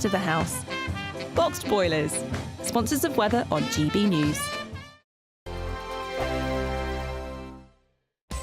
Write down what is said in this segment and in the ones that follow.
rest of the house. Boxed boilers, sponsors of weather on GB News.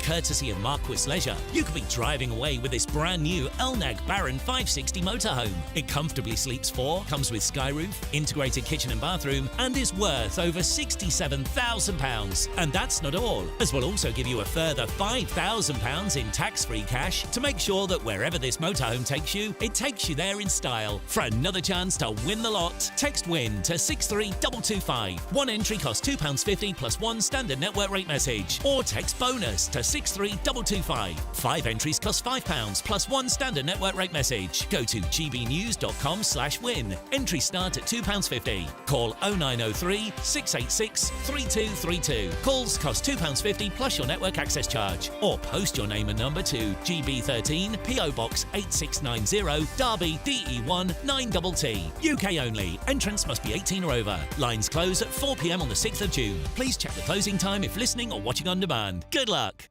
Courtesy of Marquis Leisure, you could be driving away with this brand new Elnag Baron 560 motorhome. It comfortably sleeps 4, comes with sky roof, integrated kitchen and bathroom, and is worth over £67,000. And that's not all, as we'll also give you a further £5,000 in tax-free cash to make sure that wherever this motorhome takes you, it takes you there in style. For another chance to win the lot, text WIN to 63225. One entry costs £2.50 plus one standard network rate message, or text BONUS to 63225. 5 entries cost £5 plus one standard network rate message. Go to gbnews.com/win. Entries start at £2.50. Call 0903 686 3232. Calls cost £2.50 plus your network access charge. Or post your name and number to GB13 PO Box 8690 Derby DE1 9TT. UK only. Entrance must be 18 or over. Lines close at 4 p.m. on the 6th of June. Please check the closing time if listening or watching on demand. Good luck.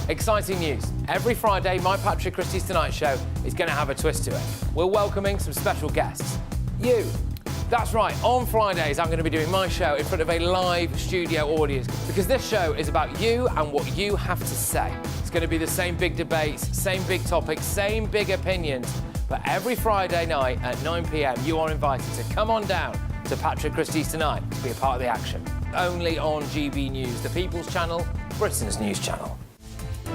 Exciting news. Every Friday, my Patrick Christie's Tonight Show is going to have a twist to it. We're welcoming some special guests. You. That's right, on Fridays I'm going to be doing my show in front of a live studio audience because this show is about you and what you have to say. It's going to be the same big debates, same big topics, same big opinions. But every Friday night at 9 p.m, you are invited to come on down to Patrick Christie's Tonight to be a part of the action. Only on GB News, the People's Channel, Britain's news channel.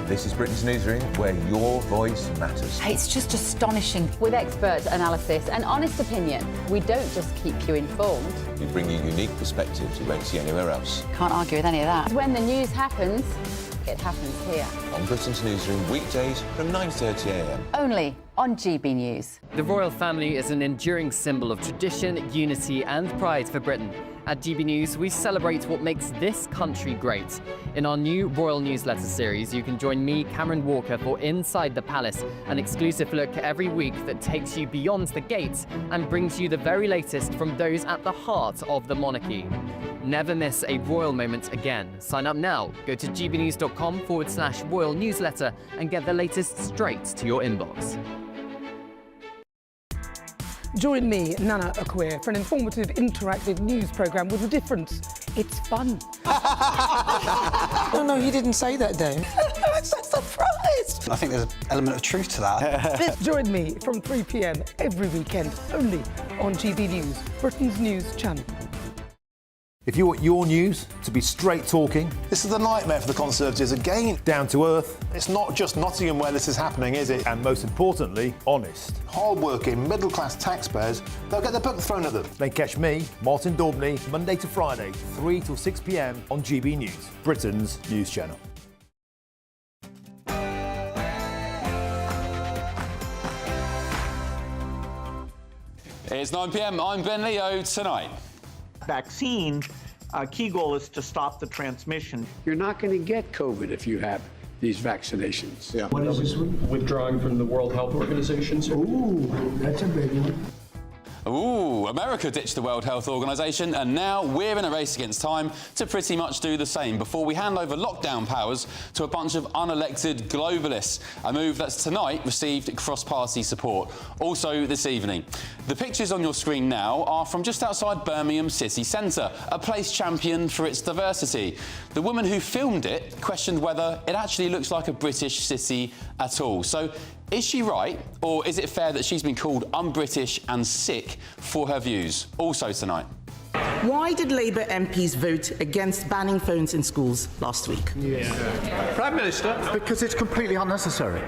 This is Britain's Newsroom, where your voice matters. It's just astonishing. With expert analysis and honest opinion, we don't just keep you informed. We bring you unique perspectives you won't see anywhere else. Can't argue with any of that. When the news happens, it happens here. On Britain's Newsroom, weekdays from 9:30 a.m. Only on GB News. The royal family is an enduring symbol of tradition, unity and pride for Britain. At GB News, we celebrate what makes this country great. In our new Royal Newsletter series, you can join me, Cameron Walker, for Inside the Palace, an exclusive look every week that takes you beyond the gates and brings you the very latest from those at the heart of the monarchy. Never miss a royal moment again. Sign up now. Go to gbnews.com/royal newsletter and get the latest straight to your inbox. Join me, Nana Akwe, for an informative, interactive news programme with a difference. It's fun. No, he didn't say that, Dave. I'm so surprised. I think there's an element of truth to that. Join me from 3 p.m. every weekend, only on GB News, Britain's news channel. If you want your news to be straight talking... This is the nightmare for the Conservatives again. Down to earth. It's not just Nottingham where this is happening, is it? And most importantly, honest. Hard-working, middle-class taxpayers, they'll get their book thrown at them. Then catch me, Martin Daubney, Monday to Friday, 3 till 6 p.m. on GB News, Britain's news channel. It's 9 p.m. I'm Ben Leo. Tonight. Vaccine, key goal is to stop the transmission. You're not going to get COVID if you have these vaccinations. Yeah. What is this one? Withdrawing from the World Health Organization. Ooh, that's a big one. Ooh, America ditched the World Health Organization and now we're in a race against time to pretty much do the same before we hand over lockdown powers to a bunch of unelected globalists, a move that's tonight received cross-party support. Also this evening. The pictures on your screen now are from just outside Birmingham city centre, a place championed for its diversity. The woman who filmed it questioned whether it actually looks like a British city at all. So, is she right, or is it fair that she's been called un-British and sick for her views? Also tonight. Why did Labour MPs vote against banning phones in schools last week? Prime Minister. Because it's completely unnecessary.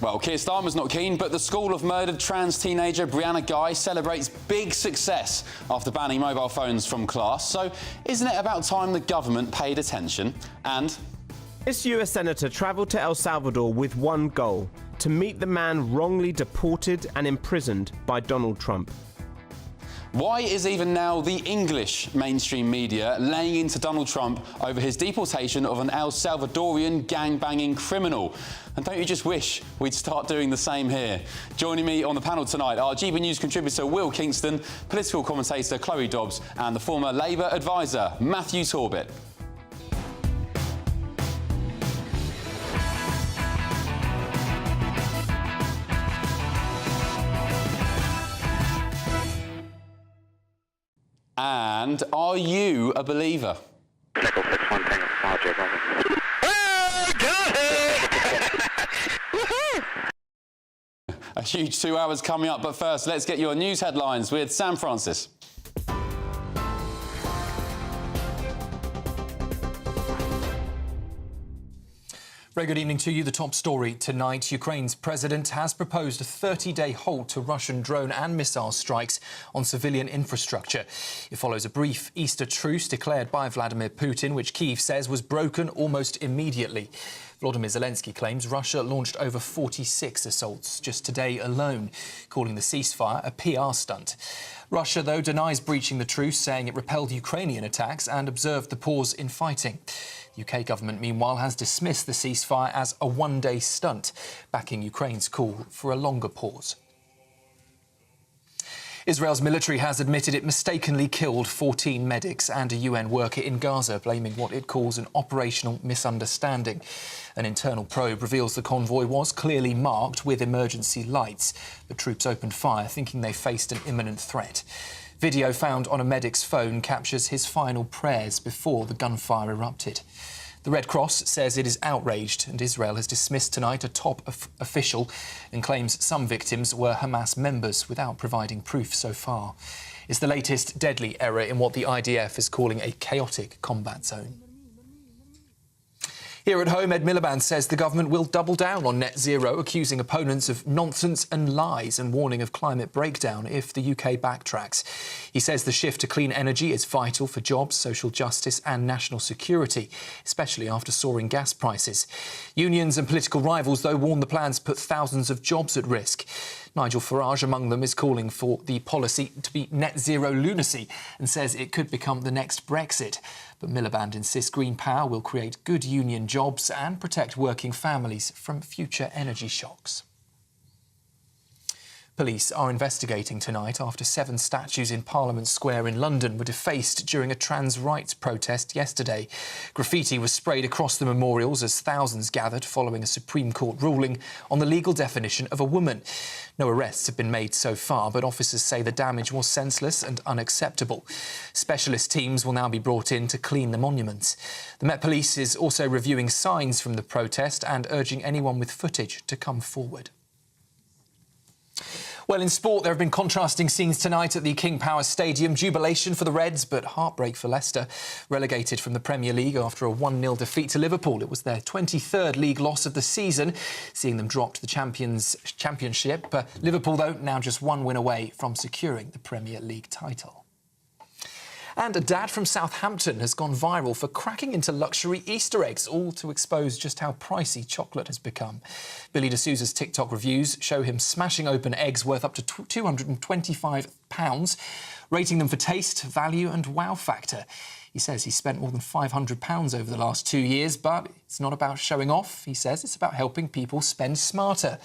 Well, Keir Starmer's not keen, but the school of murdered trans teenager Brianna Guy celebrates big success after banning mobile phones from class. So, isn't it about time the government paid attention? And this US senator travelled to El Salvador with one goal: to meet the man wrongly deported and imprisoned by Donald Trump. why is even now the English mainstream media laying into Donald Trump over his deportation of an El Salvadorian gang-banging criminal? And don't you just wish we'd start doing the same here? Joining me on the panel tonight are GB News contributor Will Kingston, political commentator Chloe Dobbs and the former Labour advisor Matthew Torbett. And are you a believer? A huge 2 hours coming up, but first, let's get your news headlines with Sam Francis. Very good evening to you. The top story tonight. Ukraine's president has proposed a 30-day halt to Russian drone and missile strikes on civilian infrastructure. It follows a brief Easter truce declared by Vladimir Putin, which Kyiv says was broken almost immediately. Volodymyr Zelensky claims Russia launched over 46 assaults just today alone, calling the ceasefire a PR stunt. Russia, though, denies breaching the truce, saying it repelled Ukrainian attacks and observed the pause in fighting. The UK government, meanwhile, has dismissed the ceasefire as a one-day stunt, backing Ukraine's call for a longer pause. Israel's military has admitted it mistakenly killed 14 medics and a UN worker in Gaza, blaming what it calls an operational misunderstanding. An internal probe reveals the convoy was clearly marked with emergency lights. The troops opened fire, thinking they faced an imminent threat. Video found on a medic's phone captures his final prayers before the gunfire erupted. The Red Cross says it is outraged, and Israel has dismissed tonight a top official and claims some victims were Hamas members without providing proof so far. It's the latest deadly error in what the IDF is calling a chaotic combat zone. Here at home, Ed Miliband says the government will double down on net zero, accusing opponents of nonsense and lies and warning of climate breakdown if the UK backtracks. He says the shift to clean energy is vital for jobs, social justice and national security, especially after soaring gas prices. Unions and political rivals, though, warn the plans put thousands of jobs at risk. Nigel Farage, among them, is calling for the policy to be net zero lunacy and says it could become the next Brexit. But Miliband insists green power will create good union jobs and protect working families from future energy shocks. Police are investigating tonight after 7 statues in Parliament Square in London were defaced during a trans rights protest yesterday. Graffiti was sprayed across the memorials as thousands gathered following a Supreme Court ruling on the legal definition of a woman. No arrests have been made so far, but officers say the damage was senseless and unacceptable. Specialist teams will now be brought in to clean the monuments. The Met Police is also reviewing signs from the protest and urging anyone with footage to come forward. Well, in sport, there have been contrasting scenes tonight at the King Power Stadium. Jubilation for the Reds, but heartbreak for Leicester. Relegated from the Premier League after a 1-0 defeat to Liverpool. It was their 23rd league loss of the season, seeing them drop to the Championship. Liverpool, though, now just 1 win away from securing the Premier League title. And a dad from Southampton has gone viral for cracking into luxury Easter eggs, all to expose just how pricey chocolate has become. Billy D'Souza's TikTok reviews show him smashing open eggs worth up to £225, rating them for taste, value and wow factor. He says he spent more than £500 over the last 2 years, but it's not about showing off. He says it's about helping people spend smarter.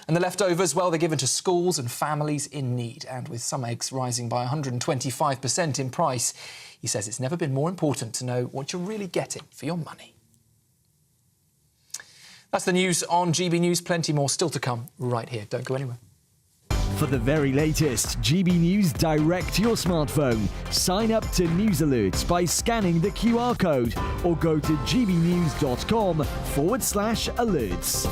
And the leftovers, well, they're given to schools and families in need. And with some eggs rising by 125% in price, he says it's never been more important to know what you're really getting for your money. That's the news on GB News. Plenty more still to come right here. Don't go anywhere. For the very latest GB News direct to your smartphone, sign up to News Alerts by scanning the QR code or go to gbnews.com/alerts.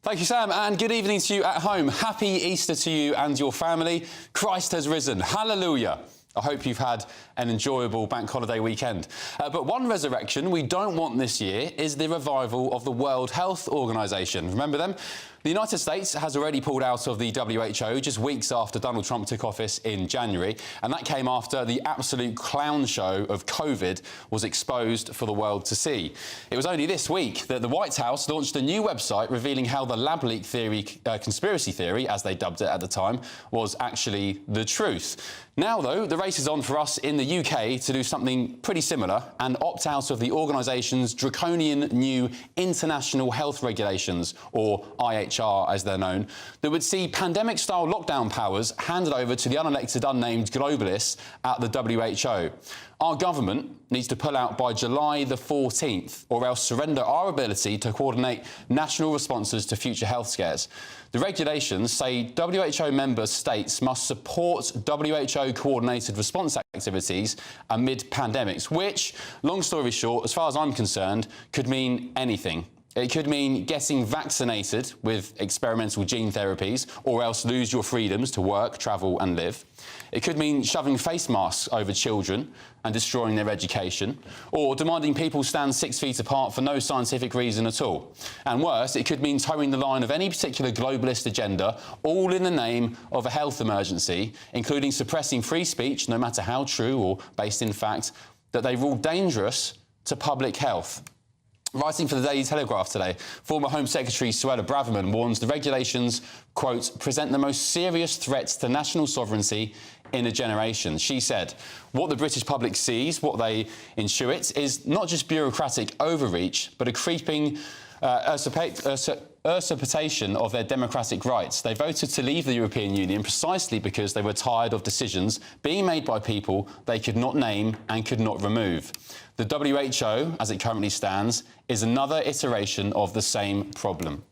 Thank you, Sam, and good evening to you at home. Happy Easter to you and your family. Christ has risen. Hallelujah. I hope you've had an enjoyable bank holiday weekend. But one resurrection we don't want this year is the revival of the World Health Organization. Remember them? The United States has already pulled out of the WHO just weeks after Donald Trump took office in January, and that came after the absolute clown show of COVID was exposed for the world to see. It was only this week that the White House launched a new website revealing how the lab leak theory, conspiracy theory, as they dubbed it at the time, was actually the truth. Now, though, the race is on for us in the UK to do something pretty similar and opt out of the organisation's draconian new International Health Regulations, or IHR. IHR as they're known, that would see pandemic-style lockdown powers handed over to the unelected, unnamed globalists at the WHO. Our government needs to pull out by July the 14th, or else surrender our ability to coordinate national responses to future health scares. The regulations say WHO member states must support WHO-coordinated response activities amid pandemics, which, long story short, as far as I'm concerned, could mean anything. It could mean getting vaccinated with experimental gene therapies, or else lose your freedoms to work, travel and live. It could mean shoving face masks over children and destroying their education, or demanding people stand 6 feet apart for no scientific reason at all. And worse, it could mean towing the line of any particular globalist agenda, all in the name of a health emergency, including suppressing free speech, no matter how true or based in fact, that they rule dangerous to public health. Writing for the Daily Telegraph today, former Home Secretary Suella Braverman warns the regulations, quote, present the most serious threats to national sovereignty in a generation. She said, what the British public sees, what they intuit, is not just bureaucratic overreach, but a creeping usurpation of their democratic rights. They voted to leave the European Union precisely because they were tired of decisions being made by people they could not name and could not remove. The WHO, as it currently stands, is another iteration of the same problem.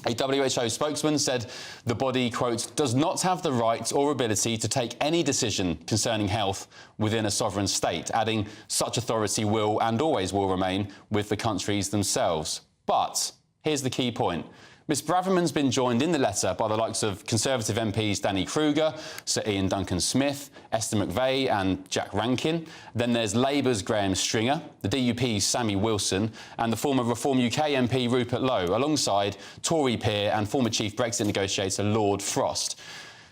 A WHO spokesman said the body, quote, does not have the right or ability to take any decision concerning health within a sovereign state, adding such authority will and always will remain with the countries themselves. But here's the key point. Ms Braverman's been joined in the letter by the likes of Conservative MPs Danny Kruger, Sir Ian Duncan-Smith, Esther McVeigh and Jack Rankin. Then there's Labour's Graham Stringer, the DUP's Sammy Wilson and the former Reform UK MP Rupert Lowe, alongside Tory peer and former chief Brexit negotiator Lord Frost.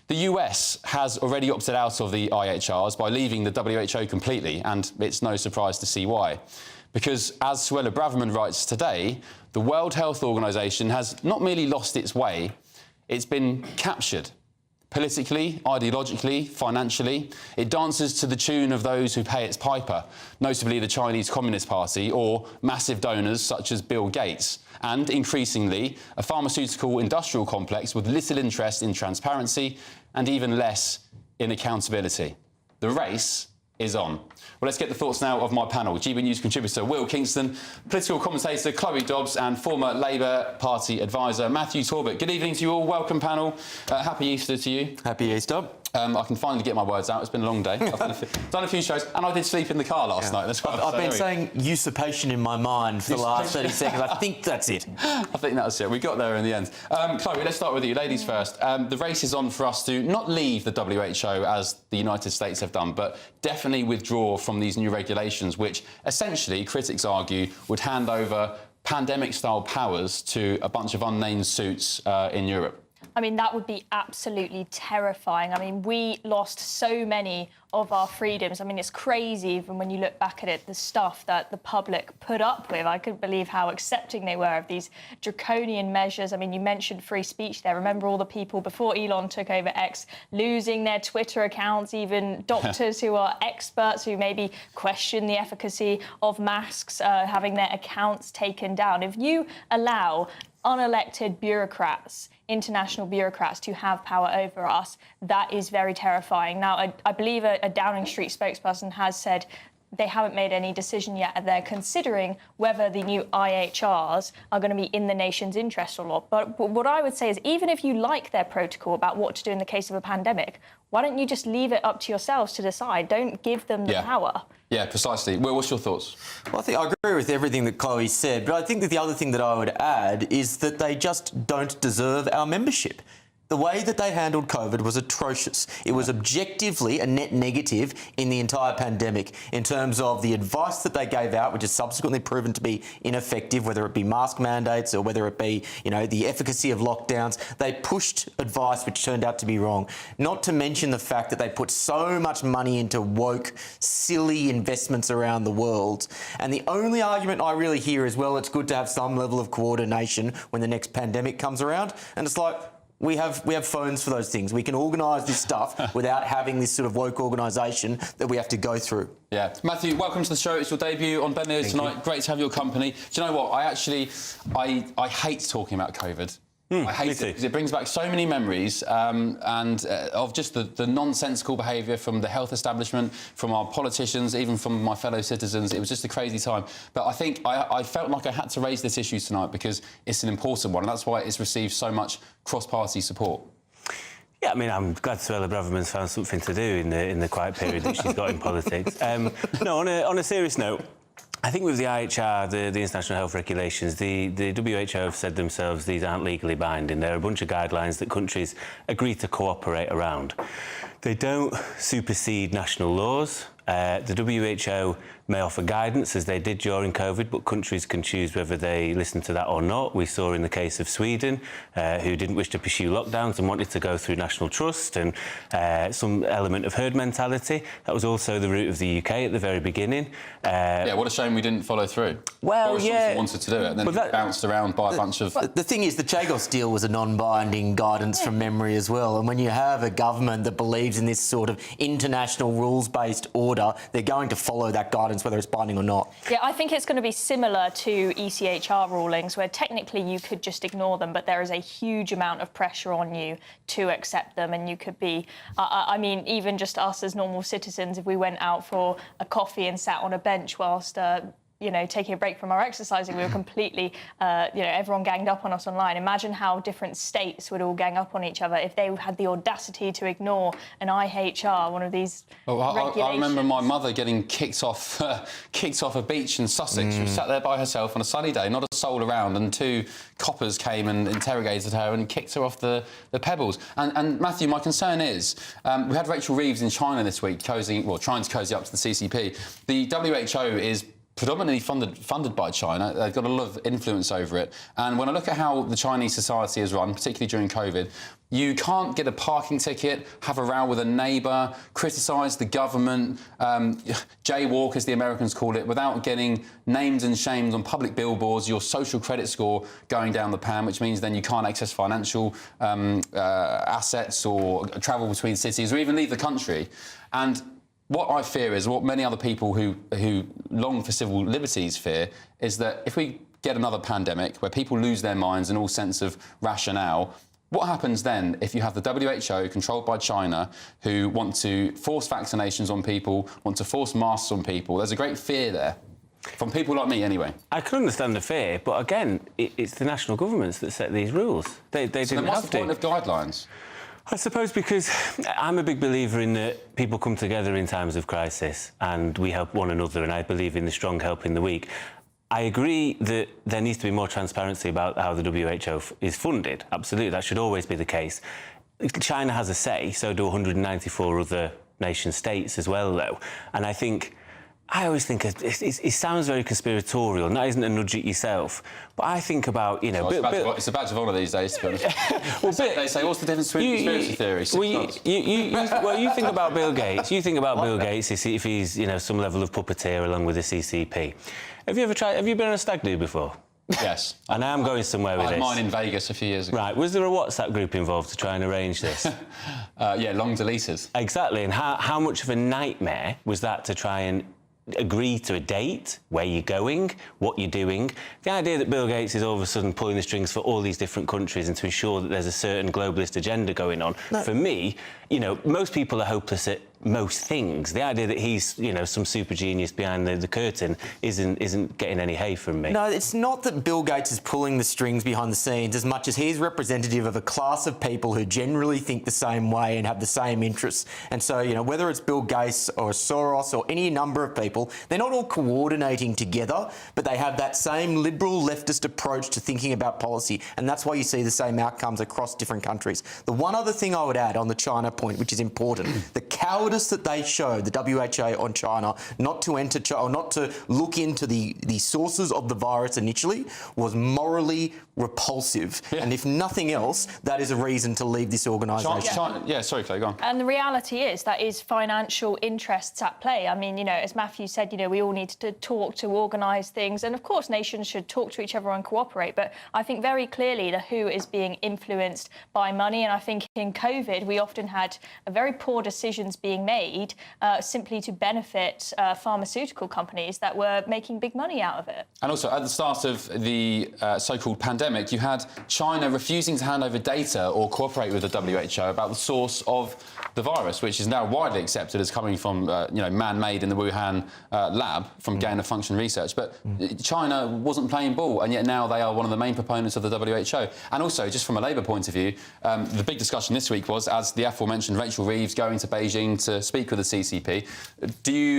The US has already opted out of the IHRs by leaving the WHO completely, and it's no surprise to see why. Because, as Suella Braverman writes today, the World Health Organization has not merely lost its way, it's been captured. Politically, ideologically, financially, it dances to the tune of those who pay its piper, notably the Chinese Communist Party or massive donors such as Bill Gates, and, increasingly, a pharmaceutical industrial complex with little interest in transparency and even less in accountability. The race is on. Well, let's get the thoughts now of my panel. GB News contributor Will Kingston, political commentator Chloe Dobbs and former Labour Party advisor Matthew Talbot. Good evening to you all. Welcome, panel. Happy Easter to you. Happy Easter. I can finally get my words out. It's been a long day. I've done a few shows, and I did sleep in the car last night. That's what I've been saying usurpation in my mind for the last 30 seconds. I think that's it. I think that's it. We got there in the end. Chloe, let's start with you. Ladies first. The race is on for us to not leave the WHO, as the United States have done, but definitely withdraw from these new regulations, which essentially, critics argue, would hand over pandemic-style powers to a bunch of unnamed suits in Europe. I mean, that would be absolutely terrifying. I mean, we lost so many of our freedoms. I mean, it's crazy, even when you look back at it, the stuff that the public put up with. I couldn't believe how accepting they were of these draconian measures. I mean, you mentioned free speech there. Remember all the people before Elon took over X losing their Twitter accounts, even doctors who are experts who maybe question the efficacy of masks, having their accounts taken down. If you allow unelected bureaucrats, international bureaucrats, to have power over us, that is very terrifying. Now, I believe a Downing Street spokesperson has said they haven't made any decision yet, and they're considering whether the new IHRs are going to be in the nation's interest or not. But what I would say is, even if you like their protocol about what to do in the case of a pandemic, why don't you just leave it up to yourselves to decide? Don't give them the power. Yeah, precisely. Will, what's your thoughts? Well, I think I agree with everything that Chloe said, but I think that the other thing that I would add is that they just don't deserve our membership. The way that they handled COVID was atrocious. It was objectively a net negative in the entire pandemic in terms of the advice that they gave out, which has subsequently proven to be ineffective, whether it be mask mandates or whether it be, the efficacy of lockdowns. They pushed advice which turned out to be wrong. Not to mention the fact that they put so much money into woke, silly investments around the world. And the only argument I really hear is, well, it's good to have some level of coordination when the next pandemic comes around. And it's like, we have phones for those things. We can organise this stuff without having this sort of woke organisation that we have to go through. Yeah. Matthew, welcome to the show. It's your debut on Ben News tonight. Great to have your company. Do you know what? I hate talking about COVID. I hate it because it brings back so many memories of just the nonsensical behaviour from the health establishment, from our politicians, even from my fellow citizens. It was just a crazy time. But I think I felt like I had to raise this issue tonight because it's an important one, and that's why it's received so much cross-party support. Yeah, I mean, I'm glad Suella Braverman's found something to do in the quiet period that she's got in politics. No, on a serious note, I think with the IHR, the International Health Regulations, the WHO have said themselves these aren't legally binding. They're a bunch of guidelines that countries agree to cooperate around. They don't supersede national laws. The WHO may offer guidance, as they did during COVID, but countries can choose whether they listen to that or not. We saw in the case of Sweden, who didn't wish to pursue lockdowns and wanted to go through national trust and some element of herd mentality. That was also the route of the UK at the very beginning. Yeah, what a shame we didn't follow through. Well, Boris yeah. wanted to do it, and then bounced around by a bunch of... The thing is, the Chagos deal was a non-binding guidance from memory as well. And when you have a government that believes in this sort of international rules-based order, they're going to follow that guidance, whether it's binding or not. Yeah, I think it's going to be similar to ECHR rulings, where technically you could just ignore them, but there is a huge amount of pressure on you to accept them, and you could be... I mean, even just us as normal citizens, if we went out for a coffee and sat on a bench whilst... you know, taking a break from our exercising, we were completely, you know, everyone ganged up on us online. Imagine how different states would all gang up on each other if they had the audacity to ignore an IHR, one of these regulations. I remember my mother getting kicked off a beach in Sussex. She was sat there by herself on a sunny day, not a soul around, and two coppers came and interrogated her and kicked her off the pebbles. And Matthew, my concern is, we had Rachel Reeves in China this week, trying to cozy up to the CCP. The WHO is predominantly funded by China. They've got a lot of influence over it. And when I look at how the Chinese society is run, particularly during COVID, you can't get a parking ticket, have a row with a neighbour, criticise the government, jaywalk, as the Americans call it, without getting named and shamed on public billboards, your social credit score going down the pan, which means then you can't access financial assets or travel between cities or even leave the country. And what I fear is, what many other people who long for civil liberties fear, is that if we get another pandemic where people lose their minds and all sense of rationale, what happens then if you have the WHO controlled by China who want to force vaccinations on people, want to force masks on people? There's a great fear there. From people like me, anyway. I can understand the fear, but again, it's the national governments that set these rules. They didn't have to. So what's the point of guidelines? I suppose because I'm a big believer in that people come together in times of crisis and we help one another, and I believe in the strong helping the weak. I agree that there needs to be more transparency about how the WHO is funded. Absolutely, that should always be the case. China has a say, so do 194 other nation-states as well, though. And I always think it sounds very conspiratorial, and that isn't a nudge at yourself. But I think about, you know... It's a badge of honour these days, to be honest. They say, what's the difference between conspiracy theories? You think about Bill Gates. You think about Bill Gates if he's, you know, some level of puppeteer along with the CCP. Have you been on a stag do before? Yes. And I am going somewhere with this. I had mine in Vegas a few years ago. Right. Was there a WhatsApp group involved to try and arrange this? Yeah, long deleted. Exactly. And how much of a nightmare was that to try and agree to a date, where you're going, what you're doing? The idea that Bill Gates is all of a sudden pulling the strings for all these different countries and to ensure that there's a certain globalist agenda going on, for me, you know, most people are hopeless at most things. The idea that he's, you know, some super genius behind the curtain isn't getting any hay from me. No, it's not that Bill Gates is pulling the strings behind the scenes as much as he's representative of a class of people who generally think the same way and have the same interests. And so, you know, whether it's Bill Gates or Soros or any number of people, they're not all coordinating together, but they have that same liberal leftist approach to thinking about policy. And that's why you see the same outcomes across different countries. The one other thing I would add on the China point, which is important, the cowardice that they showed, the WHO on China, not to enter or not to look into the sources of the virus initially, was morally repulsive. Yeah. And if nothing else, that is a reason to leave this organisation. Sorry, Clay, go on. And the reality is that is financial interests at play. I mean, you know, as Matthew said, you know, we all need to talk to organise things, and of course nations should talk to each other and cooperate, but I think very clearly the WHO is being influenced by money, and I think in COVID we often had very poor decisions being being made simply to benefit pharmaceutical companies that were making big money out of it. And also, at the start of the so-called pandemic, you had China refusing to hand over data or cooperate with the WHO about the source of the virus, which is now widely accepted as coming from, man-made in the Wuhan lab from gain-of-function research. But China wasn't playing ball, and yet now they are one of the main proponents of the WHO. And also, just from a Labour point of view, the big discussion this week was, as the aforementioned Rachel Reeves going to Beijing to speak with the CCP.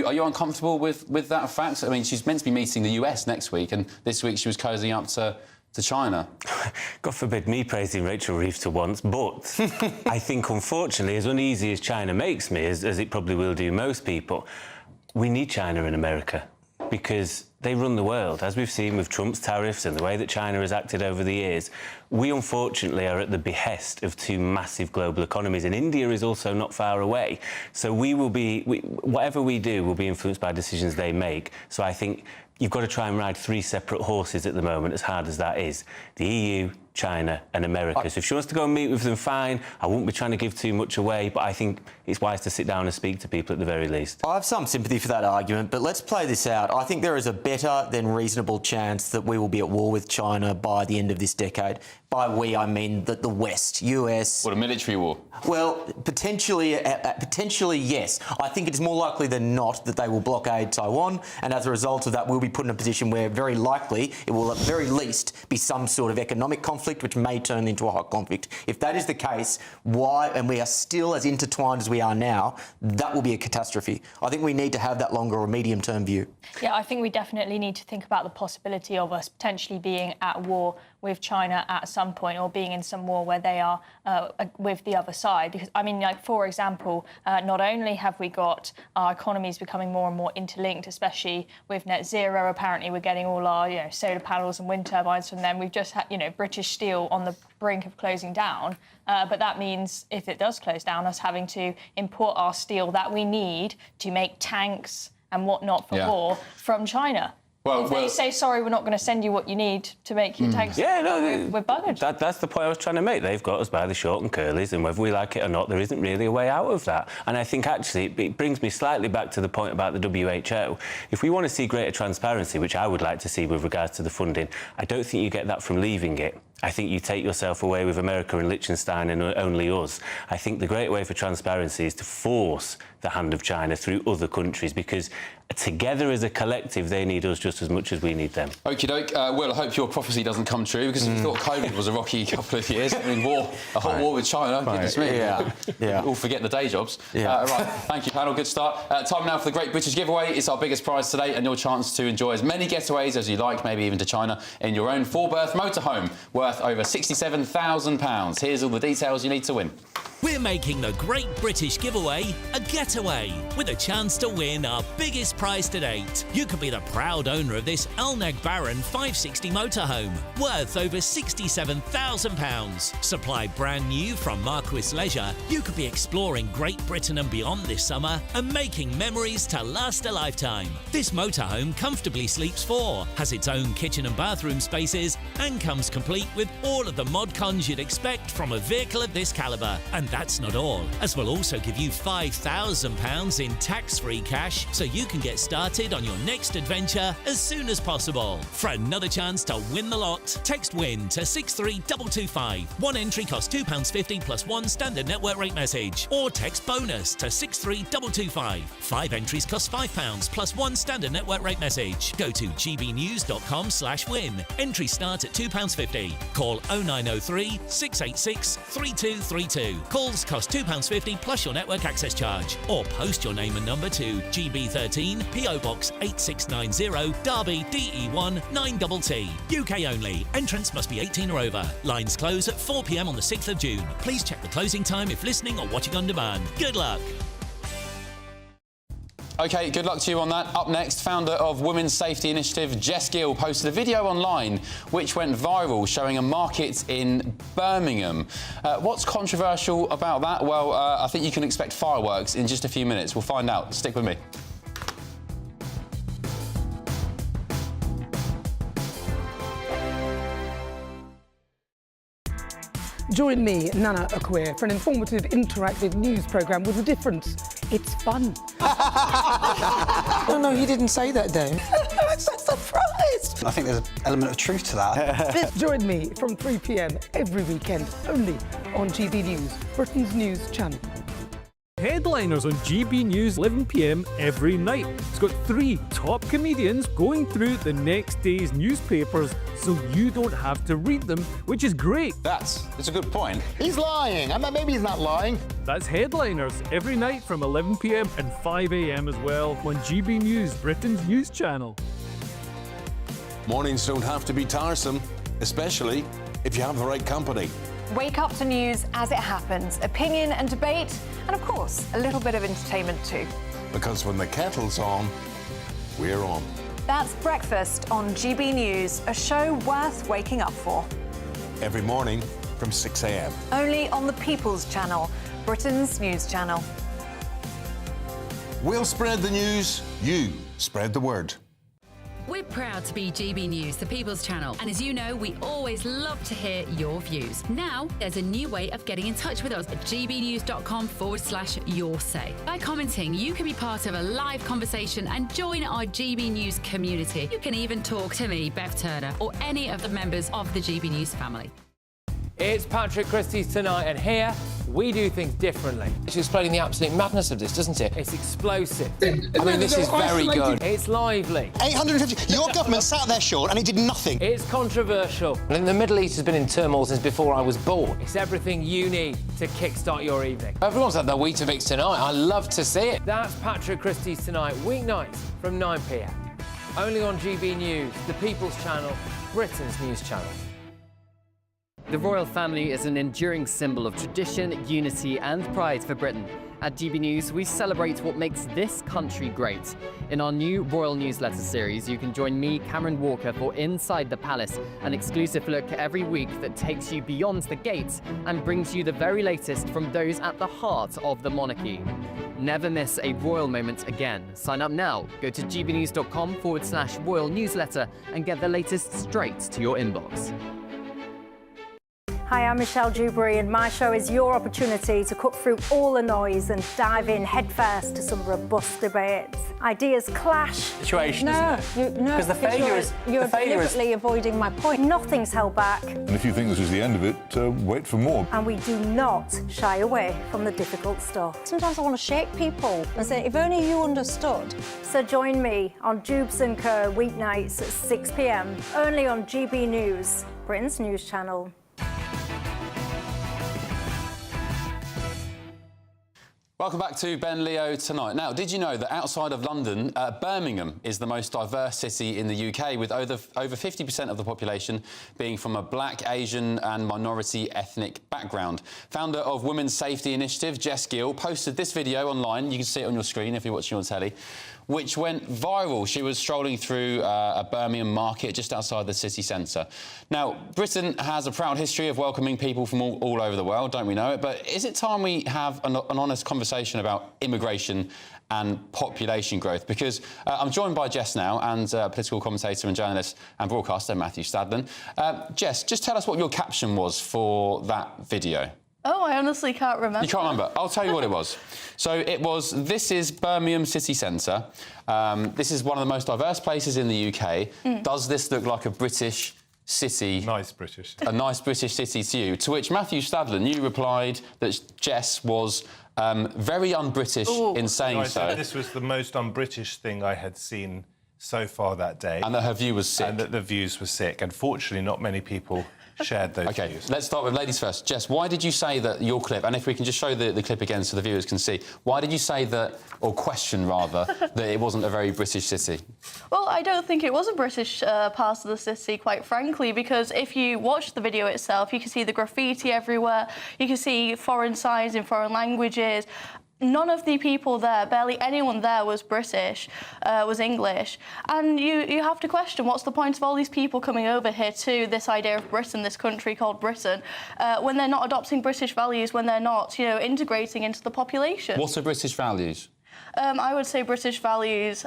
Are you uncomfortable with that fact? I mean, she's meant to be meeting the US next week, and this week she was cozying up to China. God forbid me praising Rachel Reeves to once, but I think, unfortunately, as uneasy as China makes me, as it probably will do most people, we need China in America because they run the world. As we've seen with Trump's tariffs and the way that China has acted over the years, we unfortunately are at the behest of two massive global economies, and India is also not far away. So whatever we do will be influenced by decisions they make. So I think you've got to try and ride three separate horses at the moment, as hard as that is. The EU, China and America. So if she wants to go and meet with them, fine. I won't be trying to give too much away, but I think it's wise to sit down and speak to people at the very least. I have some sympathy for that argument, but let's play this out. I think there is a better than reasonable chance that we will be at war with China by the end of this decade. By we, I mean the West, US... What, a military war? Well, potentially, yes. I think it's more likely than not that they will blockade Taiwan, and as a result of that, we'll be put in a position where very likely it will at very least be some sort of economic conflict, which may turn into a hot conflict. If that is the case, and we are still as intertwined as we are now, that will be a catastrophe. I think we need to have that longer or medium-term view. Yeah, I think we definitely need to think about the possibility of us potentially being at war with China at some point, or being in some war where they are with the other side. Because, I mean, like, for example, not only have we got our economies becoming more and more interlinked, especially with net zero, apparently we're getting all our, solar panels and wind turbines from them. We've just had, British Steel on the brink of closing down. But that means, if it does close down, us having to import our steel that we need to make tanks and whatnot for war from China. Well, if they say, sorry, we're not going to send you what you need to make your tanks, we're buggered. That's the point I was trying to make. They've got us by the short and curlies, and whether we like it or not, there isn't really a way out of that. And I think, actually, it brings me slightly back to the point about the WHO. If we want to see greater transparency, which I would like to see with regards to the funding, I don't think you get that from leaving it. I think you take yourself away with America and Liechtenstein and only us. I think the great way for transparency is to force the hand of China through other countries, because together as a collective, they need us just as much as we need them. Okie doke. Will, I hope your prophecy doesn't come true, because if you thought COVID was a rocky couple of years, I mean, a hot war with China, goodness me. Yeah. All forget the day jobs. Yeah. Right, thank you, panel. Good start. Time now for the Great British Giveaway. It's our biggest prize today, and your chance to enjoy as many getaways as you like, maybe even to China, in your own four-berth motorhome worth over £67,000. Here's all the details you need to win. We're making the Great British Giveaway a getaway, with a chance to win our biggest prize to date. You could be the proud owner of this Elneg Baron 560 motorhome, worth over £67,000. Supplied brand new from Marquis Leisure, you could be exploring Great Britain and beyond this summer and making memories to last a lifetime. This motorhome comfortably sleeps four, has its own kitchen and bathroom spaces, and comes complete with all of the mod cons you'd expect from a vehicle of this calibre. And that's not all, as we'll also give you £5,000 in tax-free cash, so you can get started on your next adventure as soon as possible. For another chance to win the lot, text WIN to 63225. One entry costs £2.50 plus one standard network rate message, or text BONUS to 63225. 5 entries cost £5 plus one standard network rate message. Go to gbnews.com/win. Entries start at £2.50. Call 0903 686 3232. Calls cost £2.50 plus your network access charge, or post your name and number to GB13 PO Box 8690 Derby DE1 9TT. UK only. Entrance must be 18 or over. Lines close at 4 p.m. on the 6th of June. Please check the closing time if listening or watching on demand. Good luck. OK, good luck to you on that. Up next, founder of Women's Safety Initiative, Jess Gill, posted a video online which went viral showing a market in Birmingham. What's controversial about that? Well, I think you can expect fireworks in just a few minutes. We'll find out. Stick with me. Join me, Nana Akwe, for an informative, interactive news programme with a difference. It's fun. No, he didn't say that, though. I'm so surprised. I think there's an element of truth to that. Join me from 3 p.m. every weekend, only on GB News, Britain's news channel. Headliners on GB News 11 p.m. every night. It's got 3 top comedians going through the next day's newspapers so you don't have to read them, which is great. That's a good point. He's lying. Maybe he's not lying. That's Headliners every night from 11 p.m. and 5 a.m. as well on GB News, Britain's news channel. Mornings don't have to be tiresome, especially if you have the right company. Wake up to news as it happens, opinion and debate, and of course, a little bit of entertainment too. Because when the kettle's on, we're on. That's Breakfast on GB News, a show worth waking up for. Every morning from 6 a.m. Only on the People's Channel, Britain's news channel. We'll spread the news, you spread the word. We're proud to be GB News, the People's Channel, and as you know, we always love to hear your views. Now, there's a new way of getting in touch with us at gbnews.com/yoursay. By commenting, you can be part of a live conversation and join our GB News community. You can even talk to me, Bev Turner, or any of the members of the GB News family. It's Patrick Christie's Tonight, and here we do things differently. It's explaining the absolute madness of this, doesn't it? It's explosive. I mean, this is very good. It's lively. 850. Your government sat there, Sean, and it did nothing. It's controversial. And the Middle East has been in turmoil since before I was born. It's everything you need to kickstart your evening. Everyone's had their Weetabix tonight. I love to see it. That's Patrick Christie's Tonight, weeknights from 9 p.m. Only on GB News, the People's Channel, Britain's news channel. The royal family is an enduring symbol of tradition, unity and pride for Britain. At GB News, we celebrate what makes this country great. In our new royal newsletter series, you can join me, Cameron Walker, for Inside the Palace, an exclusive look every week that takes you beyond the gates and brings you the very latest from those at the heart of the monarchy. Never miss a royal moment again. Sign up now. Go to gbnews.com/royal newsletter and get the latest straight to your inbox. Hi, I'm Michelle Dewberry, and my show is your opportunity to cut through all the noise and dive in headfirst to some robust debates. Ideas clash. Situation, isn't it? No, because the failure is you're deliberately avoiding my point. Nothing's held back. And if you think this is the end of it, wait for more. And we do not shy away from the difficult stuff. Sometimes I want to shake people and say, if only you understood. So join me on Jubes & Co. weeknights at 6 p.m. only on GB News, Britain's news channel. Welcome back to Ben Leo Tonight. Now, did you know that outside of London, Birmingham is the most diverse city in the UK, with over 50% of the population being from a black, Asian and minority ethnic background? Founder of Women's Safety Initiative, Jess Gill, posted this video online. You can see it on your screen if you're watching on telly, which went viral. She was strolling through a Birmingham market just outside the city centre. Now, Britain has a proud history of welcoming people from all over the world, don't we know it? But is it time we have an honest conversation about immigration and population growth? Because I'm joined by Jess now, and political commentator and journalist and broadcaster Matthew Stadlen. Jess, just tell us what your caption was for that video. Oh, I honestly can't remember. You can't remember? I'll tell you what it was. So it was, this is Birmingham city centre. This is one of the most diverse places in the UK. Does this look like a British city? Nice British. A nice British city to you? To which Matthew Stadlen, you replied that Jess was very un-British in saying so. I said this was the most un-British thing I had seen so far that day. And that her view was sick. And that the views were sick. Unfortunately, not many people shared those views. Let's start with ladies first. Jess, why did you say that your clip, and if we can just show the clip again so the viewers can see, why did you say that, or question rather, that it wasn't a very British city? Well, I don't think it was a British part of the city, quite frankly, because if you watch the video itself, you can see the graffiti everywhere, you can see foreign signs in foreign languages. None of the people there, barely anyone there was British, was English. And you have to question, what's the point of all these people coming over here to this idea of Britain, this country called Britain, when they're not adopting British values, when they're not, integrating into the population? What are British values? I would say British values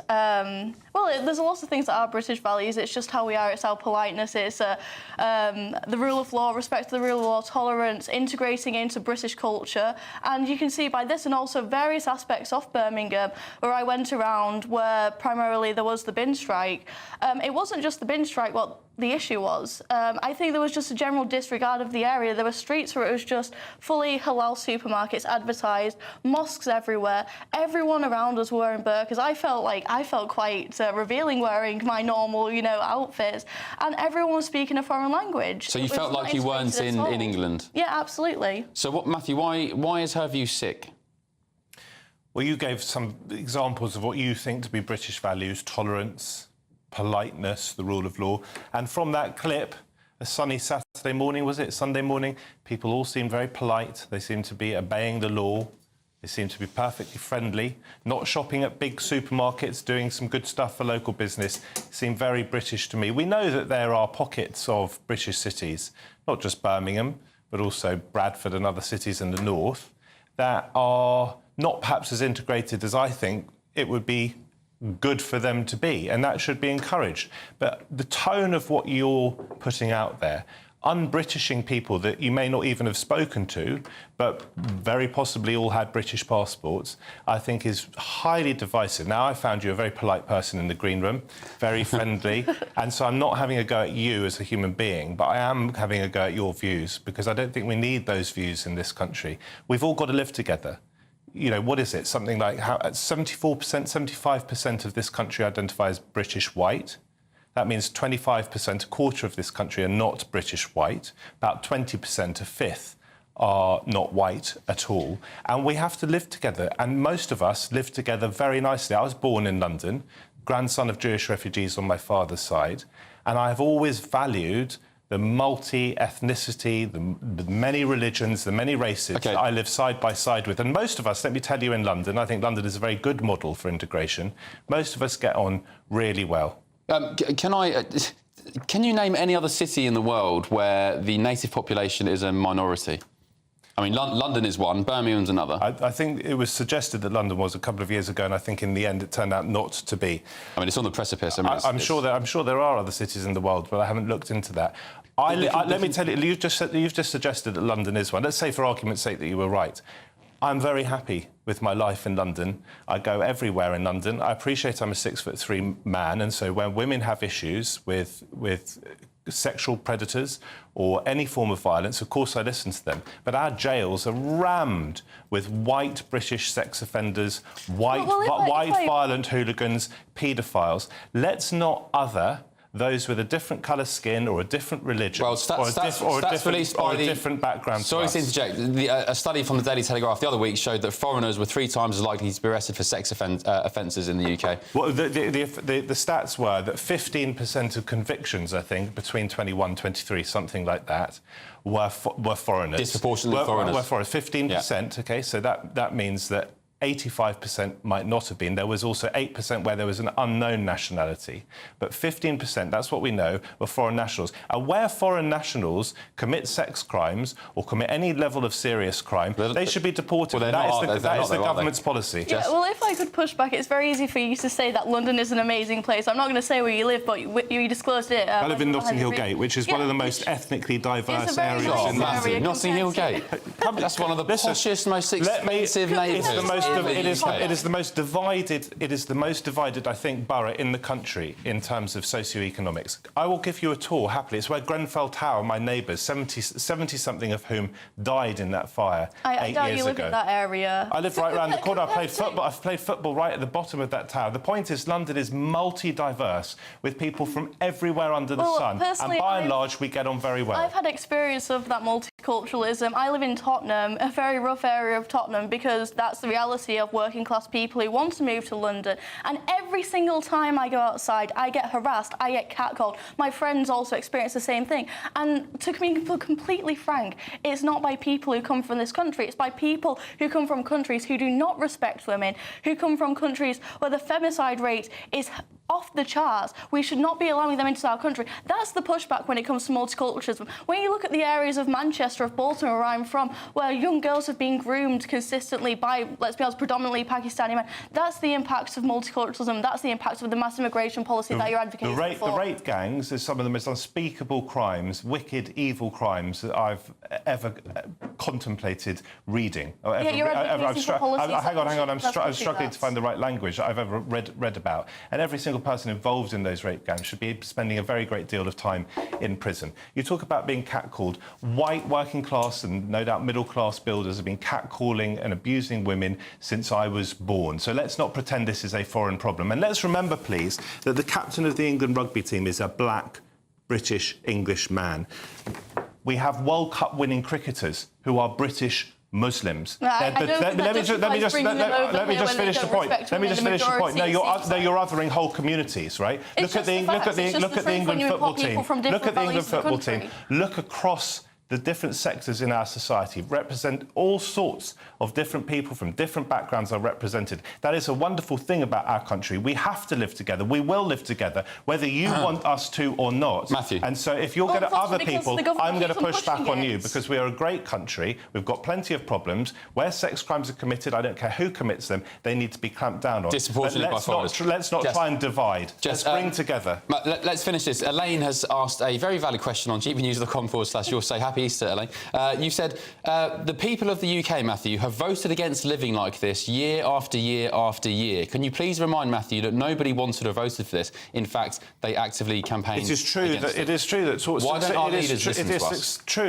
Well, there's a lot of things that are British values. It's just how we are. It's our politeness. It's the rule of law, respect for the rule of law, tolerance, integrating into British culture. And you can see by this and also various aspects of Birmingham, where I went around, where primarily there was the bin strike. It wasn't just the bin strike what the issue was. I think there was just a general disregard of the area. There were streets where it was just fully halal supermarkets advertised, mosques everywhere. Everyone around us were wearing burqas. I felt quite revealing wearing my normal, outfits, and everyone was speaking a foreign language. So you felt like you weren't in England? Yeah, absolutely. So what, Matthew, why is her view sick? Well, you gave some examples of what you think to be British values: tolerance, politeness, the rule of law. And from that clip, a sunny Saturday morning, was it? Sunday morning, people all seemed very polite. They seemed to be obeying the law. They seem to be perfectly friendly, not shopping at big supermarkets, doing some good stuff for local business. Seem very British to me. We know that there are pockets of British cities, not just Birmingham, but also Bradford and other cities in the north, that are not perhaps as integrated as I think it would be good for them to be, and that should be encouraged. But the tone of what you're putting out there, un-Britishing people that you may not even have spoken to, but very possibly all had British passports, I think is highly divisive. Now, I found you a very polite person in the green room, very friendly, and so I'm not having a go at you as a human being, but I am having a go at your views, because I don't think we need those views in this country. We've all got to live together. What is it? Something like 74%, 75% of this country identify as British white. That means 25%, a quarter of this country are not British white. About 20%, a fifth, are not white at all. And we have to live together. And most of us live together very nicely. I was born in London, grandson of Jewish refugees on my father's side. And I have always valued the multi-ethnicity, the many religions, the many races that I live side by side with. And most of us, let me tell you, in London, I think London is a very good model for integration. Most of us get on really well. Can you name any other city in the world where the native population is a minority? I mean, London is one, Birmingham's another. I think it was suggested that London was a couple of years ago, and I think in the end it turned out not to be. I mean, it's on the precipice. I'm sure there are other cities in the world, but I haven't looked into that. Let me tell you, you've just suggested that London is one. Let's say, for argument's sake, that you were right. I'm very happy with my life in London. I go everywhere in London. I appreciate I'm a 6'3" man, and so when women have issues with sexual predators or any form of violence, of course I listen to them. But our jails are rammed with white British sex offenders, white violent hooligans, paedophiles. Let's not other those with a different colour skin or a different religion or a different background. Sorry to interject. A study from the Daily Telegraph the other week showed that foreigners were 3 times as likely to be arrested for sex offences in the UK. Well, the stats were that 15% of convictions, I think, between 21 and 23, something like that, were foreigners. Disproportionately foreigners. Were foreigners. 15%, OK, so that means that 85% might not have been. There was also 8% where there was an unknown nationality. But 15%, that's what we know, were foreign nationals. And where foreign nationals commit sex crimes or commit any level of serious crime, they should be deported. Well, that is the government's policy. Yeah, well, if I could push back, it's very easy for you to say that London is an amazing place. I'm not going to say where you live, but you disclosed it. I live in Notting Hill Gate, which is one of the most ethnically diverse areas in London. Notting Hill Gate. That's one of the poshest, most expensive neighbourhoods. It is the most divided. It is the most divided, I think, borough in the country in terms of socio-economics. I will give you a tour happily. It's where Grenfell Tower, my neighbours, 70-something of whom died in that fire 8 years ago. You live in that area. I live right around the corner. I've played football right at the bottom of that tower. The point is, London is multi-diverse with people from everywhere under the sun, and by and large, we get on very well. I've had experience of that multiculturalism. I live in Tottenham, a very rough area of Tottenham, because that's the reality of working class people who want to move to London, and every single time I go outside I get harassed, I get catcalled. My friends also experience the same thing, and to be completely frank, it's not by people who come from this country, it's by people who come from countries who do not respect women, who come from countries where the femicide rate is off the charts. We should not be allowing them into our country. That's the pushback when it comes to multiculturalism. When you look at the areas of Manchester, of Baltimore, where I'm from, where young girls have been groomed consistently by, let's be honest, predominantly Pakistani men, that's the impact of multiculturalism. That's the impact of the mass immigration policy that you're advocating for. The rape gangs is some of the most unspeakable crimes, wicked, evil crimes that I've ever contemplated reading. Or ever, you're advocating for policies. Hang on, I'm struggling to find the right language that I've ever read about. And every single person involved in those rape gangs should be spending a very great deal of time in prison. You talk about being catcalled. White working class and no doubt middle class builders have been catcalling and abusing women since I was born. So let's not pretend this is a foreign problem. And let's remember, please, that the captain of the England rugby team is a black British English man. We have World Cup winning cricketers who are British Muslims. Let me just finish the point. No, you're othering whole communities, right? Look at the England football team. Look across the different sectors in our society, represent all sorts of different people from different backgrounds are represented. That is a wonderful thing about our country. We have to live together. We will live together, whether you want us to or not. Matthew. And so if you're going to other people, I'm going to push back on you, because we are a great country. We've got plenty of problems. Where sex crimes are committed, I don't care who commits them, they need to be clamped down on. Disproportionately by foreigners. Let's not try and divide. Let's bring together. Let's finish this. Elaine has asked a very valid question on gbnews.com/you'll say happy Easter, Elaine. You said the people of the UK, Matthew, have voted against living like this year after year after year. Can you please remind Matthew that nobody wanted or voted for this? In fact, they actively campaigned. It is true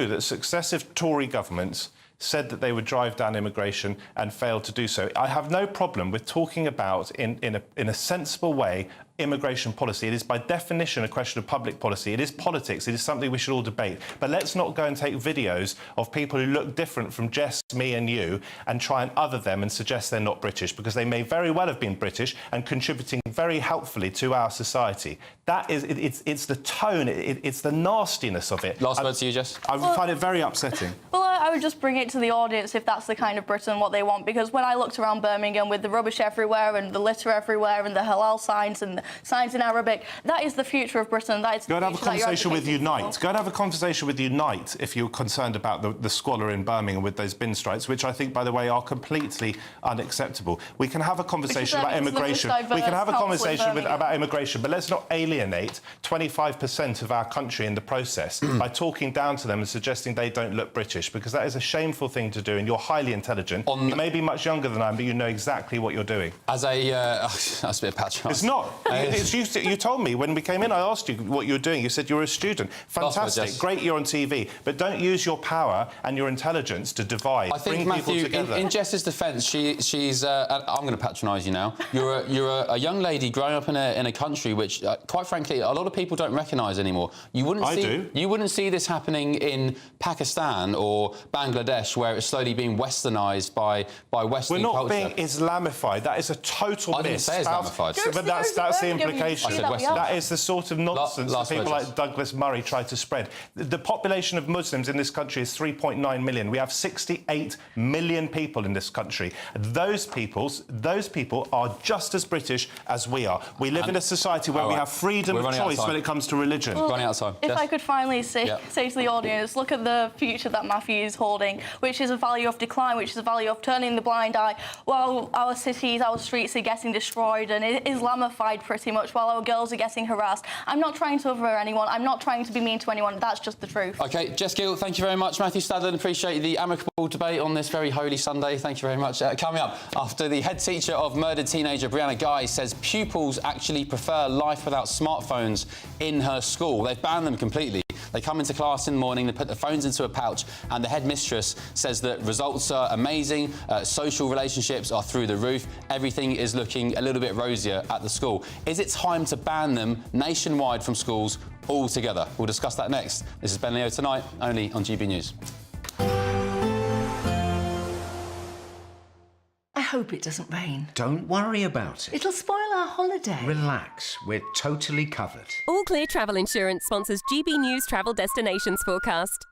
that successive Tory governments said that they would drive down immigration and failed to do so. I have no problem with talking about, in a sensible way, immigration policy. It is by definition a question of public policy. It is politics. It is something we should all debate. But let's not go and take videos of people who look different from Jess, me and you and try and other them and suggest they're not British, because they may very well have been British and contributing very helpfully to our society. That is, it's the tone, it's the nastiness of it. Last word to you, Jess. I find it very upsetting. Well, I would just bring it to the audience if that's the kind of Britain what they want, because when I looked around Birmingham with the rubbish everywhere and the litter everywhere and the halal signs and the signs in Arabic, that is the future of Britain. That is. Go and have a conversation with Unite. Go and have a conversation with Unite if you're concerned about the squalor in Birmingham with those bin strikes, which I think, by the way, are completely unacceptable. We can have a conversation about immigration. We can have a conversation about immigration, but let's not alienate 25% of our country in the process by talking down to them and suggesting they don't look British, because that is a shameful thing to do, and you're highly intelligent. You may be much younger than I am, but you know exactly what you're doing. As a... that's a bit of patronise. It's not. You told me when we came in, I asked you what you were doing. You said you were a student. Fantastic. Great you're on TV. But don't use your power and your intelligence to divide. I think, bring Matthew, people together. in Jess's defence, she's... I'm going to patronise you now. You're a young lady growing up in a country which, quite frankly, a lot of people don't recognise anymore. You wouldn't see this happening in Pakistan or Bangladesh, where it's slowly being westernised by Western culture. We're not being Islamified. That is a total miss. I didn't say Islamified. But that's the implication. I said Western. That is the sort of nonsense that people like Douglas Murray try to spread. The population of Muslims in this country is 3.9 million. We have 68 million people in this country. Those people are just as British as we are. We live in a society where we have freedom of choice when it comes to religion. Well, running out of time. If I could finally say to the audience, look at the future that Matthew is holding, which is a value of decline, which is a value of turning the blind eye, while our cities, our streets are getting destroyed and Islamified pretty much, while our girls are getting harassed. I'm not trying to other anyone. I'm not trying to be mean to anyone. That's just the truth. OK, Jess Gill, thank you very much. Matthew Stadlen, appreciate the amicable debate on this very holy Sunday. Thank you very much. Coming up, after the head teacher of murdered teenager Brianna Guy says pupils actually prefer life without smartphones in her school. They've banned them completely. They come into class in the morning, they put their phones into a pouch, and the headmistress says that results are amazing, social relationships are through the roof, everything is looking a little bit rosier at the school. Is it time to ban them nationwide from schools altogether? We'll discuss that next. This is Ben Leo Tonight, only on GB News. I hope it doesn't rain. Don't worry about it. It'll spoil our holiday. Relax, we're totally covered. All Clear Travel Insurance sponsors GB News Travel Destinations Forecast.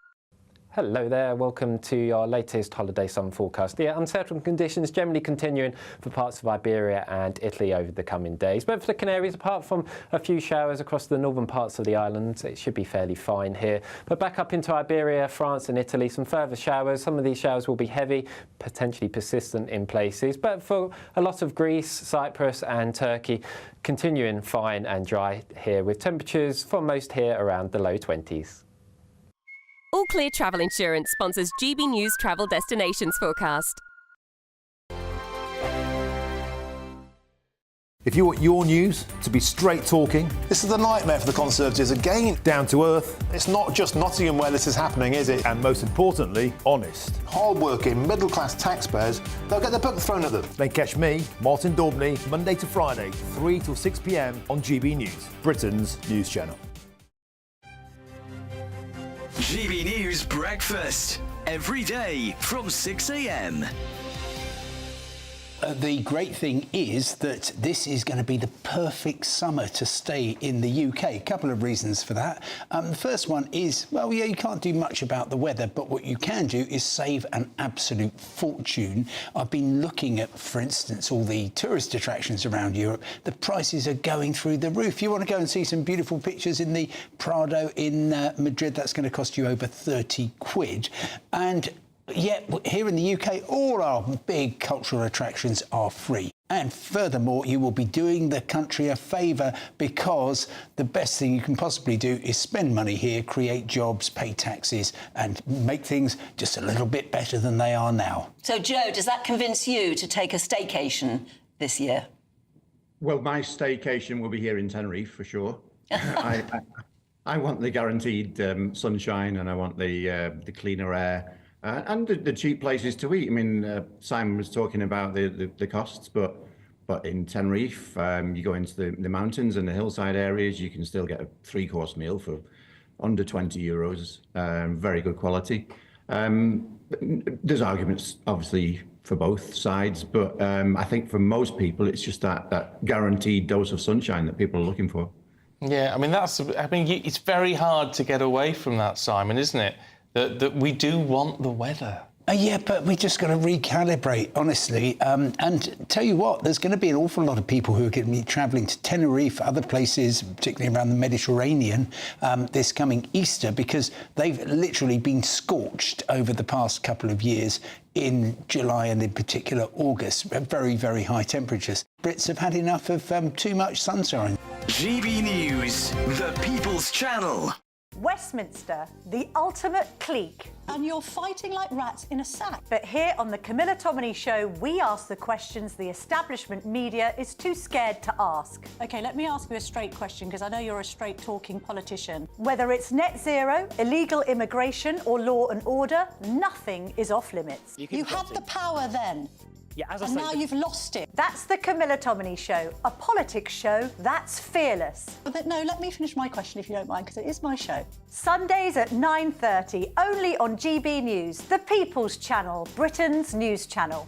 Hello there, welcome to your latest holiday summer forecast. The unsettled conditions generally continuing for parts of Iberia and Italy over the coming days. But for the Canaries, apart from a few showers across the northern parts of the island, it should be fairly fine here. But back up into Iberia, France and Italy, some further showers. Some of these showers will be heavy, potentially persistent in places. But for a lot of Greece, Cyprus and Turkey, continuing fine and dry here, with temperatures for most here around the low 20s. All Clear Travel Insurance sponsors GB News Travel Destinations Forecast. If you want your news to be straight talking... This is a nightmare for the Conservatives again. Down to earth. It's not just Nottingham where this is happening, is it? And most importantly, honest. Hard-working, middle-class taxpayers, they'll get the book thrown at them. Then catch me, Martin Daubney, Monday to Friday, 3 till 6 p.m. on GB News, Britain's news channel. GB News Breakfast, every day from 6 a.m. The great thing is that this is going to be the perfect summer to stay in the UK. A couple of reasons for that. The first one is, well, yeah, you can't do much about the weather, but what you can do is save an absolute fortune. I've been looking at, for instance, all the tourist attractions around Europe. The prices are going through the roof. You want to go and see some beautiful pictures in the Prado in Madrid, that's going to cost you over 30 quid. And yet, here in the UK, all our big cultural attractions are free. And furthermore, you will be doing the country a favour because the best thing you can possibly do is spend money here, create jobs, pay taxes and make things just a little bit better than they are now. So, Joe, does that convince you to take a staycation this year? Well, my staycation will be here in Tenerife for sure. I want the guaranteed sunshine and I want the cleaner air. And the cheap places to eat. I mean, Simon was talking about the costs, but in Tenerife, you go into the mountains and the hillside areas, you can still get a 3-course meal for under 20 euros, very good quality. There's arguments, obviously, for both sides, but I think for most people, it's just that guaranteed dose of sunshine that people are looking for. Yeah, I mean, it's very hard to get away from that, Simon, isn't it? That we do want the weather. Yeah, but we just got to recalibrate, honestly. And tell you what, there's going to be an awful lot of people who are going to be travelling to Tenerife, other places, particularly around the Mediterranean, this coming Easter, because they've literally been scorched over the past couple of years in July and in particular August. Very, very high temperatures. Brits have had enough of too much sunshine. GB News, the People's Channel. Westminster, the ultimate clique. And you're fighting like rats in a sack. But here on the Camilla Tominey Show, we ask the questions the establishment media is too scared to ask. OK, let me ask you a straight question, because I know you're a straight-talking politician. Whether it's net zero, illegal immigration or law and order, nothing is off limits. You had the power then. Yeah, as I and say, now you've lost it. That's the Camilla Tominey Show, a politics show that's fearless. No, let me finish my question if you don't mind, because it is my show. Sundays at 9:30, only on GB News, the People's Channel, Britain's news channel.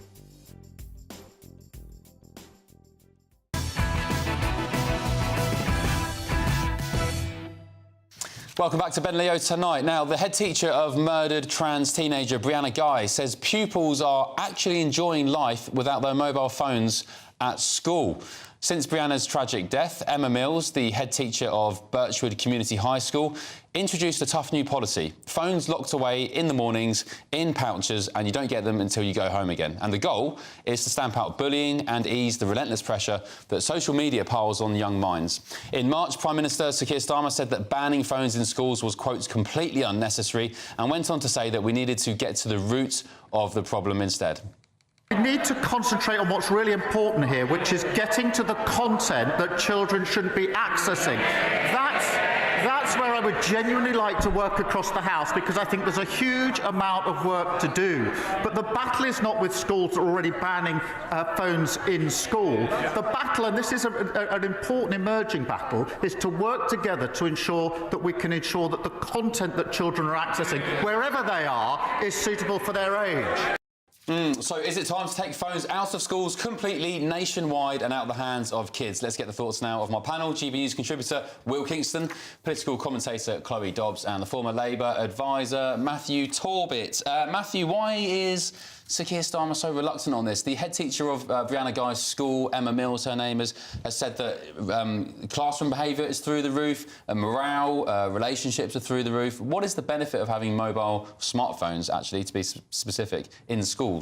Welcome back to Ben Leo Tonight. Now, the head teacher of murdered trans teenager Brianna Guy says pupils are actually enjoying life without their mobile phones at school. Since Brianna's tragic death, Emma Mills, the head teacher of Birchwood Community High School, introduced a tough new policy. Phones locked away in the mornings, in pouches, and you don't get them until you go home again. And the goal is to stamp out bullying and ease the relentless pressure that social media piles on young minds. In March, Prime Minister Sir Keir Starmer said that banning phones in schools was, quote, completely unnecessary, and went on to say that we needed to get to the root of the problem instead. We need to concentrate on what's really important here, which is getting to the content that children shouldn't be accessing. That's where I would genuinely like to work across the House, because I think there's a huge amount of work to do. But the battle is not with schools that are already banning phones in school. The battle, and this is an important emerging battle, is to work together to ensure that we can ensure that the content that children are accessing, wherever they are, is suitable for their age. So is it time to take phones out of schools completely nationwide and out of the hands of kids? Let's get the thoughts now of my panel, GB News contributor Will Kingston, political commentator Chloe Dobbs and the former Labour advisor Matthew Torbett. Matthew, why is Sir Keir Starmer so reluctant on this? The head teacher of Brianna Guy's school, Emma Mills, her name has said that classroom behaviour is through the roof, morale, relationships are through the roof. What is the benefit of having mobile smartphones, actually, to be specific, in schools?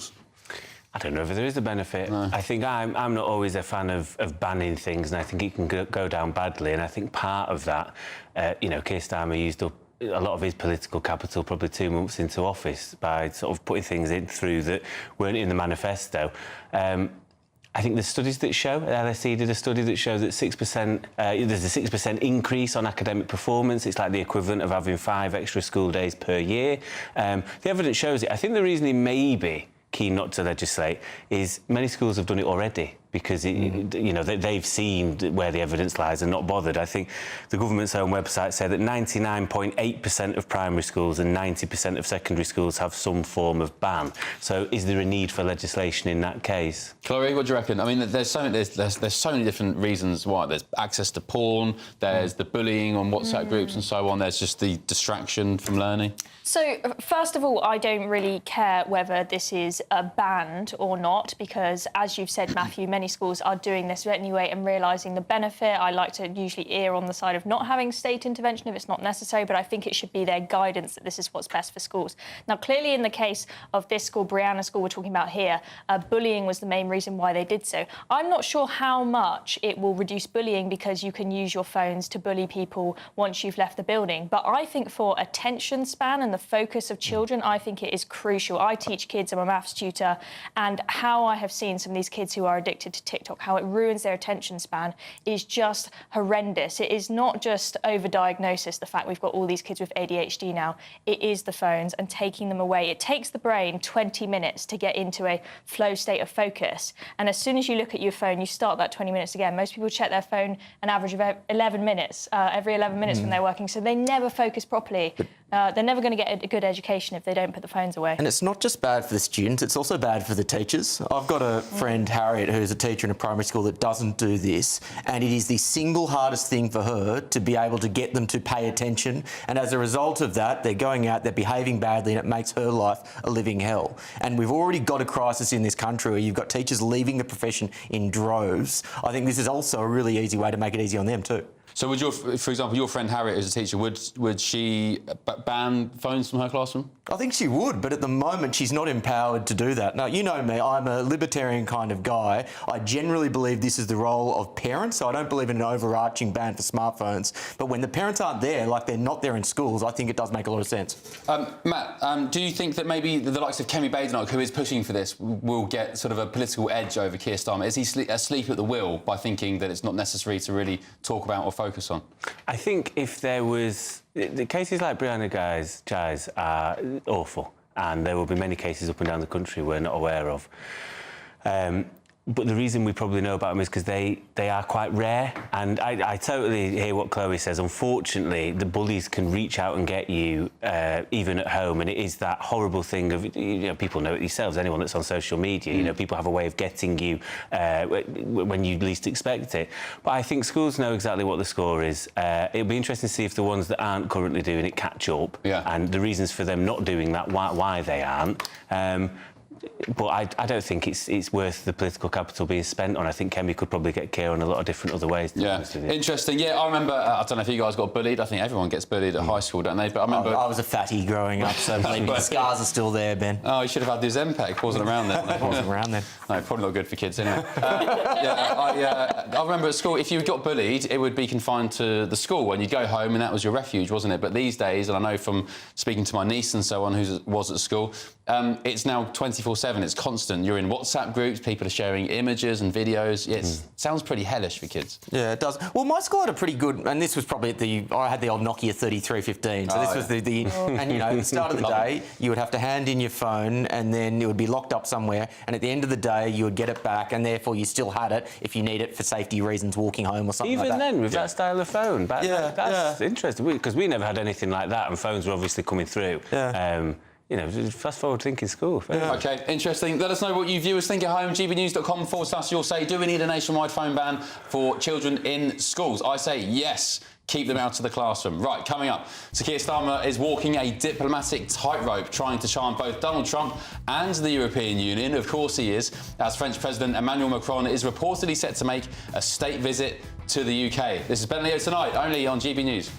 I don't know if there is a benefit. No. I think I'm not always a fan of banning things, and I think it can go down badly. And I think part of that, you know, Keir Starmer used up a lot of his political capital probably 2 months into office by sort of putting things in through that weren't in the manifesto. I think the studies that show, LSE did a study that shows that 6%, there's a 6% increase on academic performance. It's like the equivalent of having 5 extra school days per year. The evidence shows it. I think the reason he may be keen not to legislate is many schools have done it already because you know they've seen where the evidence lies and not bothered. I think the government's own website said that 99.8% of primary schools and 90% of secondary schools have some form of ban. So is there a need for legislation in that case? Chloe, what do you reckon? I mean, there's so many different reasons why. There's access to porn, there's the bullying on WhatsApp groups and so on, there's just the distraction from learning. So, first of all, I don't really care whether this is banned or not, because, as you've said, Matthew, many schools are doing this anyway and realising the benefit. I like to usually err on the side of not having state intervention if it's not necessary, but I think it should be their guidance that this is what's best for schools. Now, clearly, in the case of this school, Brianna School we're talking about here, bullying was the main reason why they did so. I'm not sure how much it will reduce bullying because you can use your phones to bully people once you've left the building, but I think for attention span and the focus of children, I think it is crucial. I teach kids, I'm a maths tutor, and how I have seen some of these kids who are addicted to TikTok, how it ruins their attention span is just horrendous. It is not just overdiagnosis, the fact we've got all these kids with ADHD now. It is the phones and taking them away. It takes the brain 20 minutes to get into a flow state of focus. And as soon as you look at your phone, you start that 20 minutes again. Most people check their phone an average of 11 minutes, every 11 minutes when they're working, so they never focus properly. They're never going to get a good education if they don't put the phones away. And it's not just bad for the students, it's also bad for the teachers. I've got a friend, Harriet, who's a teacher in a primary school that doesn't do this, and it is the single hardest thing for her to be able to get them to pay attention. And as a result of that, they're going out, they're behaving badly, and it makes her life a living hell. And we've already got a crisis in this country where you've got teachers leaving the profession in droves. I think this is also a really easy way to make it easy on them too. So would for example, your friend Harriet, who's a teacher, would she ban phones from her classroom? I think she would, but at the moment she's not empowered to do that. Now, you know me, I'm a libertarian kind of guy. I generally believe this is the role of parents, so I don't believe in an overarching ban for smartphones. But when the parents aren't there, like they're not there in schools, I think it does make a lot of sense. Matt, do you think that maybe the likes of Kemi Badenoch, who is pushing for this, will get sort of a political edge over Keir Starmer? Is he asleep at the wheel by thinking that it's not necessary to really talk about or focus on? I think if there was... The cases like Brianna Guy's are awful, and there will be many cases up and down the country we're not aware of. But the reason we probably know about them is because they are quite rare. And I totally hear what Chloe says. Unfortunately, the bullies can reach out and get you even at home. And it is that horrible thing of, you know, people know it themselves, anyone that's on social media, you know, people have a way of getting you when you least expect it. But I think schools know exactly what the score is. It'll be interesting to see if the ones that aren't currently doing it catch up. Yeah. And the reasons for them not doing that, why they aren't. But I don't think it's worth the political capital being spent on. I think Kemi could probably get Keir on a lot of different other ways. Yeah, interesting. Yeah, I remember, I don't know if you guys got bullied. I think everyone gets bullied at high school, don't they? But I remember... I was a fatty growing up, so believe me, the scars are still there, Ben. Oh, you should have had the Ozempic. Wasn't around then. It wasn't around then. No, probably not good for kids anyway. I remember at school, if you got bullied, it would be confined to the school, and you'd go home and that was your refuge, wasn't it? But these days, and I know from speaking to my niece and so on, who was at school, it's now 24/7. It's constant. You're in WhatsApp groups. People are sharing images and videos. Yeah, it sounds pretty hellish for kids. Yeah, it does. Well, my school had a pretty good, and this was probably I had the old Nokia 3315. So this was and you know, at the start of the day, you would have to hand in your phone, and then it would be locked up somewhere. And at the end of the day, you would get it back, and therefore you still had it if you need it for safety reasons, walking home or something. Even like that. then, with that style of phone, that's interesting because we never had anything like that, and phones were obviously coming through. Yeah. you know, fast-forward thinking school. OK, interesting. Let us know what you viewers think at home. gbnews.com/you'll say, do we need a nationwide phone ban for children in schools? I say yes. Keep them out of the classroom. Right, coming up, Sir Keir Starmer is walking a diplomatic tightrope, trying to charm both Donald Trump and the European Union. Of course he is, as French President Emmanuel Macron is reportedly set to make a state visit to the UK. This is Ben Leo Tonight, only on GB News.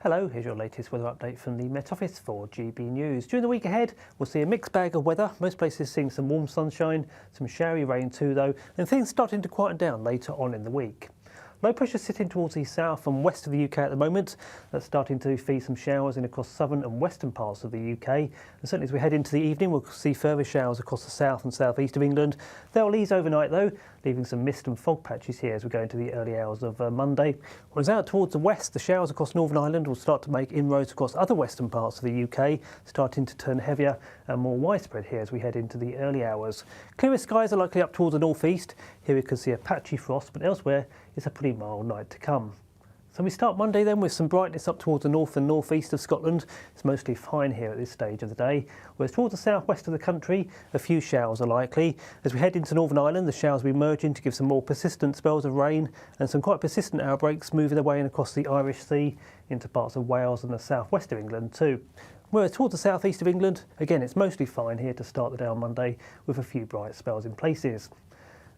Hello, here's your latest weather update from the Met Office for GB News. During the week ahead, we'll see a mixed bag of weather. Most places seeing some warm sunshine, some showery rain too though, and things starting to quieten down later on in the week. Low pressure sitting towards the south and west of the UK at the moment. That's starting to feed some showers in across southern and western parts of the UK. And certainly as we head into the evening, we'll see further showers across the south and southeast of England. They'll ease overnight though, leaving some mist and fog patches here as we go into the early hours of Monday. Whereas out towards the west, the showers across Northern Ireland will start to make inroads across other western parts of the UK, starting to turn heavier and more widespread here as we head into the early hours. Clearer skies are likely up towards the northeast. Here we could see a patchy frost, but elsewhere it's a pretty mild night to come. So we start Monday then with some brightness up towards the north and northeast of Scotland. It's mostly fine here at this stage of the day. Whereas towards the southwest of the country, a few showers are likely. As we head into Northern Ireland, the showers will be merging to give some more persistent spells of rain and some quite persistent outbreaks moving their way in across the Irish Sea into parts of Wales and the southwest of England too. Whereas towards the southeast of England, again, it's mostly fine here to start the day on Monday with a few bright spells in places.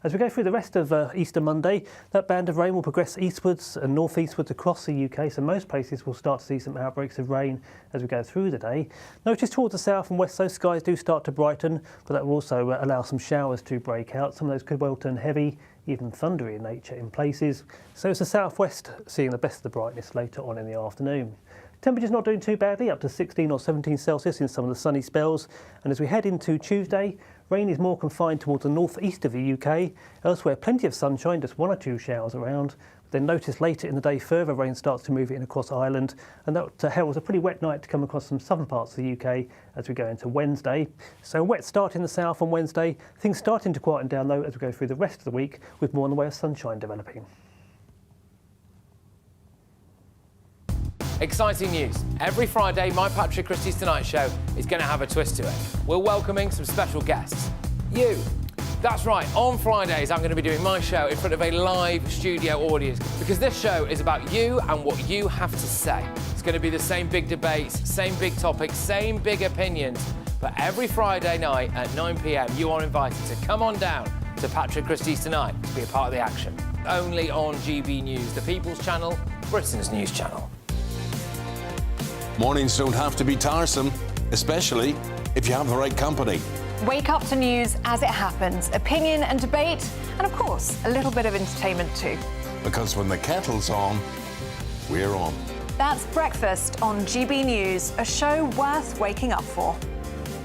As we go through the rest of Easter Monday, that band of rain will progress eastwards and northeastwards across the UK, so most places will start to see some outbreaks of rain as we go through the day. Notice towards the south and west, those skies do start to brighten, but that will also allow some showers to break out. Some of those could well turn heavy, even thundery in nature in places. So it's the southwest seeing the best of the brightness later on in the afternoon. Temperatures not doing too badly, up to 16 or 17 Celsius in some of the sunny spells. And as we head into Tuesday, rain is more confined towards the northeast of the UK. Elsewhere, plenty of sunshine, just one or two showers around. Then notice later in the day, further rain starts to move in across Ireland. And that heralds a pretty wet night to come across some southern parts of the UK as we go into Wednesday. So a wet start in the south on Wednesday. Things starting to quieten down though as we go through the rest of the week with more in the way of sunshine developing. Exciting news. Every Friday, my Patrick Christie's Tonight Show is going to have a twist to it. We're welcoming some special guests. You. That's right, on Fridays I'm going to be doing my show in front of a live studio audience because this show is about you and what you have to say. It's going to be the same big debates, same big topics, same big opinions. But every Friday night at 9 p.m, you are invited to come on down to Patrick Christie's Tonight to be a part of the action. Only on GB News, the People's Channel, Britain's news channel. Mornings don't have to be tiresome, especially if you have the right company. Wake up to news as it happens, opinion and debate, and of course, a little bit of entertainment too. Because when the kettle's on, we're on. That's Breakfast on GB News, a show worth waking up for.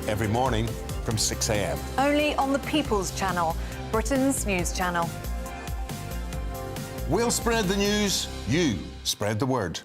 Every morning from 6 a.m. Only on the People's Channel, Britain's news channel. We'll spread the news, you spread the word.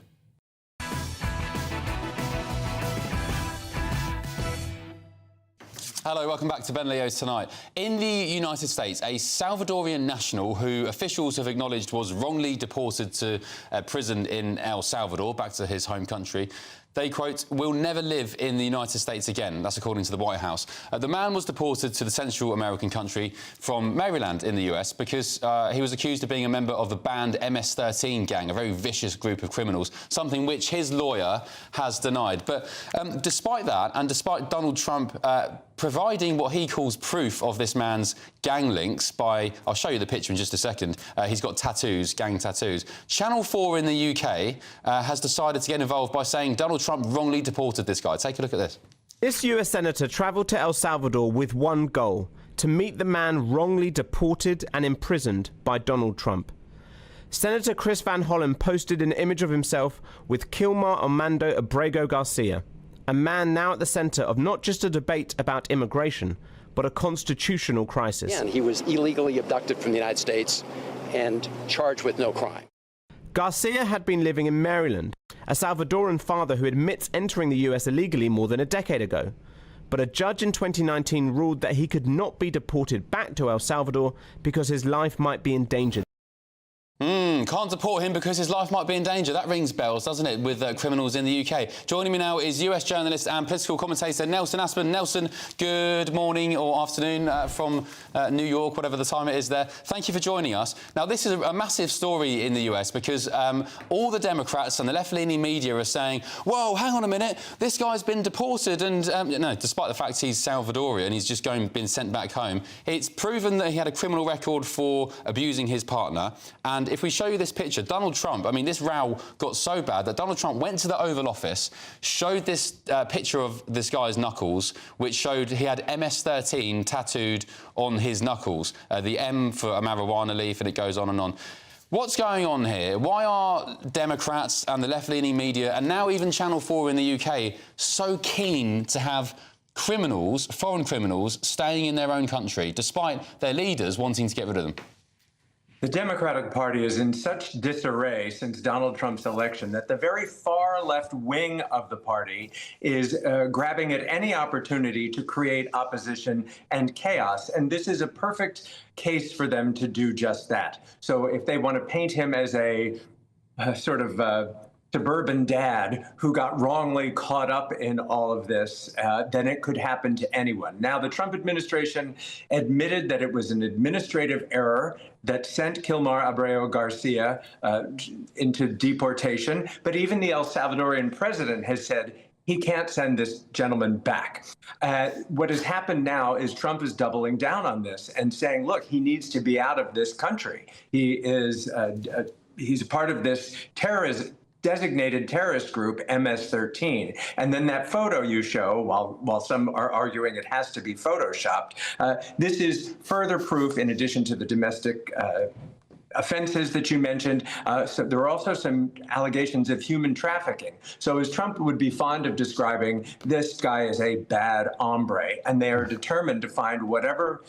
Hello, welcome back to Ben Leo's Tonight. In the United States, a Salvadorian national who officials have acknowledged was wrongly deported to prison in El Salvador, back to his home country. They, quote, will never live in the United States again. That's according to the White House. The man was deported to the Central American country from Maryland in the US because he was accused of being a member of the banned MS-13 gang, a very vicious group of criminals, something which his lawyer has denied. But despite that, and despite Donald Trump providing what he calls proof of this man's gang links by... I'll show you the picture in just a second. He's got tattoos, gang tattoos. Channel 4 in the UK has decided to get involved by saying Donald Trump wrongly deported this guy. Take a look at this. This US senator travelled to El Salvador with one goal: to meet the man wrongly deported and imprisoned by Donald Trump. Senator Chris Van Hollen posted an image of himself with Kilmar Armando Abrego Garcia, a man now at the centre of not just a debate about immigration, but a constitutional crisis. Yeah, and he was illegally abducted from the United States and charged with no crime. Garcia had been living in Maryland, a Salvadoran father who admits entering the US illegally more than a decade ago. But a judge in 2019 ruled that he could not be deported back to El Salvador because his life might be endangered. Can't deport him because his life might be in danger. That rings bells, doesn't it, with criminals in the UK. Joining me now is US journalist and political commentator Nelson Aspin. Nelson, good morning or afternoon from New York, whatever the time it is there. Thank you for joining us. Now, this is a massive story in the US because all the Democrats and the left-leaning media are saying, whoa, hang on a minute, this guy's been deported and, no, despite the fact he's Salvadorian, he's just been sent back home. It's proven that he had a criminal record for abusing his partner. And if we show you this picture, Donald Trump, I mean, this row got so bad that Donald Trump went to the Oval Office, showed this picture of this guy's knuckles, which showed he had MS-13 tattooed on his knuckles, the M for a marijuana leaf, and it goes on and on. What's going on here? Why are Democrats and the left-leaning media, and now even Channel 4 in the UK, so keen to have criminals, foreign criminals, staying in their own country, despite their leaders wanting to get rid of them? The Democratic Party is in such disarray since Donald Trump's election that the very far left wing of the party is grabbing at any opportunity to create opposition and chaos. And this is a perfect case for them to do just that. So if they want to paint him as a sort of suburban dad who got wrongly caught up in all of this, then it could happen to anyone. Now, the Trump administration admitted that it was an administrative error that sent Kilmar Abreu Garcia into deportation, but even the El Salvadorian president has said he can't send this gentleman back. What has happened now is Trump is doubling down on this and saying, look, he needs to be out of this country. He's a part of this designated terrorist group, MS-13. And then that photo you show, while some are arguing it has to be photoshopped, this is further proof, in addition to the domestic offenses that you mentioned. So there are also some allegations of human trafficking. So as Trump would be fond of describing, this guy is a bad hombre, and they are determined to find whatever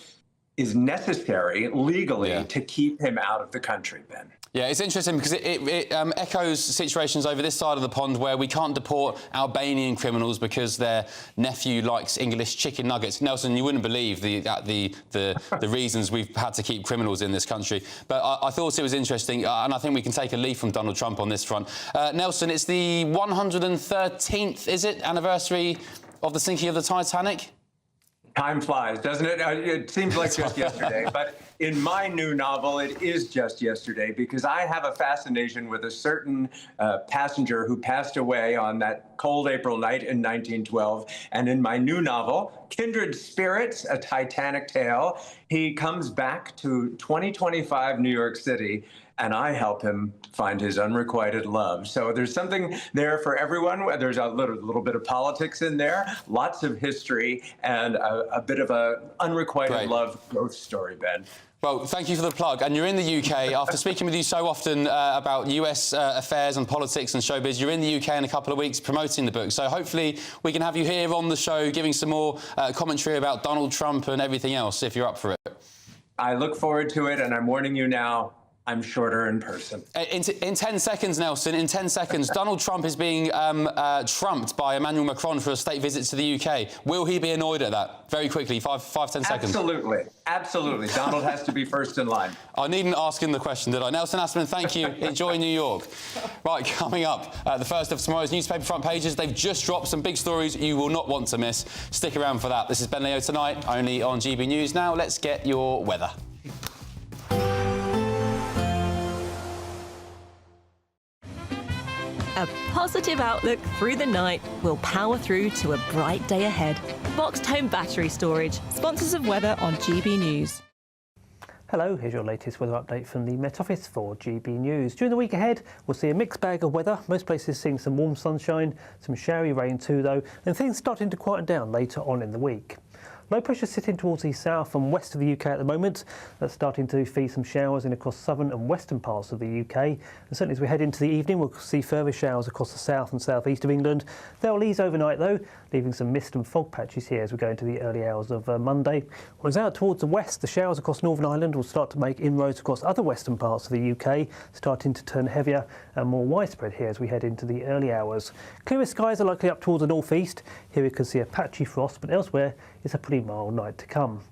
is necessary legally to keep him out of the country, Ben. Yeah, it's interesting because it echoes situations over this side of the pond where we can't deport Albanian criminals because their nephew likes English chicken nuggets. Nelson, you wouldn't believe the reasons we've had to keep criminals in this country. But I thought it was interesting, and I think we can take a leaf from Donald Trump on this front. Nelson, it's the 113th, is it, anniversary of the sinking of the Titanic? Time flies, doesn't it? It seems like just yesterday, but in my new novel, it is just yesterday because I have a fascination with a certain passenger who passed away on that cold April night in 1912. And in my new novel, Kindred Spirits, A Titanic Tale, he comes back to 2025 New York City, and I help him find his unrequited love. So there's something there for everyone. There's a little bit of politics in there, lots of history, and a bit of a unrequited love growth story, Ben. Well, thank you for the plug. And you're in the UK. After speaking with you so often about US affairs and politics and showbiz, you're in the UK in a couple of weeks promoting the book. So hopefully we can have you here on the show giving some more commentary about Donald Trump and everything else, if you're up for it. I look forward to it, and I'm warning you now, I'm shorter in person. In 10 seconds, Nelson, in 10 seconds, Donald Trump is being trumped by Emmanuel Macron for a state visit to the UK. Will he be annoyed at that? Very quickly, 10 seconds. Absolutely. Absolutely. Donald has to be first in line. I needn't ask him the question, did I? Nelson Aspin, thank you. Enjoy New York. Right, coming up, the first of tomorrow's newspaper front pages. They've just dropped some big stories you will not want to miss. Stick around for that. This is Ben Leo Tonight, only on GB News. Now, let's get your weather. A positive outlook through the night will power through to a bright day ahead. Boxed Home Battery Storage, sponsors of weather on GB News. Hello, here's your latest weather update from the Met Office for GB News. During the week ahead, we'll see a mixed bag of weather. Most places seeing some warm sunshine, some showery rain too though, and things starting to quieten down later on in the week. Low pressure sitting towards the south and west of the UK at the moment. That's starting to feed some showers in across southern and western parts of the UK. And certainly as we head into the evening, we'll see further showers across the south and southeast of England. They'll ease overnight though, leaving some mist and fog patches here as we go into the early hours of Monday. Whereas out towards the west, the showers across Northern Ireland will start to make inroads across other western parts of the UK, starting to turn heavier and more widespread here as we head into the early hours. Clearer skies are likely up towards the northeast. Here we can see a patchy frost, but elsewhere it's a pretty mild night to come.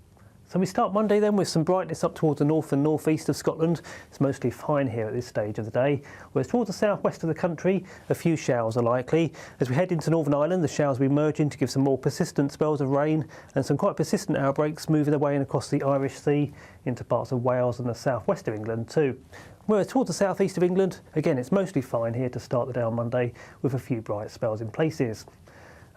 So we start Monday then with some brightness up towards the north and northeast of Scotland. It's mostly fine here at this stage of the day. Whereas towards the southwest of the country, a few showers are likely. As we head into Northern Ireland, the showers will be merging to give some more persistent spells of rain and some quite persistent outbreaks moving their way in across the Irish Sea into parts of Wales and the southwest of England too. Whereas towards the southeast of England, again, it's mostly fine here to start the day on Monday with a few bright spells in places.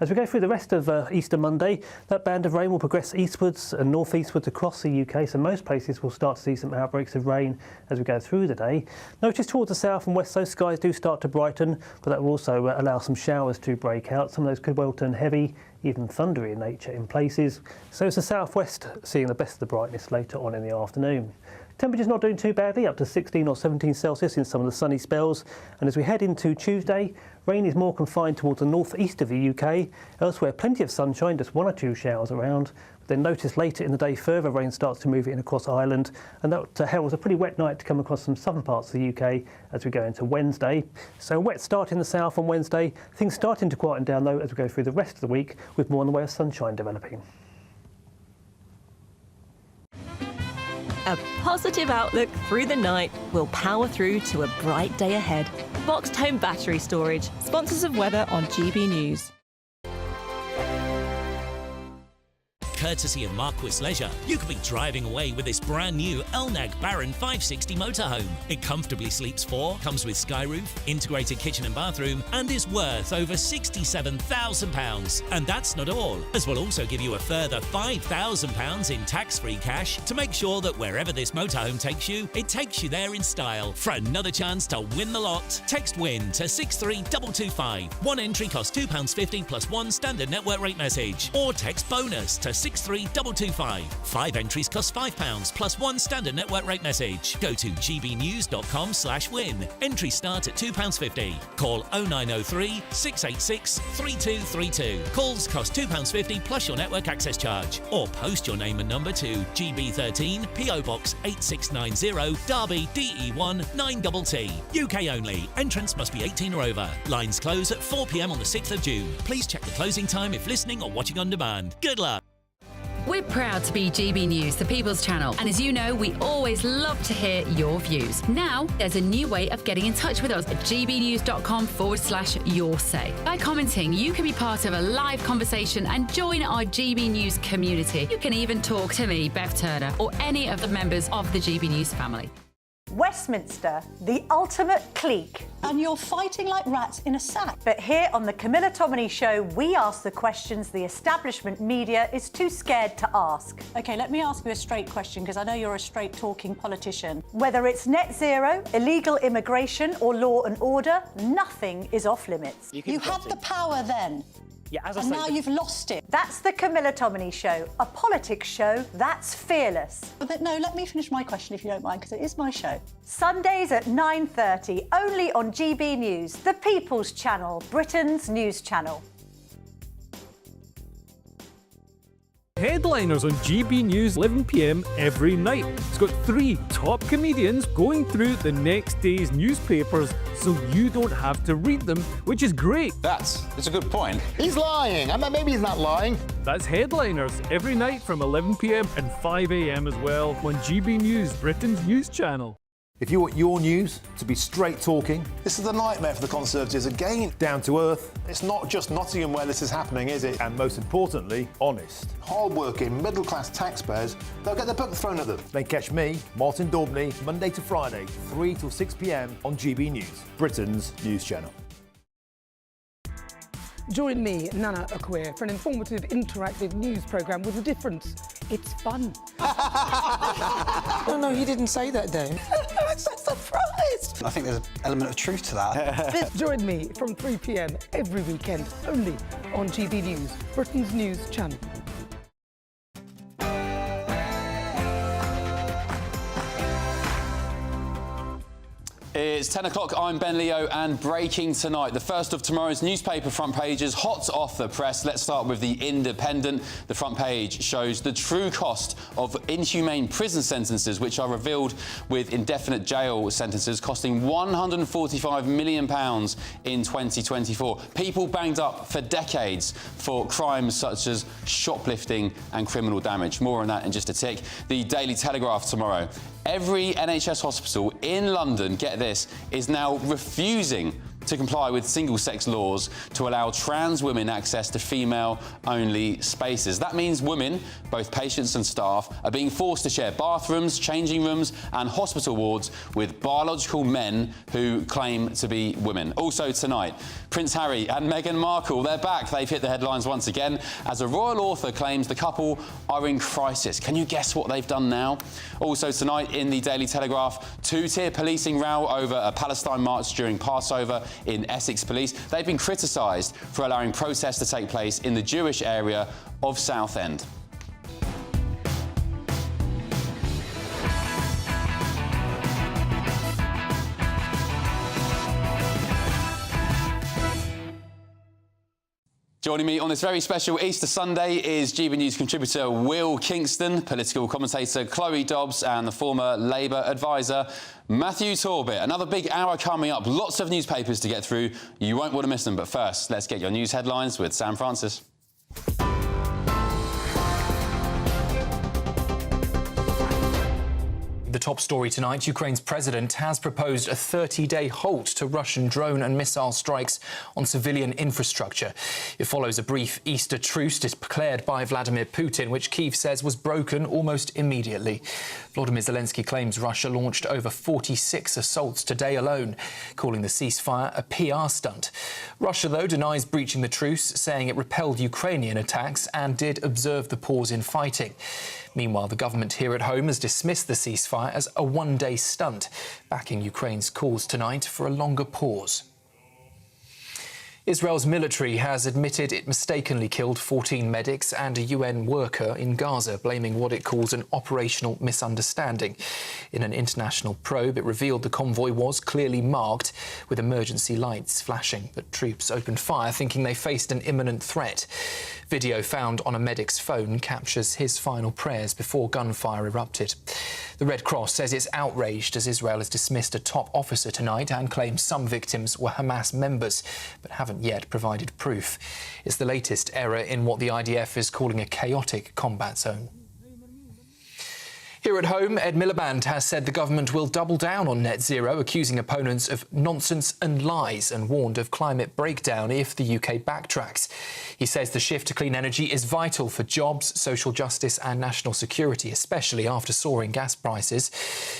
As we go through the rest of Easter Monday, that band of rain will progress eastwards and northeastwards across the UK, so most places will start to see some outbreaks of rain as we go through the day. Notice towards the south and west, those skies do start to brighten, but that will also allow some showers to break out. Some of those could well turn heavy, even thundery in nature in places. So it's the southwest seeing the best of the brightness later on in the afternoon. Temperatures not doing too badly, up to 16 or 17 Celsius in some of the sunny spells. And as we head into Tuesday, rain is more confined towards the northeast of the UK. Elsewhere, plenty of sunshine, just 1 or 2 showers around. But then notice later in the day, further rain starts to move in across Ireland. And that heralds a pretty wet night to come across some southern parts of the UK as we go into Wednesday. So wet start in the south on Wednesday. Things starting to quieten down though as we go through the rest of the week with more in the way of sunshine developing. A positive outlook through the night will power through to a bright day ahead. Boxed Home Battery Storage, sponsors of weather on GB News. Courtesy of Marquis Leisure, you could be driving away with this brand new Elnag Baron 560 motorhome. It comfortably sleeps 4, comes with sky roof, integrated kitchen and bathroom, and is worth over £67,000. And that's not all, as we'll also give you a further £5,000 in tax-free cash to make sure that wherever this motorhome takes you, it takes you there in style. For another chance to win the lot, text WIN to 63225. One entry costs £2.50 plus 1 standard network rate message, or text BONUS to 63225. 5 entries cost £5 plus 1 standard network rate message. Go to gbnews.com/win. Entries start at £2.50. Call 0903 686 3232. Calls cost £2.50 plus your network access charge. Or post your name and number to GB13 PO Box 8690 Derby DE1 9TT. UK only. Entrance must be 18 or over. Lines close at 4 p.m. on the 6th of June. Please check the closing time if listening or watching on demand. Good luck. We're proud to be GB News, the People's Channel. And as you know, we always love to hear your views. Now, there's a new way of getting in touch with us at gbnews.com/yoursay. By commenting, you can be part of a live conversation and join our GB News community. You can even talk to me, Bev Turner, or any of the members of the GB News family. Westminster, the ultimate clique. And you're fighting like rats in a sack. But here on the Camilla Tominey Show, we ask the questions the establishment media is too scared to ask. OK, let me ask you a straight question, because I know you're a straight-talking politician. Whether it's net zero, illegal immigration or law and order, nothing is off limits. You had the power then. Yeah, and now you've lost it. That's the Camilla Tominey Show, a politics show that's fearless. But no, let me finish my question if you don't mind, because it is my show. Sundays at 9:30, only on GB News, the People's Channel, Britain's news channel. Headliners on GB News 11 p.m. every night. It's got 3 top comedians going through the next day's newspapers so you don't have to read them, which is great. That's a good point. He's lying. I mean, maybe he's not lying. That's Headliners every night from 11 p.m. and 5 a.m. as well on GB News, Britain's news channel. If you want your news to be straight talking... This is a nightmare for the Conservatives again. Down to earth. It's not just Nottingham where this is happening, is it? And most importantly, honest. Hard-working, middle-class taxpayers, they'll get their book thrown at them. Then catch me, Martin Daubney, Monday to Friday, 3 till 6 p.m. on GB News, Britain's news channel. Join me, Nana Okoye, for an informative, interactive news programme with a difference. It's fun. No, he didn't say that, Dave. I'm so surprised. I think there's an element of truth to that. Join me from 3 p.m. every weekend, only on GB News, Britain's news channel. It's It's 10 o'clock, I'm Ben Leo, and breaking tonight, the first of tomorrow's newspaper front pages, hot off the press. Let's start with The Independent. The front page shows the true cost of inhumane prison sentences, which are revealed with indefinite jail sentences costing £145 million in 2024. People banged up for decades for crimes such as shoplifting and criminal damage. More on that in just a tick. The Daily Telegraph tomorrow. Every NHS hospital in London, get this, is now refusing to comply with single-sex laws to allow trans women access to female-only spaces. That means women, both patients and staff, are being forced to share bathrooms, changing rooms and hospital wards with biological men who claim to be women. Also tonight, Prince Harry and Meghan Markle, they're back. They've hit the headlines once again as a royal author claims the couple are in crisis. Can you guess what they've done now? Also tonight in the Daily Telegraph, two-tier policing row over a Palestine march during Passover in Essex Police. They've been criticised for allowing protests to take place in the Jewish area of Southend. Joining me on this very special Easter Sunday is GB News contributor Will Kingston, political commentator Chloe Dobbs and the former Labour advisor Matthew Torbett. Another big hour coming up, lots of newspapers to get through. You won't want to miss them, but first, let's get your news headlines with Sam Francis. The top story tonight, Ukraine's president has proposed a 30-day halt to Russian drone and missile strikes on civilian infrastructure. It follows a brief Easter truce declared by Vladimir Putin, which Kyiv says was broken almost immediately. Volodymyr Zelensky claims Russia launched over 46 assaults today alone, calling the ceasefire a PR stunt. Russia, though, denies breaching the truce, saying it repelled Ukrainian attacks and did observe the pause in fighting. Meanwhile, the government here at home has dismissed the ceasefire as a one-day stunt, backing Ukraine's calls tonight for a longer pause. Israel's military has admitted it mistakenly killed 14 medics and a UN worker in Gaza, blaming what it calls an operational misunderstanding. In an international probe, it revealed the convoy was clearly marked with emergency lights flashing, but troops opened fire thinking they faced an imminent threat. Video found on a medic's phone captures his final prayers before gunfire erupted. The Red Cross says it's outraged as Israel has dismissed a top officer tonight and claims some victims were Hamas members, but haven't yet provided proof. It's the latest error in what the IDF is calling a chaotic combat zone. Here at home, Ed Miliband has said the government will double down on net zero, accusing opponents of nonsense and lies, and warned of climate breakdown if the UK backtracks. He says the shift to clean energy is vital for jobs, social justice and national security, especially after soaring gas prices.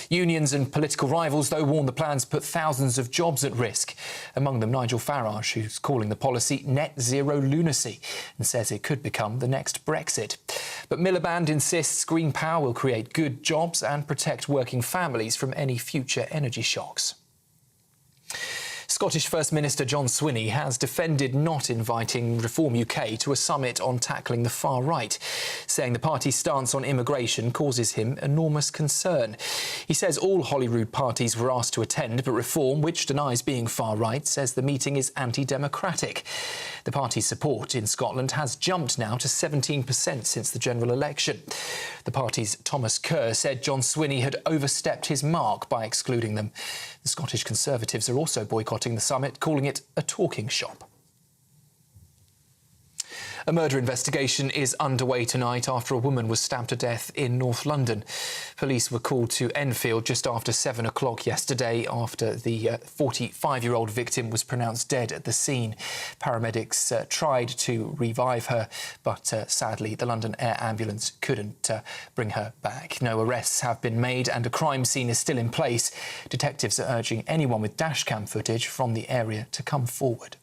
Unions and political rivals, though, warn the plans put thousands of jobs at risk. Among them, Nigel Farage, who's calling the policy net zero lunacy and says it could become the next Brexit. But Miliband insists green power will create good jobs and protect working families from any future energy shocks. Scottish First Minister John Swinney has defended not inviting Reform UK to a summit on tackling the far right, saying the party's stance on immigration causes him enormous concern. He says all Holyrood parties were asked to attend, but Reform, which denies being far right, says the meeting is anti-democratic. The party's support in Scotland has jumped now to 17% since the general election. The party's Thomas Kerr said John Swinney had overstepped his mark by excluding them. The Scottish Conservatives are also boycotting the summit, calling it a talking shop. A murder investigation is underway tonight after a woman was stabbed to death in North London. Police were called to Enfield just after 7 o'clock yesterday after the 45-year-old victim was pronounced dead at the scene. Paramedics tried to revive her, but sadly the London Air Ambulance couldn't bring her back. No arrests have been made and a crime scene is still in place. Detectives are urging anyone with dashcam footage from the area to come forward.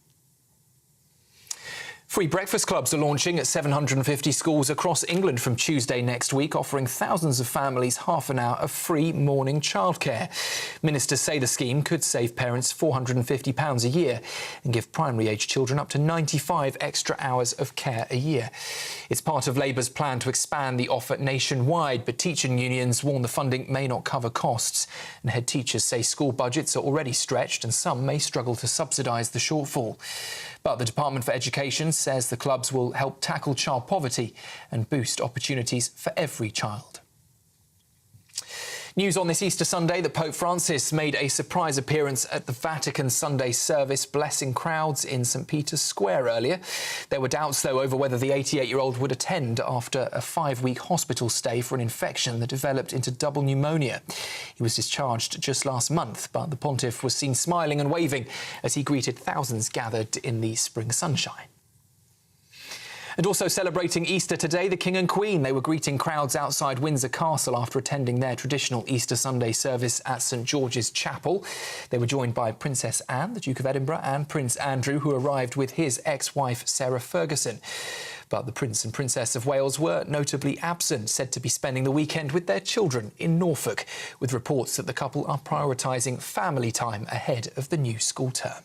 Free breakfast clubs are launching at 750 schools across England from Tuesday next week, offering thousands of families half an hour of free morning childcare. Ministers say the scheme could save parents £450 a year and give primary-age children up to 95 extra hours of care a year. It's part of Labour's plan to expand the offer nationwide, but teaching unions warn the funding may not cover costs. And head teachers say school budgets are already stretched and some may struggle to subsidise the shortfall. But the Department for Education says the clubs will help tackle child poverty and boost opportunities for every child. News on this Easter Sunday that Pope Francis made a surprise appearance at the Vatican Sunday service, blessing crowds in St Peter's Square earlier. There were doubts, though, over whether the 88-year-old would attend after a 5-week hospital stay for an infection that developed into double pneumonia. He was discharged just last month, but the pontiff was seen smiling and waving as he greeted thousands gathered in the spring sunshine. And also celebrating Easter today, the King and Queen. They were greeting crowds outside Windsor Castle after attending their traditional Easter Sunday service at St George's Chapel. They were joined by Princess Anne, the Duke of Edinburgh, and Prince Andrew, who arrived with his ex-wife Sarah Ferguson. But the Prince and Princess of Wales were notably absent, said to be spending the weekend with their children in Norfolk, with reports that the couple are prioritising family time ahead of the new school term.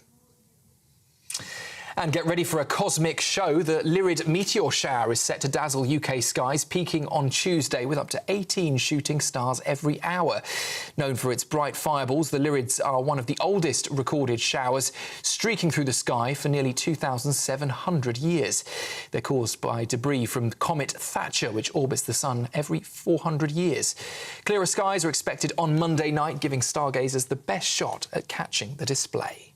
And get ready for a cosmic show. The Lyrid meteor shower is set to dazzle UK skies, peaking on Tuesday with up to 18 shooting stars every hour. Known for its bright fireballs, the Lyrids are one of the oldest recorded showers, streaking through the sky for nearly 2,700 years. They're caused by debris from comet Thatcher, which orbits the sun every 400 years. Clearer skies are expected on Monday night, giving stargazers the best shot at catching the display.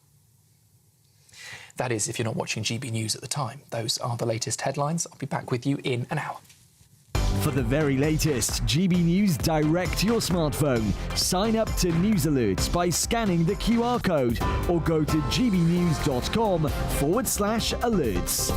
That is, if you're not watching GB News at the time. Those are the latest headlines. I'll be back with you in an hour. For the very latest GB News direct to your smartphone, sign up to News Alerts by scanning the QR code or go to gbnews.com/alerts.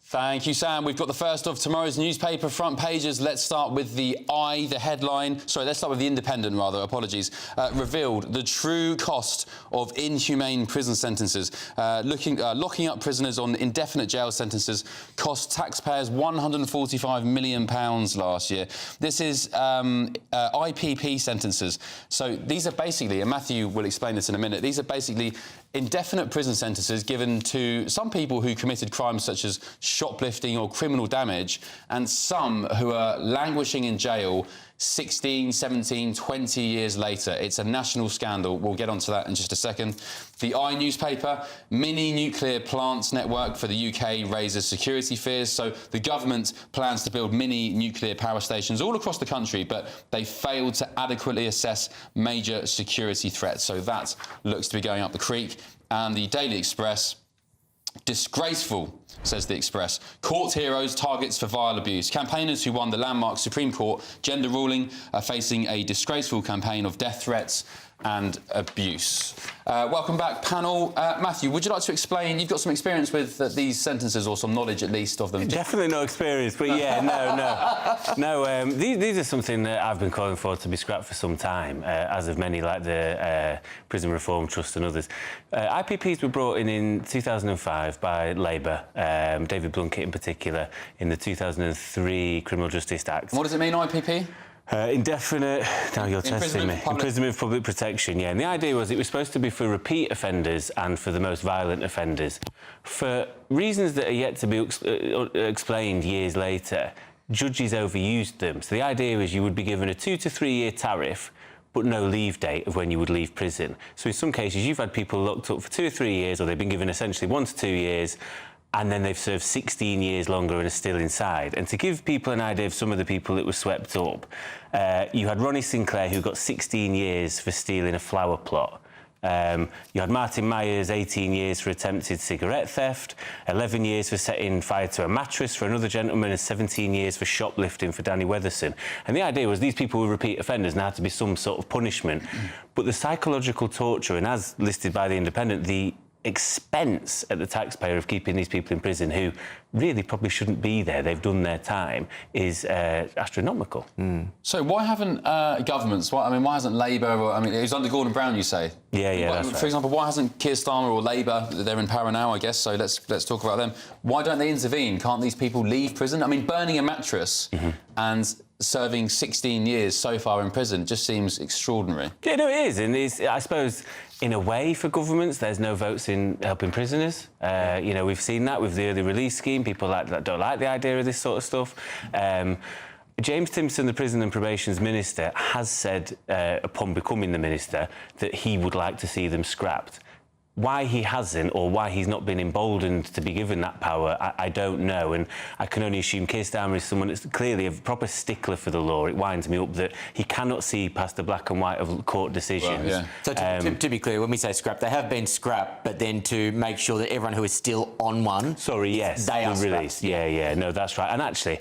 Thank you, Sam. We've got the first of tomorrow's newspaper front pages. Let's start with the the headline. Sorry, let's start with the Independent, rather. Apologies. Revealed the true cost of inhumane prison sentences. Locking up prisoners on indefinite jail sentences cost taxpayers £145 million last year. This is IPP sentences. So these are basically, and Matthew will explain this in a minute, these are basically indefinite prison sentences given to some people who committed crimes such as shoplifting or criminal damage, and some who are languishing in jail 16, 17, 20 years later. It's a national scandal. We'll get onto that in just a second. The newspaper, mini nuclear plants network for the UK raises security fears. So the government plans to build mini nuclear power stations all across the country, but they failed to adequately assess major security threats. So that looks to be going up the creek. And the Daily Express, disgraceful, says the Express. Court heroes, targets for vile abuse. Campaigners who won the landmark Supreme Court gender ruling are facing a disgraceful campaign of death threats and abuse. Welcome back, panel. Matthew, would you like to explain? You've got some experience with these sentences, or some knowledge at least of them. Definitely no experience, but yeah, no. These are something that I've been calling for to be scrapped for some time, as of many like the Prison Reform Trust and others. IPPs were brought in 2005 by Labour, David Blunkett in particular, in the 2003 Criminal Justice Act. What does it mean, IPP? Indefinite, now you're testing me. Imprisonment with public protection, yeah. And the idea was it was supposed to be for repeat offenders and for the most violent offenders. For reasons that are yet to be explained years later, judges overused them. So the idea was you would be given a 2 to 3 year tariff, but no leave date of when you would leave prison. So in some cases, you've had people locked up for 2 or 3 years, or they've been given essentially 1 to 2 years, and then they've served 16 years longer and are still inside. And to give people an idea of some of the people that were swept up, you had Ronnie Sinclair, who got 16 years for stealing a flower plot. You had Martin Myers, 18 years for attempted cigarette theft, 11 years for setting fire to a mattress for another gentleman, and 17 years for shoplifting for Danny Weatherson. And the idea was these people were repeat offenders and there had to be some sort of punishment. But the psychological torture, and as listed by The Independent, the expense at the taxpayer of keeping these people in prison who really probably shouldn't be there, they've done their time, is astronomical. So why haven't governments, why hasn't Labour, it was under Gordon Brown, you say? Yeah, that's right. For example, why hasn't Keir Starmer or Labour, they're in power now, I guess, so let's talk about them. Why don't they intervene? Can't these people leave prison? I mean, burning a mattress and serving 16 years so far in prison just seems extraordinary. Yeah, no, it is. And I suppose, in a way, for governments, there's no votes in helping prisoners. We've seen that with the early release scheme. People that don't like the idea of this sort of stuff. James Timpson, the Prison and Probation's Minister, has said, upon becoming the Minister, that he would like to see them scrapped. Why he hasn't, or why he's not been emboldened to be given that power, I don't know. And I can only assume Keir Starmer is someone that's clearly a proper stickler for the law. It winds me up that he cannot see past the black and white of court decisions. Right, yeah. So to be clear, when we say scrapped, they have been scrapped, but then to make sure that everyone who is still on one... They are released. Yeah, no, that's right. And actually,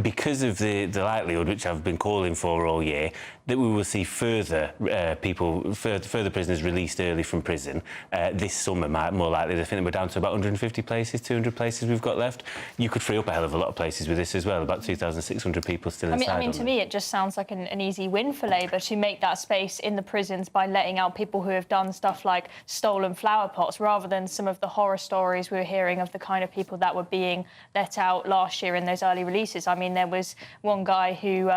because of the likelihood, which I've been calling for all year, that we will see further further prisoners released early from prison this summer, more likely. I think we're down to about 150 places, 200 places we've got left. You could free up a hell of a lot of places with this as well, about 2,600 people still inside. I mean, to me, it just sounds like an easy win for Labour to make that space in the prisons by letting out people who have done stuff like stolen flower pots, rather than some of the horror stories we were hearing of the kind of people that were being let out last year in those early releases. I mean, there was one guy who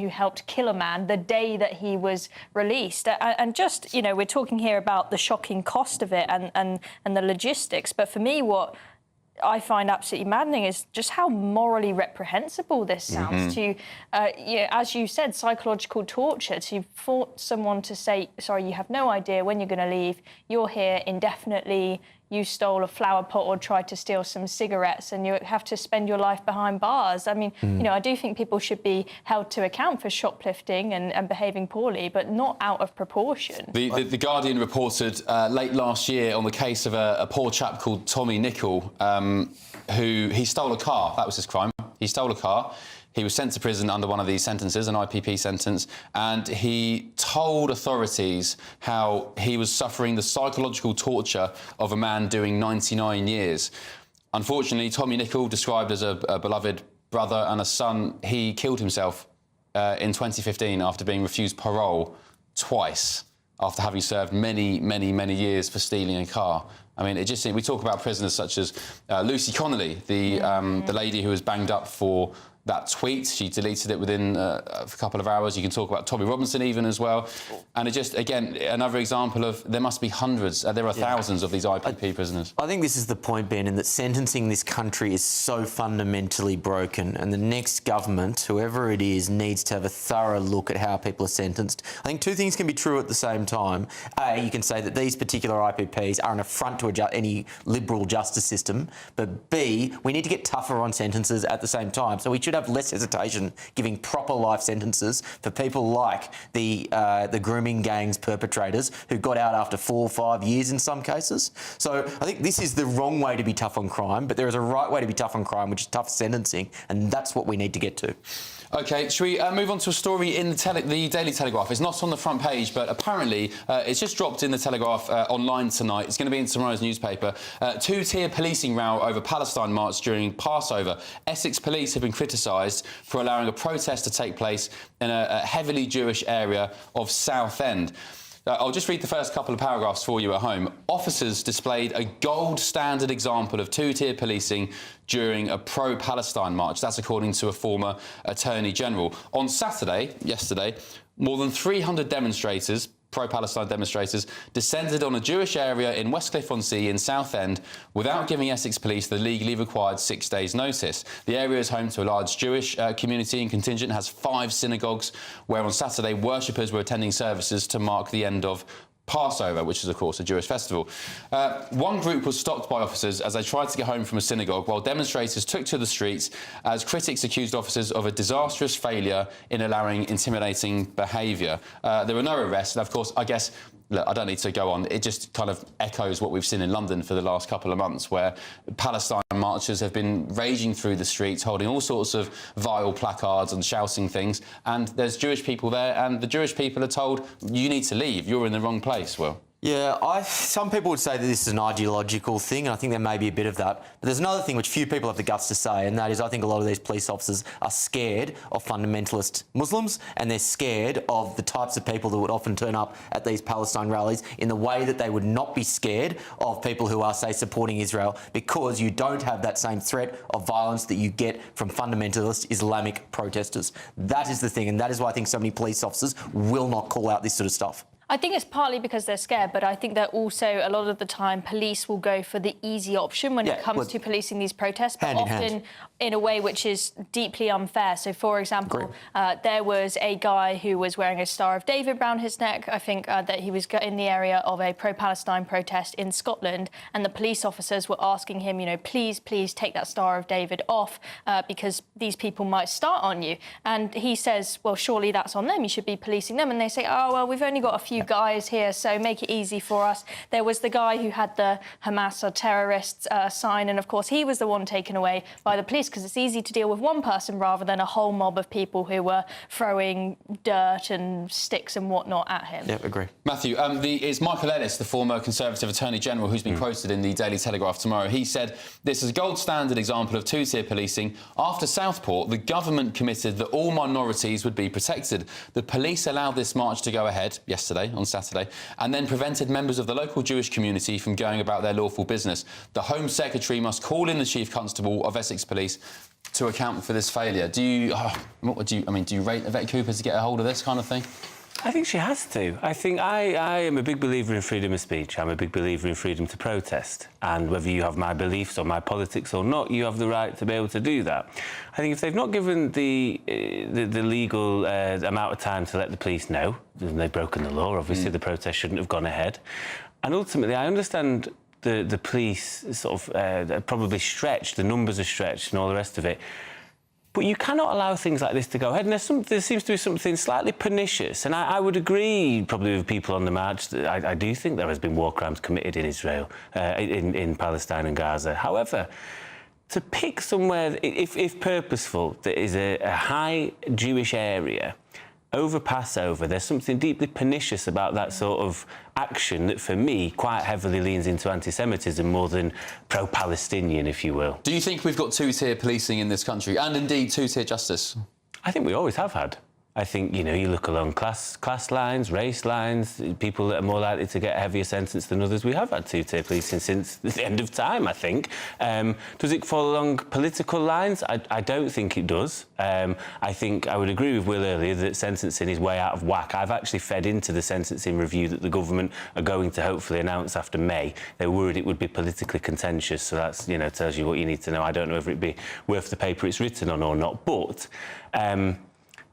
helped kill a man the day that he was released. And just, we're talking here about the shocking cost of it and the logistics. But for me, what I find absolutely maddening is just how morally reprehensible this sounds to, as you said, psychological torture, to force someone to say, sorry, you have no idea when you're going to leave, you're here indefinitely, you stole a flower pot or tried to steal some cigarettes and you have to spend your life behind bars. I mean, I do think people should be held to account for shoplifting and behaving poorly, but not out of proportion. The Guardian reported late last year on the case of a poor chap called Tommy Nicol, he stole a car. That was his crime. He stole a car. He was sent to prison under one of these sentences, an IPP sentence, and he told authorities how he was suffering the psychological torture of a man doing 99 years. Unfortunately, Tommy Nicol, described as a beloved brother and a son, he killed himself in 2015 after being refused parole twice, after having served many, many, many years for stealing a car. I mean, we talk about prisoners such as Lucy Connolly, the lady who was banged up for that tweet. She deleted it within a couple of hours. You can talk about Tommy Robinson even as well. And it just, again, another example of there must be hundreds, there are thousands of these IPP prisoners. I think this is the point, Ben, in that sentencing in this country is so fundamentally broken, and the next government, whoever it is, needs to have a thorough look at how people are sentenced. I think two things can be true at the same time. A, you can say that these particular IPPs are an affront to any liberal justice system, but B, we need to get tougher on sentences at the same time. So we should have less hesitation giving proper life sentences for people like the grooming gangs perpetrators who got out after 4 or 5 years in some cases. So I think this is the wrong way to be tough on crime, but there is a right way to be tough on crime, which is tough sentencing, and that's what we need to get to. OK, shall we move on to a story in the Daily Telegraph? It's not on the front page, but apparently it's just dropped in the Telegraph online tonight. It's going to be in tomorrow's newspaper. Two-tier policing row over Palestine march during Passover. Essex police have been criticised for allowing a protest to take place in a heavily Jewish area of Southend. I'll just read the first couple of paragraphs for you at home. Officers displayed a gold standard example of two-tier policing during a pro-Palestine march. That's according to a former Attorney General. On yesterday, more than 300 demonstrators, pro-Palestine demonstrators, descended on a Jewish area in Westcliff-on-Sea in Southend without giving Essex police the legally required 6 days' notice. The area is home to a large Jewish community and contingent, has 5 synagogues where on Saturday worshippers were attending services to mark the end of Passover, which is, of course, a Jewish festival. One group was stopped by officers as they tried to get home from a synagogue, while demonstrators took to the streets as critics accused officers of a disastrous failure in allowing intimidating behaviour. There were no arrests, and, of course, I guess... Look, I don't need to go on. It just kind of echoes what we've seen in London for the last couple of months, where Palestine marchers have been raging through the streets, holding all sorts of vile placards and shouting things. And there's Jewish people there, and the Jewish people are told, you need to leave, you're in the wrong place. Well, Yeah, some people would say that this is an ideological thing, and I think there may be a bit of that. But there's another thing which few people have the guts to say, and that is I think a lot of these police officers are scared of fundamentalist Muslims, and they're scared of the types of people that would often turn up at these Palestine rallies in the way that they would not be scared of people who are, say, supporting Israel, because you don't have that same threat of violence that you get from fundamentalist Islamic protesters. That is the thing, and that is why I think so many police officers will not call out this sort of stuff. I think it's partly because they're scared, but I think that also a lot of the time police will go for the easy option when it comes to policing these protests, but often in a way which is deeply unfair. So, for example, there was a guy who was wearing a Star of David around his neck. I think that he was in the area of a pro-Palestine protest in Scotland, and the police officers were asking him, you know, please take that Star of David off because these people might start on you. And he says, well, surely that's on them. You should be policing them. And they say, oh, well, we've only got a few guys here, so make it easy for us. There was the guy who had the Hamas or terrorists sign, and of course he was the one taken away by the police because it's easy to deal with one person rather than a whole mob of people who were throwing dirt and sticks and whatnot at him. Yeah, agree. Matthew, it's Michael Ellis, the former Conservative Attorney General, who's been quoted in the Daily Telegraph tomorrow. He said, this is a gold standard example of two-tier policing. After Southport, the government committed that all minorities would be protected. The police allowed this march to go ahead yesterday, on Saturday, and then prevented members of the local Jewish community from going about their lawful business. The Home Secretary must call in the Chief Constable of Essex Police to account for this failure. Do you rate Yvette Cooper to get a hold of this kind of thing? I think she has to. I think I am a big believer in freedom of speech. I'm a big believer in freedom to protest. And whether you have my beliefs or my politics or not, you have the right to be able to do that. I think if they've not given the legal amount of time to let the police know, then they've broken the law. Obviously, the protest shouldn't have gone ahead. And ultimately, I understand the police sort of probably stretched, the numbers are stretched and all the rest of it. But you cannot allow things like this to go ahead. And there seems to be something slightly pernicious. And I would agree probably with people on the march that I do think there has been war crimes committed in Israel, in Palestine and Gaza. However, to pick somewhere, if purposeful, that is a high Jewish area, over Passover, there's something deeply pernicious about that sort of action that, for me, quite heavily leans into anti-Semitism more than pro-Palestinian, if you will. Do you think we've got two-tier policing in this country, and indeed two-tier justice? I think we always have had. I think, you know, you look along class lines, race lines, people that are more likely to get a heavier sentence than others. We have had two-tier policing since the end of time, I think. Does it fall along political lines? I don't think it does. I think I would agree with Will earlier that sentencing is way out of whack. I've actually fed into the sentencing review that the government are going to hopefully announce after May. They're worried it would be politically contentious, so that's, you know, tells you what you need to know. I don't know if it'd be worth the paper it's written on or not, but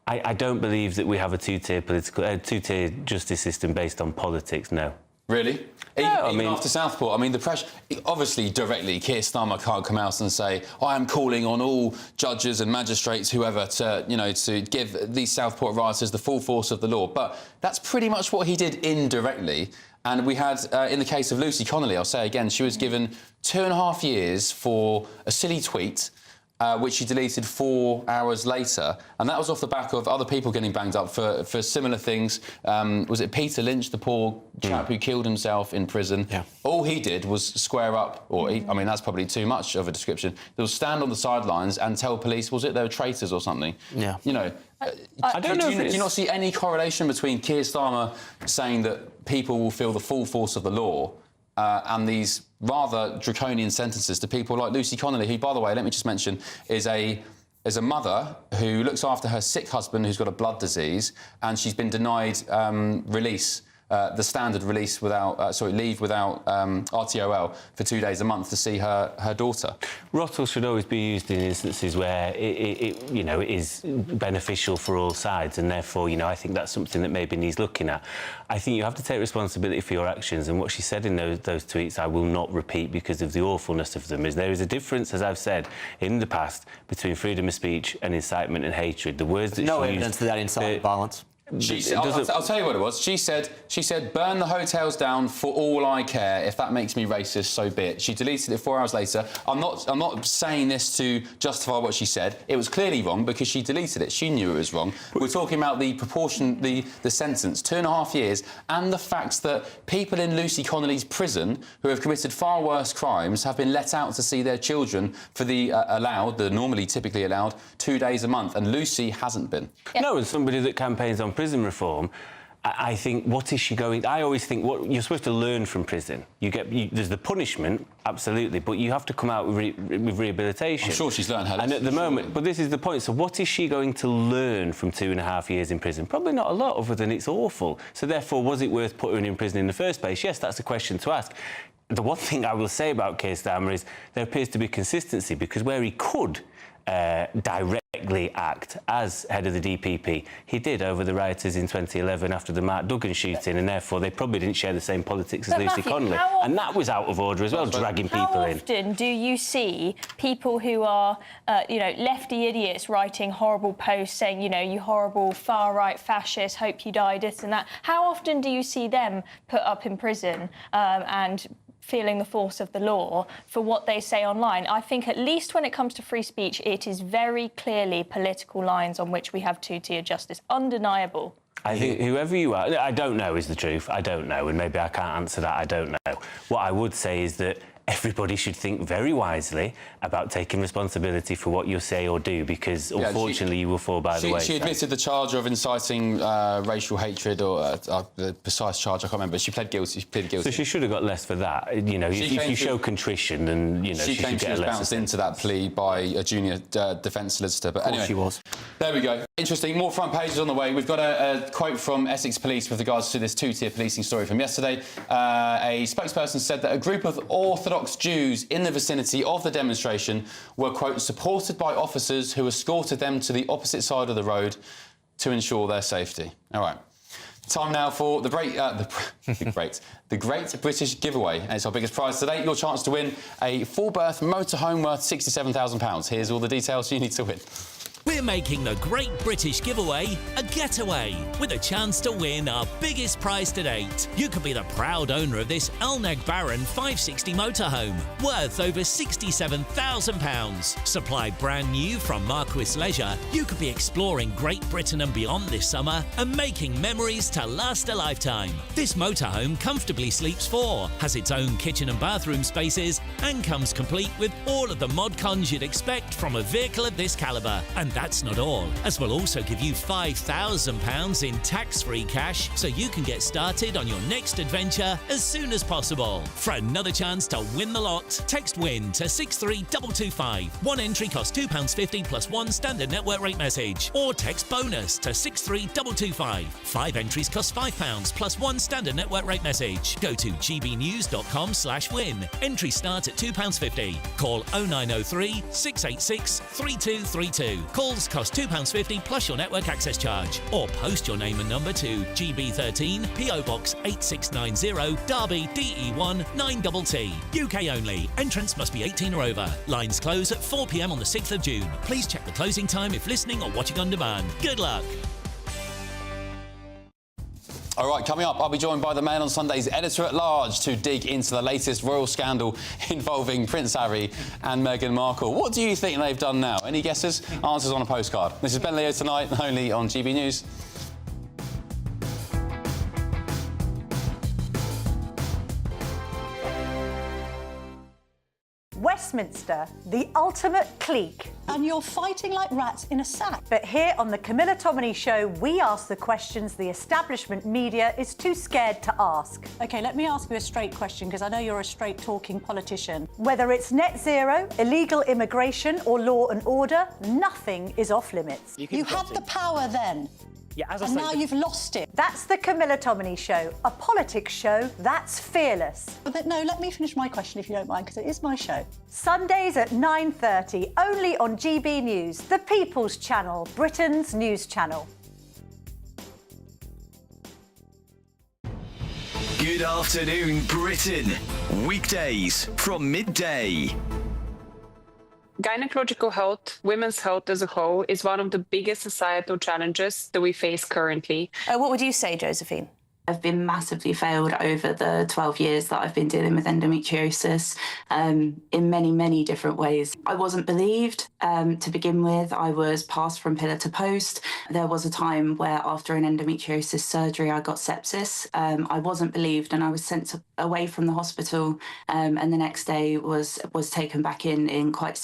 I don't believe that we have a two-tier justice system based on politics, no. Really? No, even after Southport, I mean, the pressure... Obviously, directly, Keir Starmer can't come out and say, I am calling on all judges and magistrates, whoever, to, you know, to give these Southport rioters the full force of the law. But that's pretty much what he did indirectly. And we had, in the case of Lucy Connolly, I'll say again, she was given 2.5 years for a silly tweet, which she deleted 4 hours later. And that was off the back of other people getting banged up for similar things. Was it Peter Lynch, the poor chap who killed himself in prison? Yeah. All he did was square up, I mean, that's probably too much of a description. They would stand on the sidelines and tell police, was it they were traitors or something? Yeah. You know, I don't know. Do you not see any correlation between Keir Starmer saying that people will feel the full force of the law and these rather draconian sentences to people like Lucy Connolly, who, by the way, let me just mention, is a mother who looks after her sick husband who's got a blood disease, and she's been denied release, the standard release without, leave without RTOL for 2 days a month to see her daughter. Rottle should always be used in instances where it is beneficial for all sides, and therefore, you know, I think that's something that maybe needs looking at. I think you have to take responsibility for your actions, and what she said in those tweets, I will not repeat because of the awfulness of them, is there is a difference, as I've said in the past, between freedom of speech and incitement and hatred. The words that no she evidence used, for that incitement violence. I'll tell you what it was. She said, burn the hotels down for all I care. If that makes me racist, so be it. She deleted it 4 hours later. I'm not saying this to justify what she said. It was clearly wrong because she deleted it. She knew it was wrong. We're talking about the proportion, the sentence, 2.5 years, and the fact that people in Lucy Connolly's prison who have committed far worse crimes have been let out to see their children for the typically allowed 2 days a month, and Lucy hasn't been. No, as somebody that campaigns on prison reform, I think, what is she going... I always think what you're supposed to learn from prison. There's the punishment, absolutely, but you have to come out with rehabilitation. I'm sure she's learned how to... And at the moment... But this is the point. So what is she going to learn from 2.5 years in prison? Probably not a lot, other than it's awful. So therefore, was it worth putting her in prison in the first place? Yes, that's a question to ask. The one thing I will say about Keir Starmer is there appears to be consistency, because where he could directly act as head of the DPP, he did over the rioters in 2011 after the Mark Duggan shooting, and therefore they probably didn't share the same politics as Lucy Connolly. And that was out of order as well, dragging people in. How often do you see people who are, lefty idiots writing horrible posts saying, you horrible far-right fascist, hope you die, this and that? How often do you see them put up in prison and feeling the force of the law for what they say online? I think at least when it comes to free speech, it is very clearly political lines on which we have two-tier justice. Undeniable. I think whoever you are, I don't know is the truth. I don't know, and maybe I can't answer that. I don't know. What I would say is that everybody should think very wisely about taking responsibility for what you say or do, because unfortunately you will fall by the way. She admitted the charge of inciting racial hatred, or the precise charge I can't remember. She pled guilty. So she should have got less for that. If you show contrition, then she should get a less. Bounced into that plea by a junior defence solicitor. But anyway, she was. There we go. Interesting. More front pages on the way. We've got a quote from Essex Police with regards to this two-tier policing story from yesterday. A spokesperson said that a group of Orthodox Jews in the vicinity of the demonstration were, quote, supported by officers who escorted them to the opposite side of the road to ensure their safety. All right. Time now for the Great British Giveaway. And it's our biggest prize today. Your chance to win a full-berth motorhome worth £67,000. Here's all the details you need to win. We're making the Great British Giveaway a getaway with a chance to win our biggest prize to date. You could be the proud owner of this Elneg Baron 560 motorhome worth over £67,000. Supplied brand new from Marquis Leisure, you could be exploring Great Britain and beyond this summer and making memories to last a lifetime. This motorhome comfortably sleeps 4, has its own kitchen and bathroom spaces, and comes complete with all of the mod cons you'd expect from a vehicle of this calibre. And that's not all, as we'll also give you £5,000 in tax-free cash so you can get started on your next adventure as soon as possible. For another chance to win the lot, text WIN to 63225. One entry costs £2.50 plus one standard network rate message, or text BONUS to 63225. 5 entries cost £5 plus one standard network rate message. Go to gbnews.com/win. Entry start at £2.50. Call 0903 686 3232. Calls cost £2.50 plus your network access charge. Or post your name and number to GB13 PO Box 8690 Derby DE1 9TT. UK only. Entrance must be 18 or over. Lines close at 4 p.m. on the 6th of June. Please check the closing time if listening or watching on demand. Good luck. All right, coming up, I'll be joined by the Mail on Sunday's editor-at-large to dig into the latest royal scandal involving Prince Harry and Meghan Markle. What do you think they've done now? Any guesses? Answers on a postcard. This is Ben Leo tonight, only on GB News. Westminster, the ultimate clique. And you're fighting like rats in a sack. But here on the Camilla Tominey Show, we ask the questions the establishment media is too scared to ask. OK, let me ask you a straight question, because I know you're a straight-talking politician. Whether it's net zero, illegal immigration or law and order, nothing is off limits. You had the power then. Yeah, as I and say, now you've lost it. That's the Camilla Tominey Show, a politics show that's fearless. But no, let me finish my question if you don't mind, because it is my show. Sundays at 9:30, only on GB News, the People's Channel, Britain's news channel. Good afternoon, Britain. Weekdays from midday. gynecological health, women's health as a whole, is one of the biggest societal challenges that we face currently. What would you say, Josephine? I've been massively failed over the 12 years that I've been dealing with endometriosis in many, many different ways. I wasn't believed to begin with. I was passed from pillar to post. There was a time where after an endometriosis surgery, I got sepsis. I wasn't believed and I was sent away from the hospital and the next day was taken back in quite a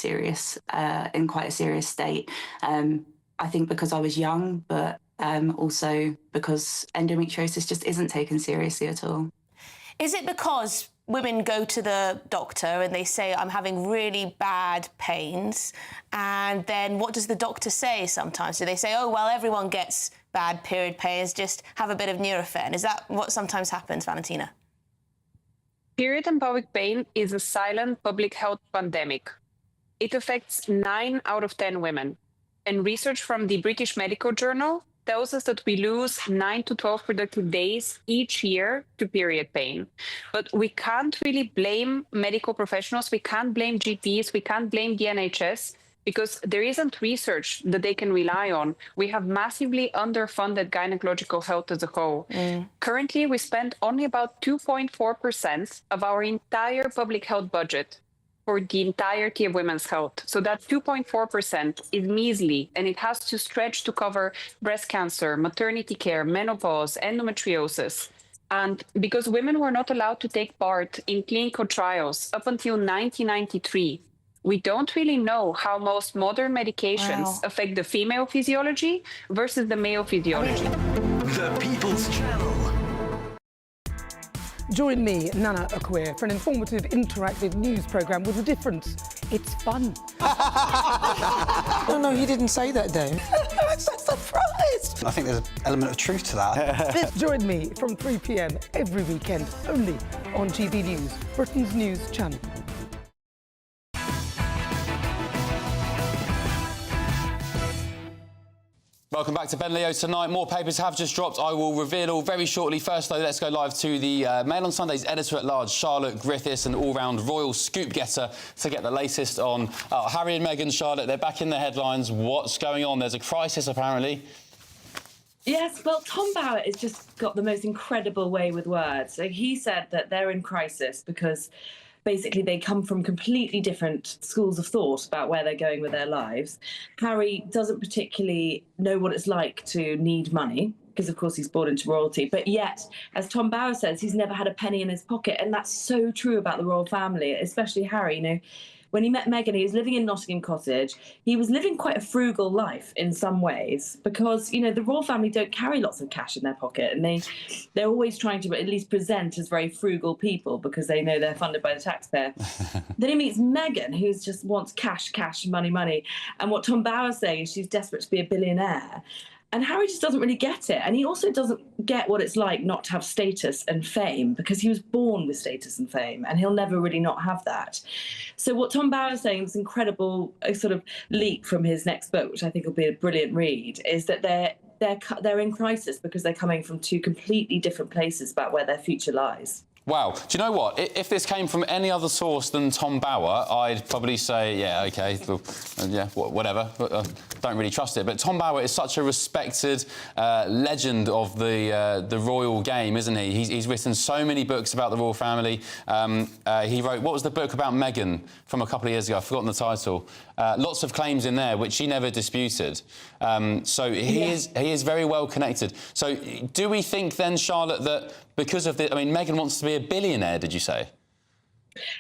serious state. I think because I was young, but also because endometriosis just isn't taken seriously at all. Is it because women go to the doctor and they say, I'm having really bad pains, and then what does the doctor say sometimes? Do they say, oh, well, everyone gets bad period pains, just have a bit of Nurofen? Is that what sometimes happens, Valentina? Period and pelvic pain is a silent public health pandemic. It affects 9 out of 10 women. And research from the British Medical Journal tells us that we lose 9 to 12 productive days each year to period pain. But we can't really blame medical professionals, we can't blame GPs, we can't blame the NHS, because there isn't research that they can rely on. We have massively underfunded gynecological health as a whole. Currently, we spend only about 2.4% of our entire public health budget for the entirety of women's health. So that 2.4% is measly, and it has to stretch to cover breast cancer, maternity care, menopause, endometriosis. And because women were not allowed to take part in clinical trials up until 1993, we don't really know how most modern medications affect the female physiology versus the male physiology. The People's Channel. Join me, Nana Akwe, for an informative, interactive news programme with a difference. It's fun. No, he didn't say that, Dave. I'm so surprised. I think there's an element of truth to that. Join me from 3 p.m. every weekend, only on GB News, Britain's news channel. Welcome back to Ben Leo tonight. More papers have just dropped. I will reveal all very shortly. First, though, let's go live to the Mail on Sunday's editor-at-large, Charlotte Griffiths, an all-round royal scoop-getter, to get the latest on Harry and Meghan. Charlotte, they're back in the headlines. What's going on? There's a crisis, apparently. Yes, well, Tom Bauer has just got the most incredible way with words. So he said that they're in crisis because basically they come from completely different schools of thought about where they're going with their lives. Harry doesn't particularly know what it's like to need money, because of course he's born into royalty, but yet, as Tom Bauer says, he's never had a penny in his pocket, and that's so true about the royal family, especially Harry. You know, when he met Meghan, he was living in Nottingham Cottage. He was living quite a frugal life in some ways because, you know, the royal family don't carry lots of cash in their pocket, and they're always trying to at least present as very frugal people because they know they're funded by the taxpayer. Then he meets Meghan, who just wants cash, money. And what Tom Bauer's saying is she's desperate to be a billionaire. And Harry just doesn't really get it. And he also doesn't get what it's like not to have status and fame, because he was born with status and fame, and he'll never really not have that. So what Tom Bauer is saying, this incredible sort of leak from his next book, which I think will be a brilliant read, is that they're in crisis because they're coming from two completely different places about where their future lies. Wow. Do you know what? If this came from any other source than Tom Bauer, I'd probably say, yeah, OK, well, yeah, whatever. Don't really trust it. But Tom Bauer is such a respected legend of the royal game, isn't he? He's written so many books about the royal family. He wrote, what was the book about Meghan from a couple of years ago? I've forgotten the title. Lots of claims in there, which he never disputed. So he is very well connected. So do we think then, Charlotte, that because of the... I mean, Meghan wants to be a billionaire, did you say?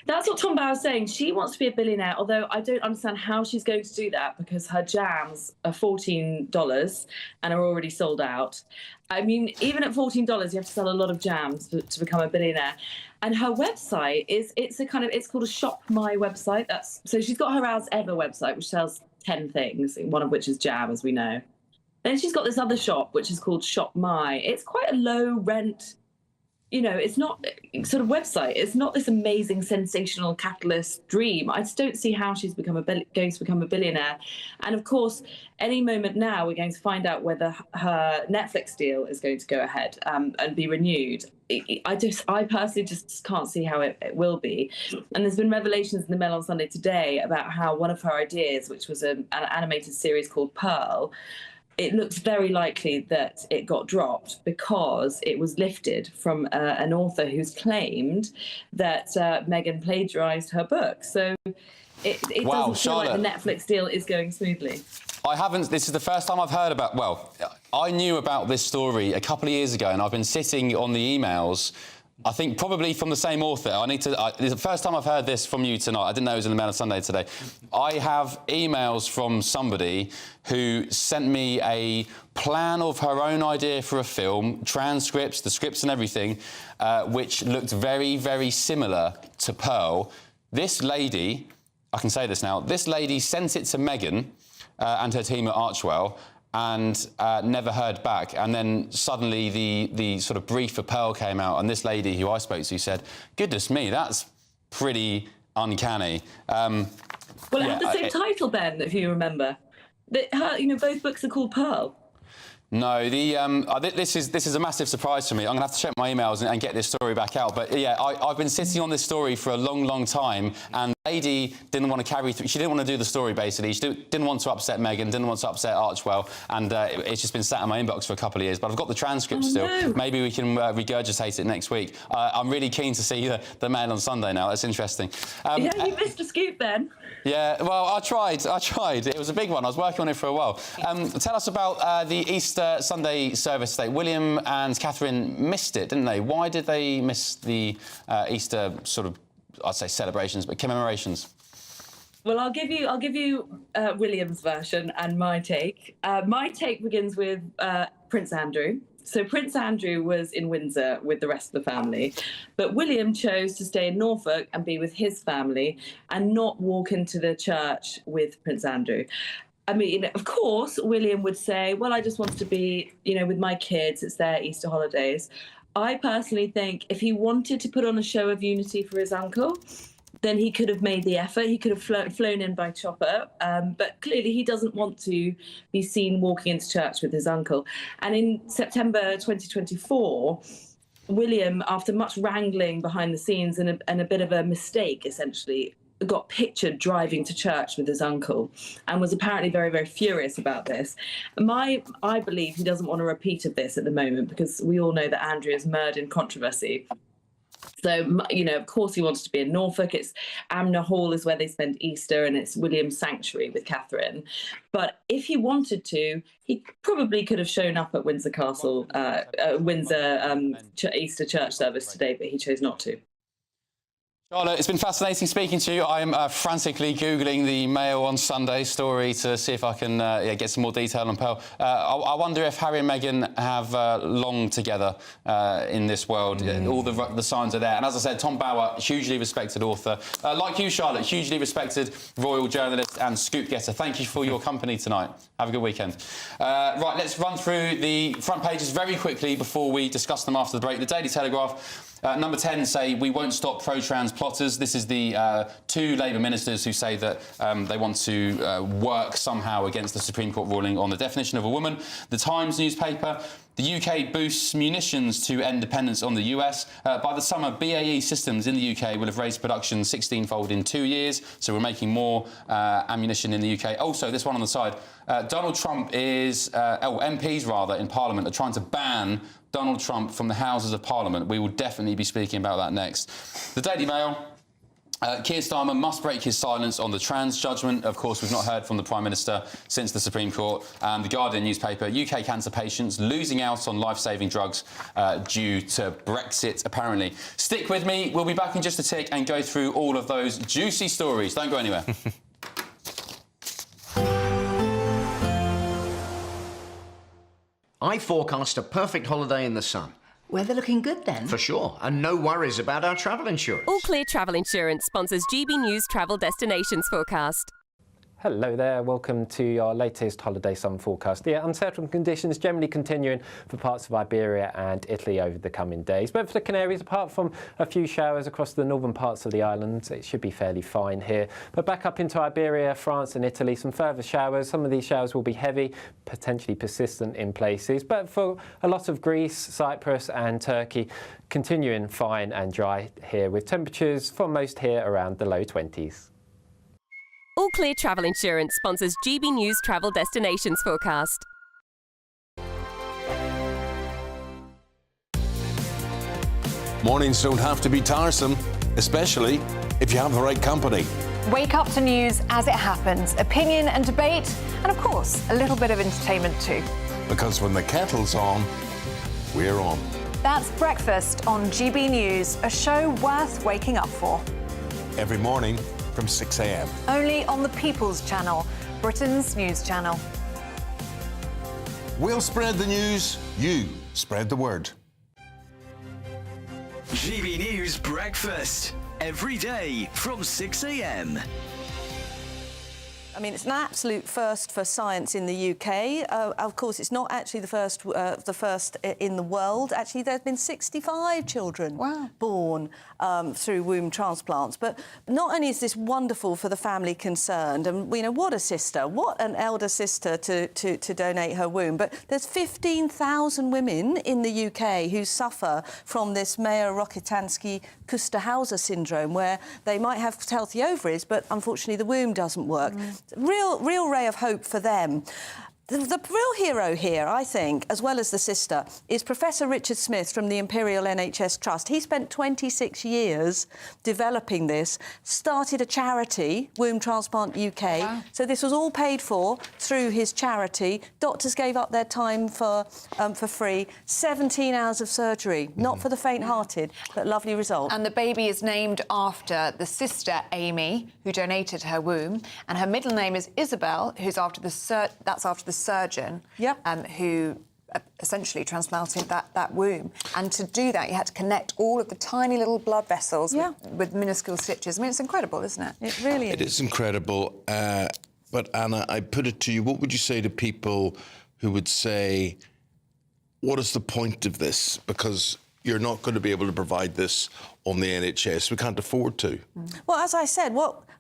That's what Tom Bauer's saying. She wants to be a billionaire, although I don't understand how she's going to do that because her jams are $14 and are already sold out. I mean, even at $14, you have to sell a lot of jams to become a billionaire. And her website it's called a Shop My website. So she's got her As Ever website, which sells 10 things, one of which is jam, as we know. Then she's got this other shop, which is called Shop My. It's quite a low rent you know, it's not sort of website. It's not this amazing, sensational catalyst dream. I just don't see how she's going to become a billionaire. And of course, any moment now, we're going to find out whether her Netflix deal is going to go ahead and be renewed. I personally just can't see how it will be. And there's been revelations in the Mail on Sunday today about how one of her ideas, which was an animated series called Pearl, it looks very likely that it got dropped because it was lifted from an author who's claimed that Meghan plagiarised her book. So it Wow, doesn't feel Charlotte, like the Netflix deal is going smoothly. I haven't. This is the first time I've heard about. Well, I knew about this story a couple of years ago, and I've been sitting on the emails. I think probably from the same author. This is the first time I've heard this from you tonight. I didn't know it was in the Mail on Sunday today. I have emails from somebody who sent me a plan of her own idea for a film, transcripts, the scripts and everything, which looked very, very similar to Pearl. This lady, I can say this now, this lady sent it to Meghan and her team at Archewell, and never heard back. And then suddenly the sort of brief for Pearl came out, and this lady who I spoke to said, goodness me, that's pretty uncanny. Well, it had the same title, Ben, if you remember. Both books are called Pearl. No, this is a massive surprise for me. I'm going to have to check my emails and get this story back out. But yeah, I've been sitting on this story for a long, long time, and the lady didn't want to carry through. She didn't want to do the story, basically. She didn't want to upset Meghan, didn't want to upset Archewell, and it's just been sat in my inbox for a couple of years. But I've got the transcript still. No. Maybe we can regurgitate it next week. I'm really keen to see the Mail on Sunday now. That's interesting. You missed a scoop, Ben. Yeah, well, I tried. It was a big one. I was working on it for a while. Tell us about the Easter Sunday service today. William and Catherine missed it, didn't they? Why did they miss the Easter sort of, I'd say celebrations, but commemorations? Well, I'll give you William's version and my take. My take begins with Prince Andrew. So Prince Andrew was in Windsor with the rest of the family, but William chose to stay in Norfolk and be with his family and not walk into the church with Prince Andrew. I mean, of course, William would say, well, I just want to be, with my kids. It's their Easter holidays. I personally think if he wanted to put on a show of unity for his uncle, then he could have made the effort. He could have flown in by chopper. But clearly he doesn't want to be seen walking into church with his uncle. And in September 2024, William, after much wrangling behind the scenes and a bit of a mistake, essentially, got pictured driving to church with his uncle and was apparently very, very furious about this. I believe he doesn't want a repeat of this at the moment because we all know that Andrew is mired in controversy. So, of course he wanted to be in Norfolk. It's Amner Hall is where they spend Easter, and it's William's sanctuary with Catherine. But if he wanted to, he probably could have shown up at Windsor Castle, Easter church service today, but he chose not to. Charlotte, it's been fascinating speaking to you. I'm frantically Googling the Mail on Sunday story to see if I can get some more detail on Pearl. I wonder if Harry and Meghan have long together in this world. All the signs are there. And as I said, Tom Bower, hugely respected author. Like you, Charlotte, hugely respected royal journalist and scoop getter. Thank you for your company tonight. Have a good weekend. Right, let's run through the front pages very quickly before we discuss them after the break. The Daily Telegraph. Number 10 say, we won't stop pro-trans plotters. This is the two Labour ministers who say that they want to work somehow against the Supreme Court ruling on the definition of a woman. The Times newspaper, the UK boosts munitions to end dependence on the US. By the summer, BAE Systems in the UK will have raised production 16-fold in 2 years, so we're making more ammunition in the UK. Also, this one on the side, Donald Trump is, MPs rather, in Parliament are trying to ban Donald Trump from the Houses of Parliament. We will definitely be speaking about that next. The Daily Mail. Keir Starmer must break his silence on the trans judgment. Of course, we've not heard from the Prime Minister since the Supreme Court. And the Guardian newspaper, UK cancer patients losing out on life-saving drugs due to Brexit, apparently. Stick with me. We'll be back in just a tick and go through all of those juicy stories. Don't go anywhere. I forecast a perfect holiday in the sun. Weather looking good then? For sure, and no worries about our travel insurance. All Clear Travel Insurance sponsors GB News Travel Destinations Forecast. Hello there, welcome to your latest holiday sun forecast. Yeah, unsettled conditions generally continuing for parts of Iberia and Italy over the coming days. But for the Canaries, apart from a few showers across the northern parts of the island, it should be fairly fine here. But back up into Iberia, France and Italy, some further showers. Some of these showers will be heavy, potentially persistent in places. But for a lot of Greece, Cyprus and Turkey, continuing fine and dry here, with temperatures for most here around the low 20s. All Clear Travel Insurance sponsors GB News Travel Destinations Forecast. Mornings don't have to be tiresome, especially if you have the right company. Wake up to news as it happens, opinion and debate, and of course, a little bit of entertainment too. Because when the kettle's on, we're on. That's Breakfast on GB News, a show worth waking up for. Every morning from 6 a.m. Only on the People's Channel, Britain's news channel. We'll spread the news, you spread the word. GB News Breakfast, every day from 6 a.m. I mean, it's an absolute first for science in the UK. Of course, it's not actually the first in the world. Actually, there have been 65 children born through womb transplants. But not only is this wonderful for the family concerned, and you know, what a sister, what an elder sister to donate her womb. But there's 15,000 women in the UK who suffer from this Mayer-Rokitansky-Kuster-Hauser syndrome, where they might have healthy ovaries, but unfortunately the womb doesn't work. Real ray of hope for them. The real hero here, I think, as well as the sister, is Professor Richard Smith from the Imperial NHS Trust. He spent 26 years developing this, started a charity, Womb Transplant UK. Wow. So this was all paid for through his charity. Doctors gave up their time for free. 17 hours of surgery, not for the faint-hearted, but lovely result. And the baby is named after the sister, Amy, who donated her womb, and her middle name is Isabel, who's after the surgeon who essentially transplanted that womb. And to do that, you had to connect all of the tiny little blood vessels with minuscule stitches. I mean, it's incredible, isn't it? It really is. It is incredible. But, Anna, I put it to you, what would you say to people who would say, what is the point of this? Because you're not going to be able to provide this on the NHS. We can't afford to. Well, as I said,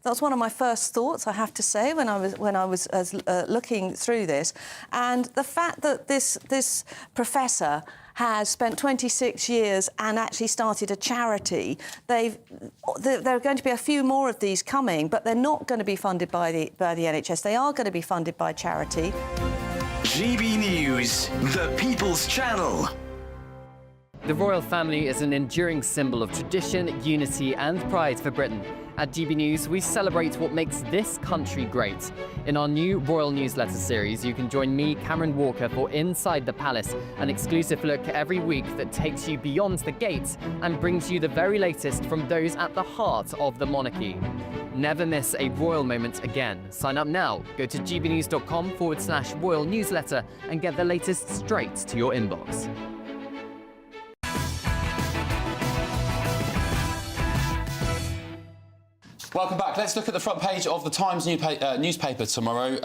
that was one of my first thoughts, I have to say, when I was looking through this, and the fact that this professor has spent 26 years and actually started a charity. There are going to be a few more of these coming, but they're not going to be funded by the NHS. They are going to be funded by charity. GB News, the People's Channel. The royal family is an enduring symbol of tradition, unity and pride for Britain. At GB News, we celebrate what makes this country great. In our new Royal Newsletter series, you can join me, Cameron Walker, for Inside the Palace, an exclusive look every week that takes you beyond the gates and brings you the very latest from those at the heart of the monarchy. Never miss a royal moment again. Sign up now. Go to gbnews.com/royal newsletter and get the latest straight to your inbox. Welcome back. Let's look at the front page of the Times newspaper tomorrow.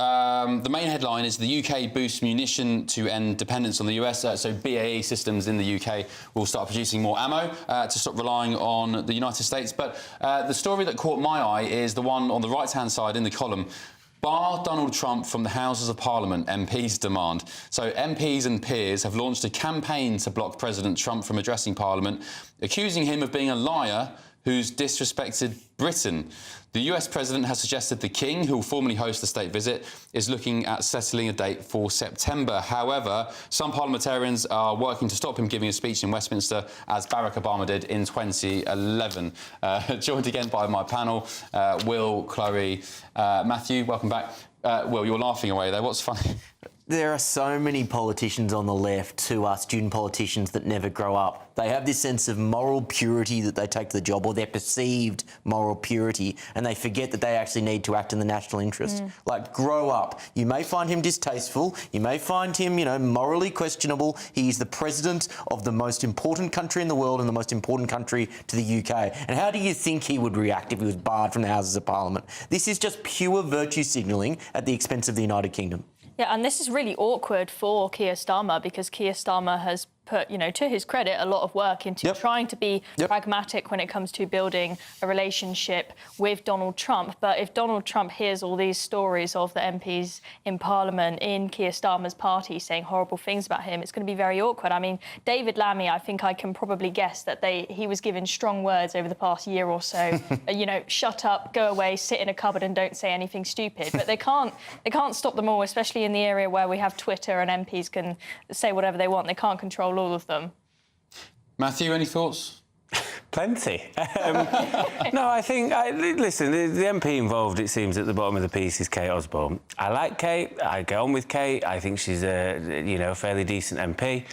The main headline is the UK boosts munition to end dependence on the US. So BAE Systems in the UK will start producing more ammo to stop relying on the United States. But the story that caught my eye is the one on the right-hand side in the column. Bar Donald Trump from the Houses of Parliament, MPs demand. So MPs and peers have launched a campaign to block President Trump from addressing Parliament, accusing him of being a liar who's disrespected Britain. The US president has suggested the King, who will formally host the state visit, is looking at settling a date for September. However, some parliamentarians are working to stop him giving a speech in Westminster, as Barack Obama did in 2011. Joined again by my panel, Will, Chloe, Matthew, welcome back. Will, you're laughing away there. What's funny? There are so many politicians on the left who are student politicians that never grow up. They have this sense of moral purity that they take to the job, or their perceived moral purity, and they forget that they actually need to act in the national interest. Like, grow up. You may find him distasteful, you may find him, morally questionable. He is the president of the most important country in the world and the most important country to the UK. And how do you think he would react if he was barred from the Houses of Parliament? This is just pure virtue signalling at the expense of the United Kingdom. Yeah, and this is really awkward for Keir Starmer, because Keir Starmer has put, to his credit, a lot of work into trying to be pragmatic when it comes to building a relationship with Donald Trump. But if Donald Trump hears all these stories of the MPs in Parliament in Keir Starmer's party saying horrible things about him, it's going to be very awkward. I mean, David Lammy, I think I can probably guess that he was given strong words over the past year or so. Shut up, go away, sit in a cupboard and don't say anything stupid. But they can't stop them all, especially in the area where we have Twitter and MPs can say whatever they want. They can't control all of them. Matthew, any thoughts? Plenty. No, I think... listen, the MP involved, it seems, at the bottom of the piece is Kate Osborne. I like Kate. I get on with Kate. I think she's a fairly decent MP.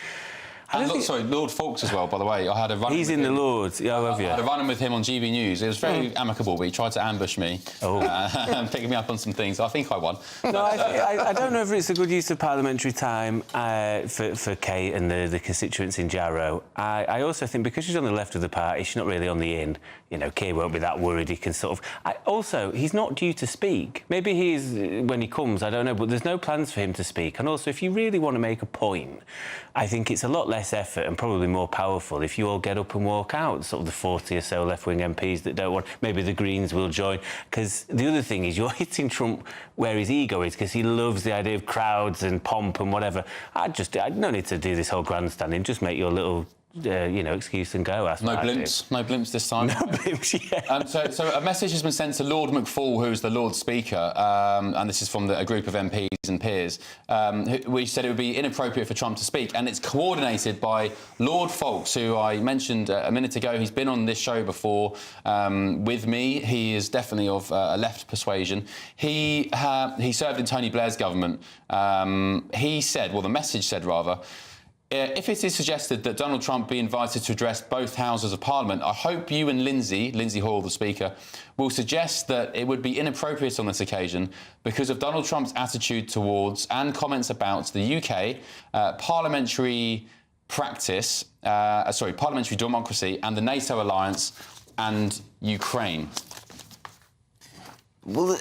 And Lord Fawkes as well, by the way. I had a run. He's in the Lords. Yeah, I love you. I had a run-in with him on GB News. It was very amicable, but he tried to ambush me and pick me up on some things. I think I won. No, I don't know if it's a good use of parliamentary time for Kate and the constituents in Jarrow. I also think because she's on the left of the party, she's not really on the in. Keir won't be that worried. He can sort of... Also, he's not due to speak. Maybe he is when he comes, I don't know, but there's no plans for him to speak. And also, if you really want to make a point, I think it's a lot less effort and probably more powerful if you all get up and walk out, sort of the 40 or so left-wing MPs that don't want... Maybe the Greens will join. Because the other thing is you're hitting Trump where his ego is, because he loves the idea of crowds and pomp and whatever. I no need to do this whole grandstanding. Just make your little... excuse and go. No blimps this time. No blimps, yeah. So a message has been sent to Lord McFall, who's the Lord Speaker, and this is from a group of MPs and peers, who said it would be inappropriate for Trump to speak, and it's coordinated by Lord Fawkes, who I mentioned a minute ago. He's been on this show before with me. He is definitely of a left persuasion. He served in Tony Blair's government. He said, well, the message said rather, if it is suggested that Donald Trump be invited to address both Houses of Parliament, I hope you and Lindsay Hall, the Speaker, will suggest that it would be inappropriate on this occasion because of Donald Trump's attitude towards and comments about the UK, parliamentary practice, parliamentary democracy and the NATO alliance and Ukraine. Well,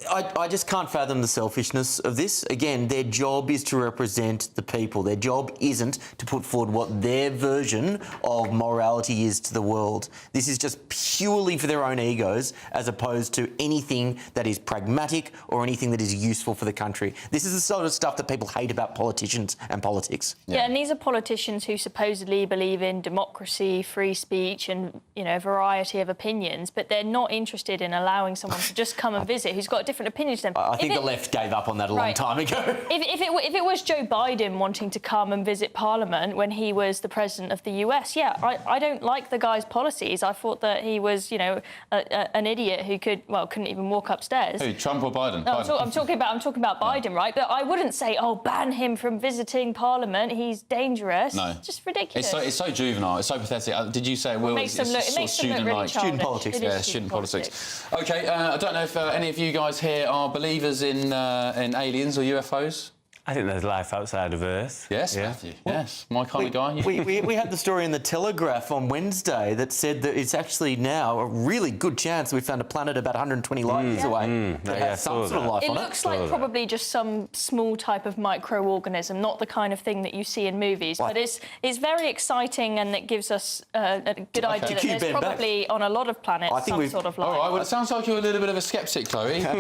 I just can't fathom the selfishness of this. Again, their job is to represent the people. Their job isn't to put forward what their version of morality is to the world. This is just purely for their own egos, as opposed to anything that is pragmatic or anything that is useful for the country. This is the sort of stuff that people hate about politicians and politics. Yeah, and these are politicians who supposedly believe in democracy, free speech and, a variety of opinions, but they're not interested in allowing someone to just come and visit who's got a different opinion to them. I think the left gave up on that a long time ago. If it was Joe Biden wanting to come and visit Parliament when he was the president of the US, I don't like the guy's policies. I thought that he was, an idiot who couldn't even walk upstairs. Who, Trump or Biden? No, I'm talking about Biden, right? But I wouldn't say, ban him from visiting Parliament. He's dangerous. No, it's just ridiculous. It's so juvenile. It's so pathetic. Did you say it makes them look really student politics? Yeah, student politics. OK, I don't know if any of you guys here are believers in aliens or UFOs. I think there's life outside of Earth. Yes, Matthew. Yes, my kind of guy. We had the story in the Telegraph on Wednesday that said that it's actually now a really good chance we found a planet about 120 light years away that has some sort of life on it. It looks like probably just some small type of microorganism, not the kind of thing that you see in movies. But it's very exciting, and it gives us a good idea that there's probably on a lot of planets some sort of life. All right, well, it sounds like you're a little bit of a sceptic, Chloe. So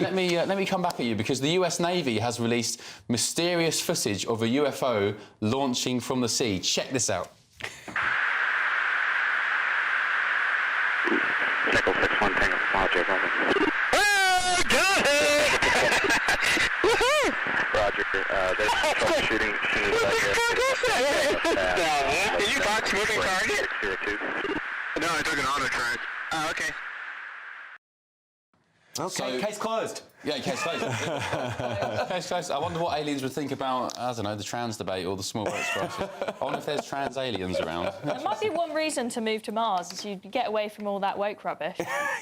let me come back at you, because the US Navy has released mysterious footage of a UFO launching from the sea. Check this out. Nickel 6-1 Tango Roger, Roger, there's troubleshooting. Did you box moving target? No, I took an auto track. Oh, okay. Okay, case closed. Yeah, case closed. Case closed. I wonder what aliens would think about, I don't know, the trans debate or the small boats crisis. I wonder if there's trans aliens around. There might be one reason to move to Mars, is you get away from all that woke rubbish.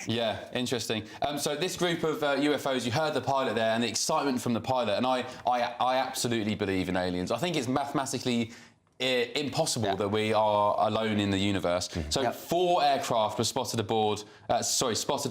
Yeah, interesting. So this group of UFOs, you heard the pilot there and the excitement from the pilot, and I absolutely believe in aliens. I think it's mathematically impossible that we are alone in the universe. So 4 aircraft were spotted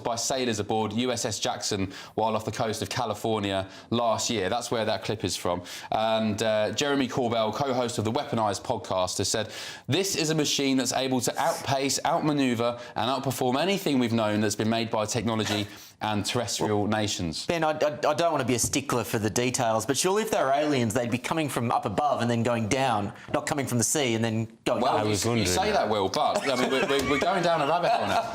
by sailors aboard USS Jackson while off the coast of California last year. That's where that clip is from. And Jeremy Corbell, co-host of the Weaponized podcast, has said, "This is a machine that's able to outpace, outmaneuver and outperform anything we've known that's been made by technology and terrestrial nations." Ben, I don't want to be a stickler for the details, but surely if they were aliens, they'd be coming from up above and then going down, not coming from the sea and then going up. Well, you say that, Will, but I mean, we're going down a rabbit hole now.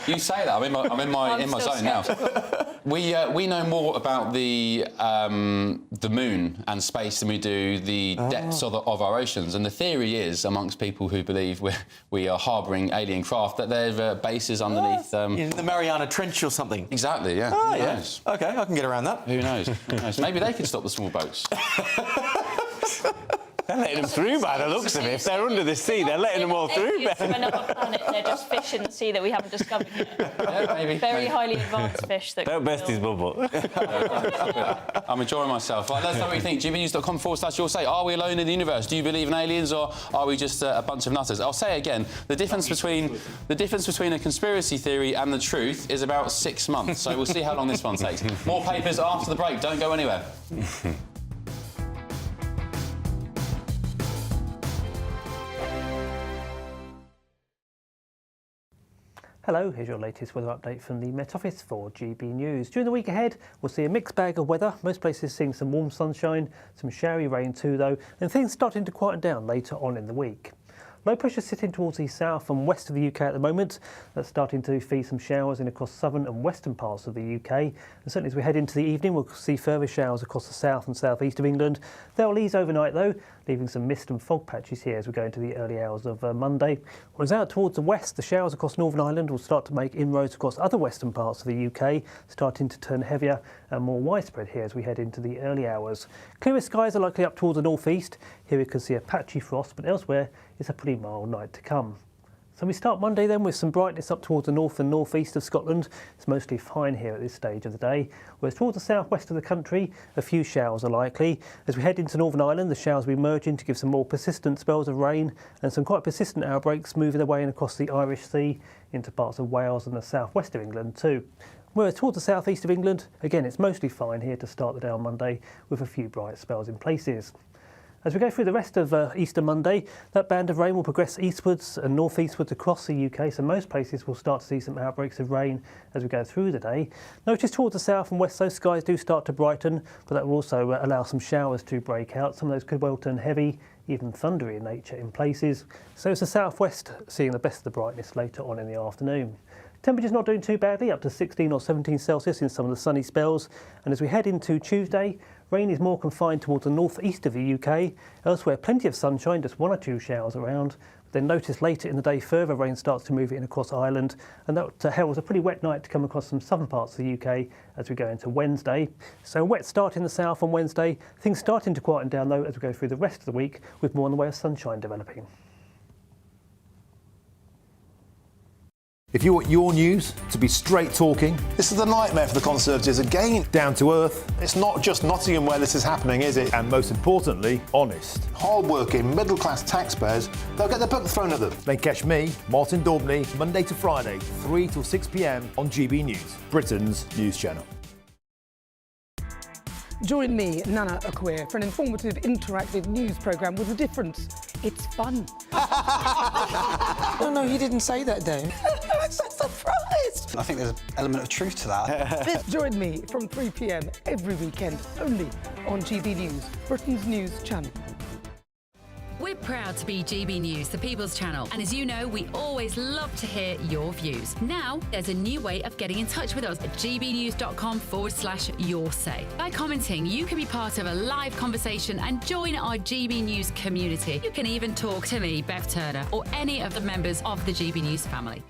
You say that. I'm in my zone now. We know more about the moon and space than we do the depths of our oceans, and the theory is amongst people who believe we are harbouring alien craft that there are bases underneath in the Mariana Trench or something. Exactly. Yeah. Oh, Who yeah. knows? Okay, I can get around that. Who knows? Who knows? Maybe they could stop the small boats. They're letting them through by the looks of it. If they're under the sea, they're letting them all through, Ben. From another planet, they're just fish in the sea that we haven't discovered yet. Yeah, maybe. Very highly advanced fish that. Don't burst his bubble. I'm enjoying myself. Right, let's know what you think. gbnews.com/you'll say, are we alone in the universe? Do you believe in aliens, or are we just a bunch of nutters? I'll say again, the difference between a conspiracy theory and the truth is about 6 months. So we'll see how long this one takes. More papers after the break. Don't go anywhere. Hello, here's your latest weather update from the Met Office for GB News. During the week ahead, we'll see a mixed bag of weather. Most places seeing some warm sunshine, some showery rain too though, and things starting to quieten down later on in the week. Low pressure sitting towards the south and west of the UK at the moment. That's starting to feed some showers in across southern and western parts of the UK. And certainly as we head into the evening, we'll see further showers across the south and southeast of England. They'll ease overnight though, leaving some mist and fog patches here as we go into the early hours of Monday. Whereas out towards the west, the showers across Northern Ireland will start to make inroads across other western parts of the UK, starting to turn heavier and more widespread here as we head into the early hours. Clearer skies are likely up towards the northeast. Here we can see a patchy frost, but elsewhere it's a pretty mild night to come. So we start Monday then with some brightness up towards the north and northeast of Scotland. It's mostly fine here at this stage of the day. Whereas towards the southwest of the country, a few showers are likely. As we head into Northern Ireland, the showers will be merging to give some more persistent spells of rain and some quite persistent outbreaks moving their way in across the Irish Sea into parts of Wales and the southwest of England too. Whereas towards the southeast of England, again, it's mostly fine here to start the day on Monday with a few bright spells in places. As we go through the rest of Easter Monday, that band of rain will progress eastwards and northeastwards across the UK, so most places will start to see some outbreaks of rain as we go through the day. Notice towards the south and west, those skies do start to brighten, but that will also allow some showers to break out. Some of those could well turn heavy, even thundery in nature in places. So it's the southwest seeing the best of the brightness later on in the afternoon. Temperatures not doing too badly, up to 16 or 17 Celsius in some of the sunny spells. And as we head into Tuesday, rain is more confined towards the northeast of the UK. Elsewhere, plenty of sunshine, just 1 or 2 showers around. Then notice later in the day, further rain starts to move in across Ireland. And that heralds a pretty wet night to come across some southern parts of the UK as we go into Wednesday. So wet start in the south on Wednesday. Things starting to quieten down though as we go through the rest of the week with more in the way of sunshine developing. If you want your news to be straight talking, this is a nightmare for the Conservatives again. Down to earth. It's not just Nottingham where this is happening, is it? And most importantly, honest. Hard-working, middle-class taxpayers, they'll get their book thrown at them. Then catch me, Martin Daubney, Monday to Friday, 3 till 6 p.m. on GB News, Britain's news channel. Join me, Nana Akwe, for an informative, interactive news programme with a difference. It's fun. No, he didn't say that, Dave. I'm so surprised. I think there's an element of truth to that. Join me from 3 p.m. every weekend, only on GB News, Britain's news channel. We're proud to be GB News, the People's Channel. And as you know, we always love to hear your views. Now, there's a new way of getting in touch with us at gbnews.com/your say. By commenting, you can be part of a live conversation and join our GB News community. You can even talk to me, Bev Turner, or any of the members of the GB News family.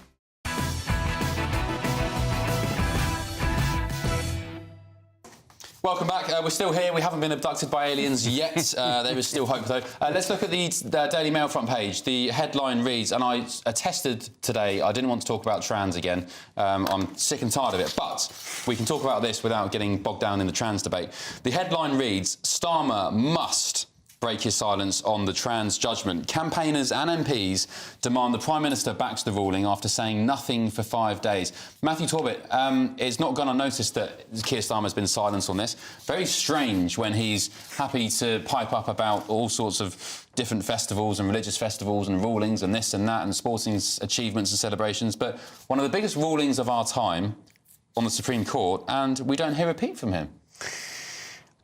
Welcome back. We're still here. We haven't been abducted by aliens yet. There is still hope, though. Let's look at the Daily Mail front page. The headline reads, and I attested today, I didn't want to talk about trans again. I'm sick and tired of it. But we can talk about this without getting bogged down in the trans debate. The headline reads, Starmer must break his silence on the trans judgment. Campaigners and MPs demand the Prime Minister backs the ruling after saying nothing for 5 days. Matthew Torbett, it's not gone unnoticed that Keir Starmer has been silenced on this. Very strange when he's happy to pipe up about all sorts of different festivals and religious festivals and rulings and this and that and sporting achievements and celebrations. But one of the biggest rulings of our time on the Supreme Court, and we don't hear a peep from him.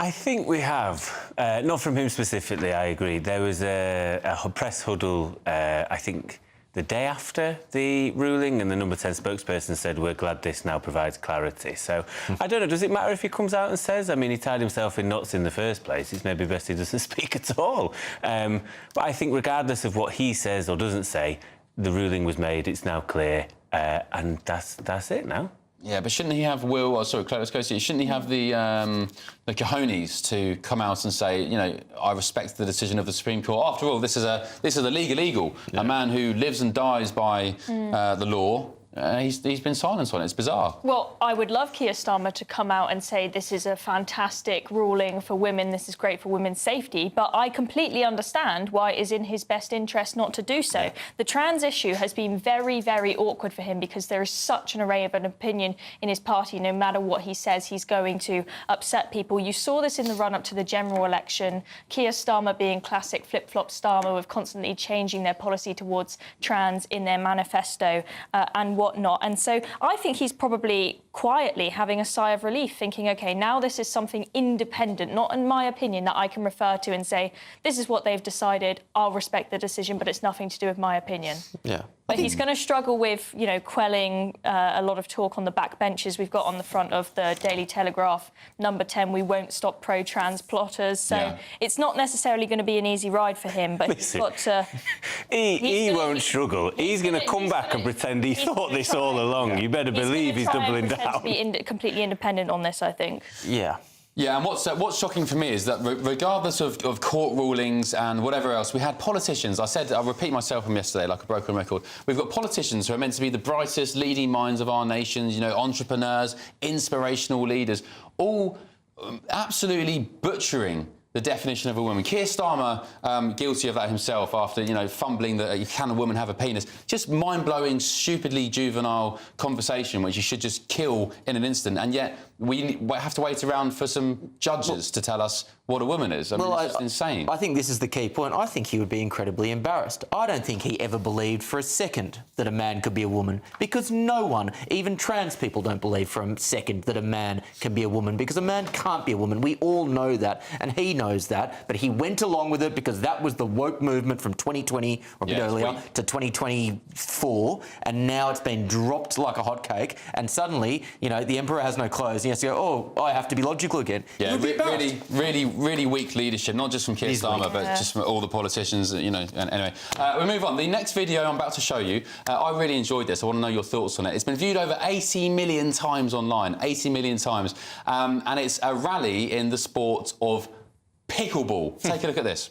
I think we have. Not from him specifically, I agree. There was a press huddle, I think, the day after the ruling, and the Number 10 spokesperson said, we're glad this now provides clarity. So, I don't know, does it matter if he comes out and says? I mean, he tied himself in knots in the first place. It's maybe best he doesn't speak at all. But I think regardless of what he says or doesn't say, the ruling was made, it's now clear, and that's it now. Yeah, but shouldn't he have shouldn't he have the cojones to come out and say, you know, I respect the decision of the Supreme Court. After all, this is a legal eagle, a man who lives and dies by the law. He's been silenced on it. It's bizarre. Well, I would love Keir Starmer to come out and say this is a fantastic ruling for women, this is great for women's safety, but I completely understand why it is in his best interest not to do so. The trans issue has been very, very awkward for him because there is such an array of an opinion in his party. No matter what he says, he's going to upset people. You saw this in the run-up to the general election. Keir Starmer being classic flip-flop Starmer, with constantly changing their policy towards trans in their manifesto and whatnot. And so I think he's probably quietly having a sigh of relief, thinking, OK, now this is something independent, not in my opinion, that I can refer to and say, this is what they've decided, I'll respect the decision, but it's nothing to do with my opinion. Yeah. But he's going to struggle with, you know, quelling a lot of talk on the backbenches. We've got on the front of the Daily Telegraph, Number 10, we won't stop pro-trans plotters. So it's not necessarily going to be an easy ride for him, but he's got to... he won't struggle. He's going to come back and pretend he thought this all along. You better believe he's doubling down. To be completely independent on this, I think. Yeah. Yeah, and what's shocking for me is that regardless of court rulings and whatever else, we had politicians. I'll repeat myself from yesterday like a broken record. We've got politicians who are meant to be the brightest leading minds of our nations, you know, entrepreneurs, inspirational leaders, all absolutely butchering the definition of a woman. Keir Starmer, guilty of that himself after, you know, fumbling that can a woman have a penis. Just mind-blowing, stupidly juvenile conversation which you should just kill in an instant. And yet we have to wait around for some judges to tell us what a woman is. I mean, it's just insane. I think this is the key point. I think he would be incredibly embarrassed. I don't think he ever believed for a second that a man could be a woman, because no one, even trans people, don't believe for a second that a man can be a woman, because a man can't be a woman. We all know that, and he knows that, but he went along with it because that was the woke movement from 2020 or a bit earlier to 2024, and now it's been dropped like a hotcake, and suddenly, you know, the emperor has no clothes. He has to go, oh, I have to be logical again. Yeah, really weak leadership, not just from Keir Starmer, but just from all the politicians, you know. And anyway, we move on. The next video I'm about to show you, I really enjoyed this. I want to know your thoughts on it. It's been viewed over 80 million times online, 80 million times, and it's a rally in the sport of pickleball. Take a look at this.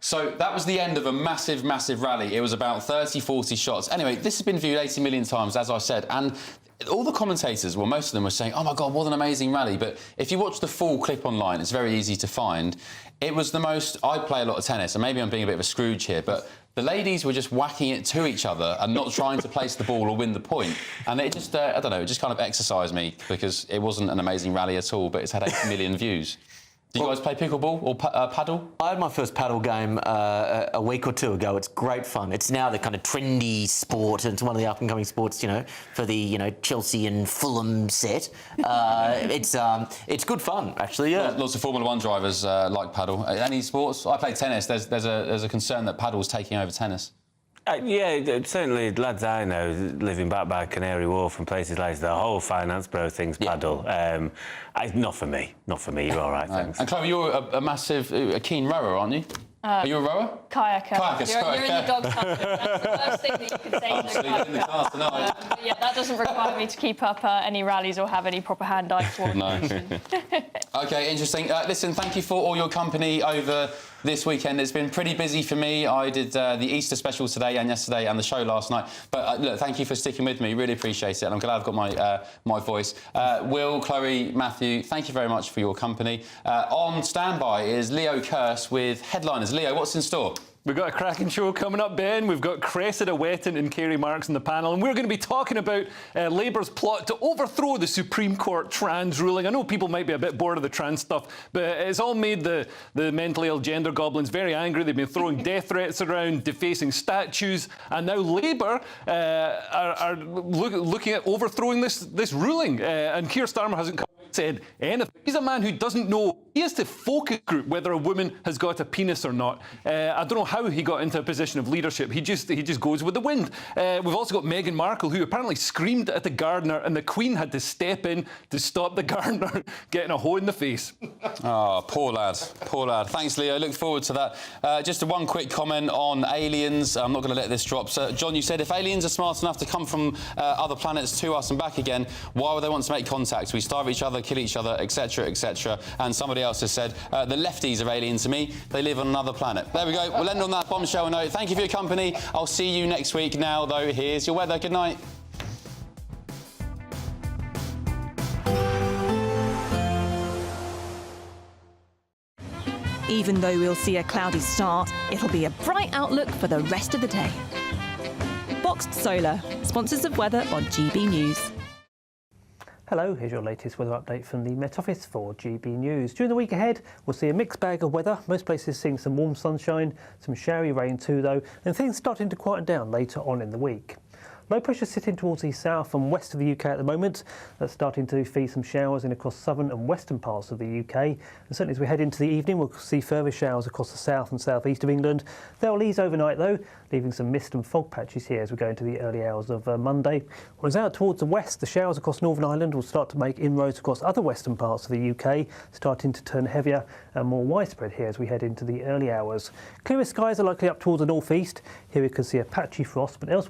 So that was the end of a massive, massive rally. It was about 30, 40 shots. Anyway, this has been viewed 80 million times, as I said, and all the commentators, well, most of them were saying, oh, my God, what an amazing rally. But if you watch the full clip online, it's very easy to find. It was the most... I play a lot of tennis, and maybe I'm being a bit of a Scrooge here, but the ladies were just whacking it to each other and not trying to place the ball or win the point. And it just, I don't know, it just kind of exercised me, because it wasn't an amazing rally at all, but it's had 80 million views. Do you guys play pickleball or paddle? I had my first paddle game a week or two ago. It's great fun. It's now the kind of trendy sport, and it's one of the up-and-coming sports, you know, for the, you know, Chelsea and Fulham set. It's good fun, actually, yeah. Lots of Formula 1 drivers like paddle. Any sports? I play tennis. There's a concern that paddle's taking over tennis. Yeah, certainly lads I know living back by Canary Wharf and places like that, the whole finance bro thing's paddle. Not for me, you're all right, thanks. And Chloe, you're a keen rower, aren't you? Are you a rower? Kayaker. Kayaker, sorry. You're in the dog tunnel. That's the worst thing that you could say I'm to a sleeping in the car tonight. but yeah, that doesn't require me to keep up any rallies or have any proper hand-eye coordination. OK, interesting. Listen, thank you for all your company over this weekend. It's been pretty busy for me. I did the Easter special today and yesterday and the show last night. But look, thank you for sticking with me. Really appreciate it. And I'm glad I've got my voice. Will, Chloe, Matthew, thank you very much for your company. On standby is Leo Curse with Headliners. Leo, what's in store? We've got a cracking show coming up, Ben. We've got Cressida Wetton and Kerry Marks in the panel, and we're going to be talking about Labour's plot to overthrow the Supreme Court trans ruling. I know people might be a bit bored of the trans stuff, but it's all made the mentally ill gender goblins very angry. They've been throwing death threats around, defacing statues, and now Labour are looking at overthrowing this ruling. And Keir Starmer hasn't come out and said anything. He's a man who doesn't know. He has to focus group whether a woman has got a penis or not. I don't know how he got into a position of leadership. He just goes with the wind. We've also got Meghan Markle, who apparently screamed at the gardener, and the Queen had to step in to stop the gardener getting a hoe in the face. Oh, poor lad. Poor lad. Thanks, Leo. Look forward to that. Just one quick comment on aliens. I'm not going to let this drop. So, John, you said if aliens are smart enough to come from other planets to us and back again, why would they want to make contact? We starve each other, kill each other, etc., etc. And somebody else has said, the lefties are alien to me. They live on another planet. There we go. We'll end on that bombshell note. Thank you for your company. I'll see you next week. Now, though, here's your weather. Good night. Even though we'll see a cloudy start, it'll be a bright outlook for the rest of the day. Boxed Solar, sponsors of weather on GB News. Hello, here's your latest weather update from the Met Office for GB News. During the week ahead, we'll see a mixed bag of weather. Most places seeing some warm sunshine, some showery rain too, though, and things starting to quieten down later on in the week. Low pressure sitting towards the south and west of the UK at the moment. That's starting to feed some showers in across southern and western parts of the UK. And certainly as we head into the evening, we'll see further showers across the south and southeast of England. They'll ease overnight though, leaving some mist and fog patches here as we go into the early hours of Monday. Whereas out towards the west, the showers across Northern Ireland will start to make inroads across other western parts of the UK, starting to turn heavier and more widespread here as we head into the early hours. Clearer skies are likely up towards the northeast. Here we can see a patchy frost, but elsewhere